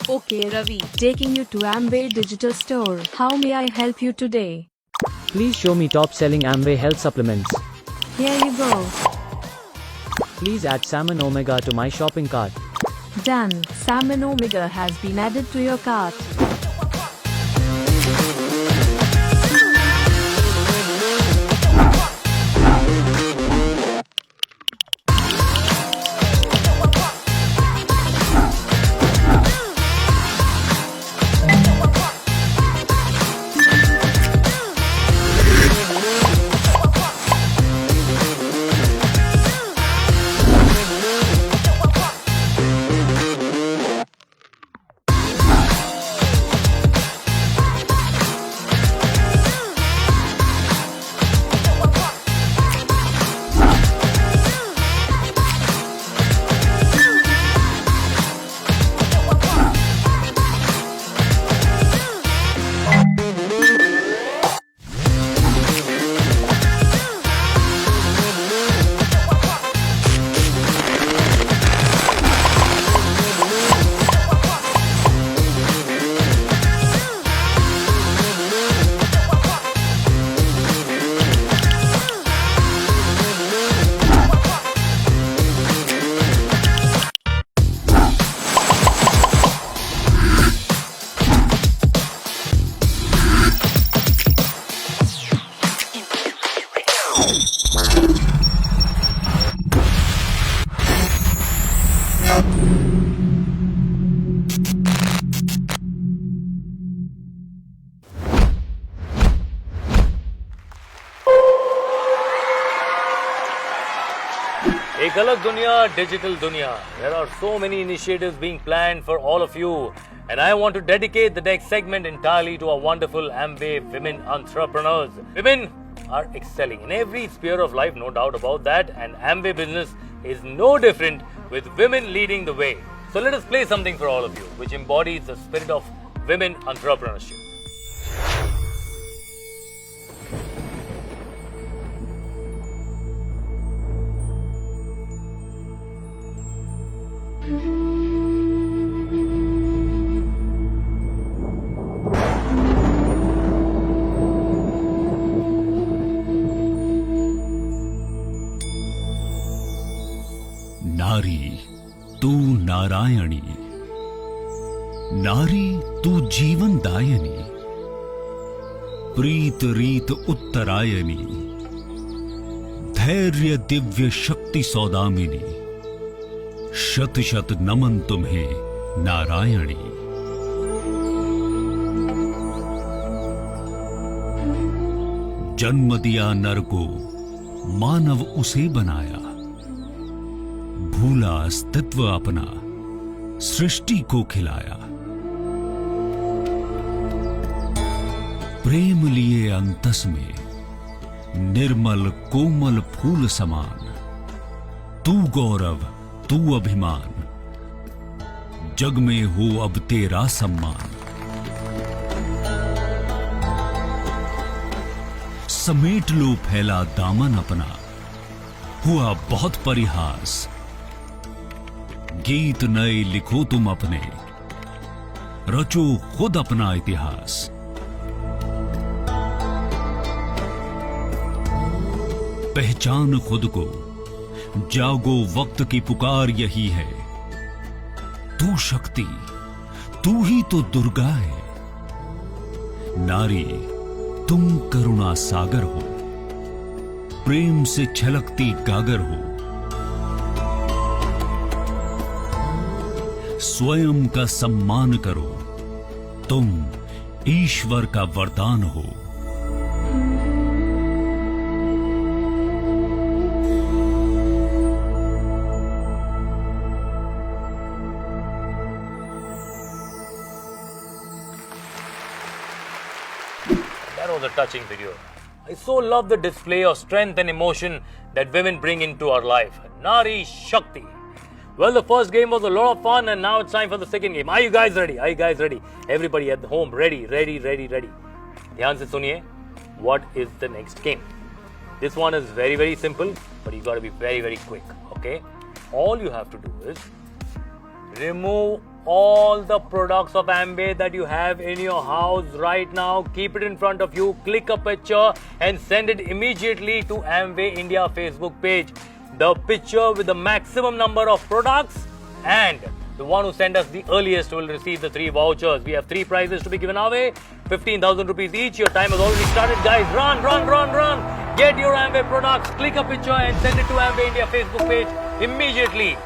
Okay Ravi, taking you to Amway digital store. How may I help you today? Please show me top selling Amway health supplements. Here you go. Please add Salmon Omega to my shopping cart. Done. Salmon Omega has been added to your cart. एक अलग दुनिया, digital दुनिया. There are so many initiatives being planned for all of you, and I want to dedicate the next segment entirely to our wonderful Amway women entrepreneurs. Women are excelling in every sphere of life, no doubt about that, and Amway business is no different with women leading the way. So let us play something for all of you, which embodies the spirit of women entrepreneurship. नारी तू नारायणी, नारी तू जीवनदायिनी, प्रीत रीत उत्तरायणी, धैर्य दिव्य शक्ति सौदामिनी, शत शत नमन तुम्हें नारायणी। जन्म दिया नर को मानव उसे बनाया, भूला अस्तित्व अपना सृष्टि को खिलाया। प्रेम लिए अंतस में निर्मल कोमल फूल समान, तू गौरव तू अभिमान, जग में हो अब तेरा सम्मान। समेट लो फैला दामन अपना, हुआ बहुत परिहास, गीत नए लिखो तुम अपने, रचो खुद अपना इतिहास। पहचान खुद को, जागो वक्त की पुकार यही है, तू शक्ति तू ही तो दुर्गा है। नारी तुम करुणा सागर हो, प्रेम से छलकती गागर हो, स्वयं का सम्मान करो, तुम ईश्वर का वरदान हो। That was a touching video. I so love the display of strength and emotion that women bring into our life. Nari Shakti. Well, the first game was a lot of fun, and now it's time for the second game. Are you guys ready? Are you guys ready? Everybody at home, ready. ध्यान से सुनिए. What is the next game? This one is very, very simple, but you got to be very, very quick. Okay? All you have to do is remove all the products of Amway that you have in your house right now. Keep it in front of you, click a picture and send it immediately to Amway India Facebook page. The picture with the maximum number of products, and the one who sent us the earliest will receive the 3 vouchers. We have 3 prizes to be given away, 15,000 rupees each. Your time has already started, guys. Run, run, run, run. Get your Amway products, click a picture and send it to Amway India Facebook page immediately.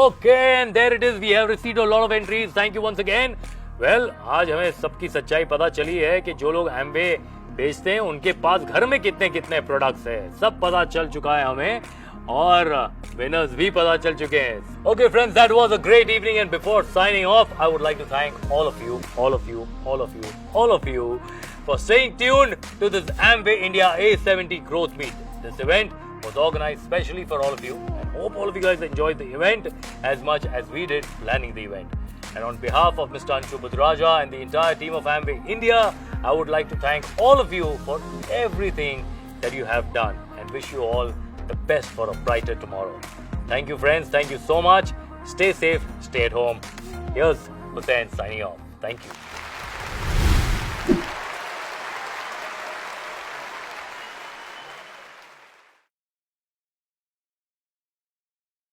Okay, and there it is. We have received a lot of entries. Thank you once again. Well, आज हमें सबकी सच्चाई पता चली है कि जो लोग Amway बेचते हैं उनके पास घर में कितने कितने प्रोडक्ट्स हैं, सब पता चल चुका है हमें, और winners भी पता चल चुके हैं. Okay friends, that was a great evening, and before signing off, I would like to thank all of you for staying tuned to this Amway India A70 Growth Meet. This event was organized specially for all of you. I hope all of you guys enjoyed the event as much as we did planning the event. And on behalf of Mr. Anshu Budraja and the entire team of Amway India, I would like to thank all of you for everything that you have done, and wish you all the best for a brighter tomorrow. Thank you friends, thank you so much. Stay safe, stay at home. Here's Hussain signing off. Thank you.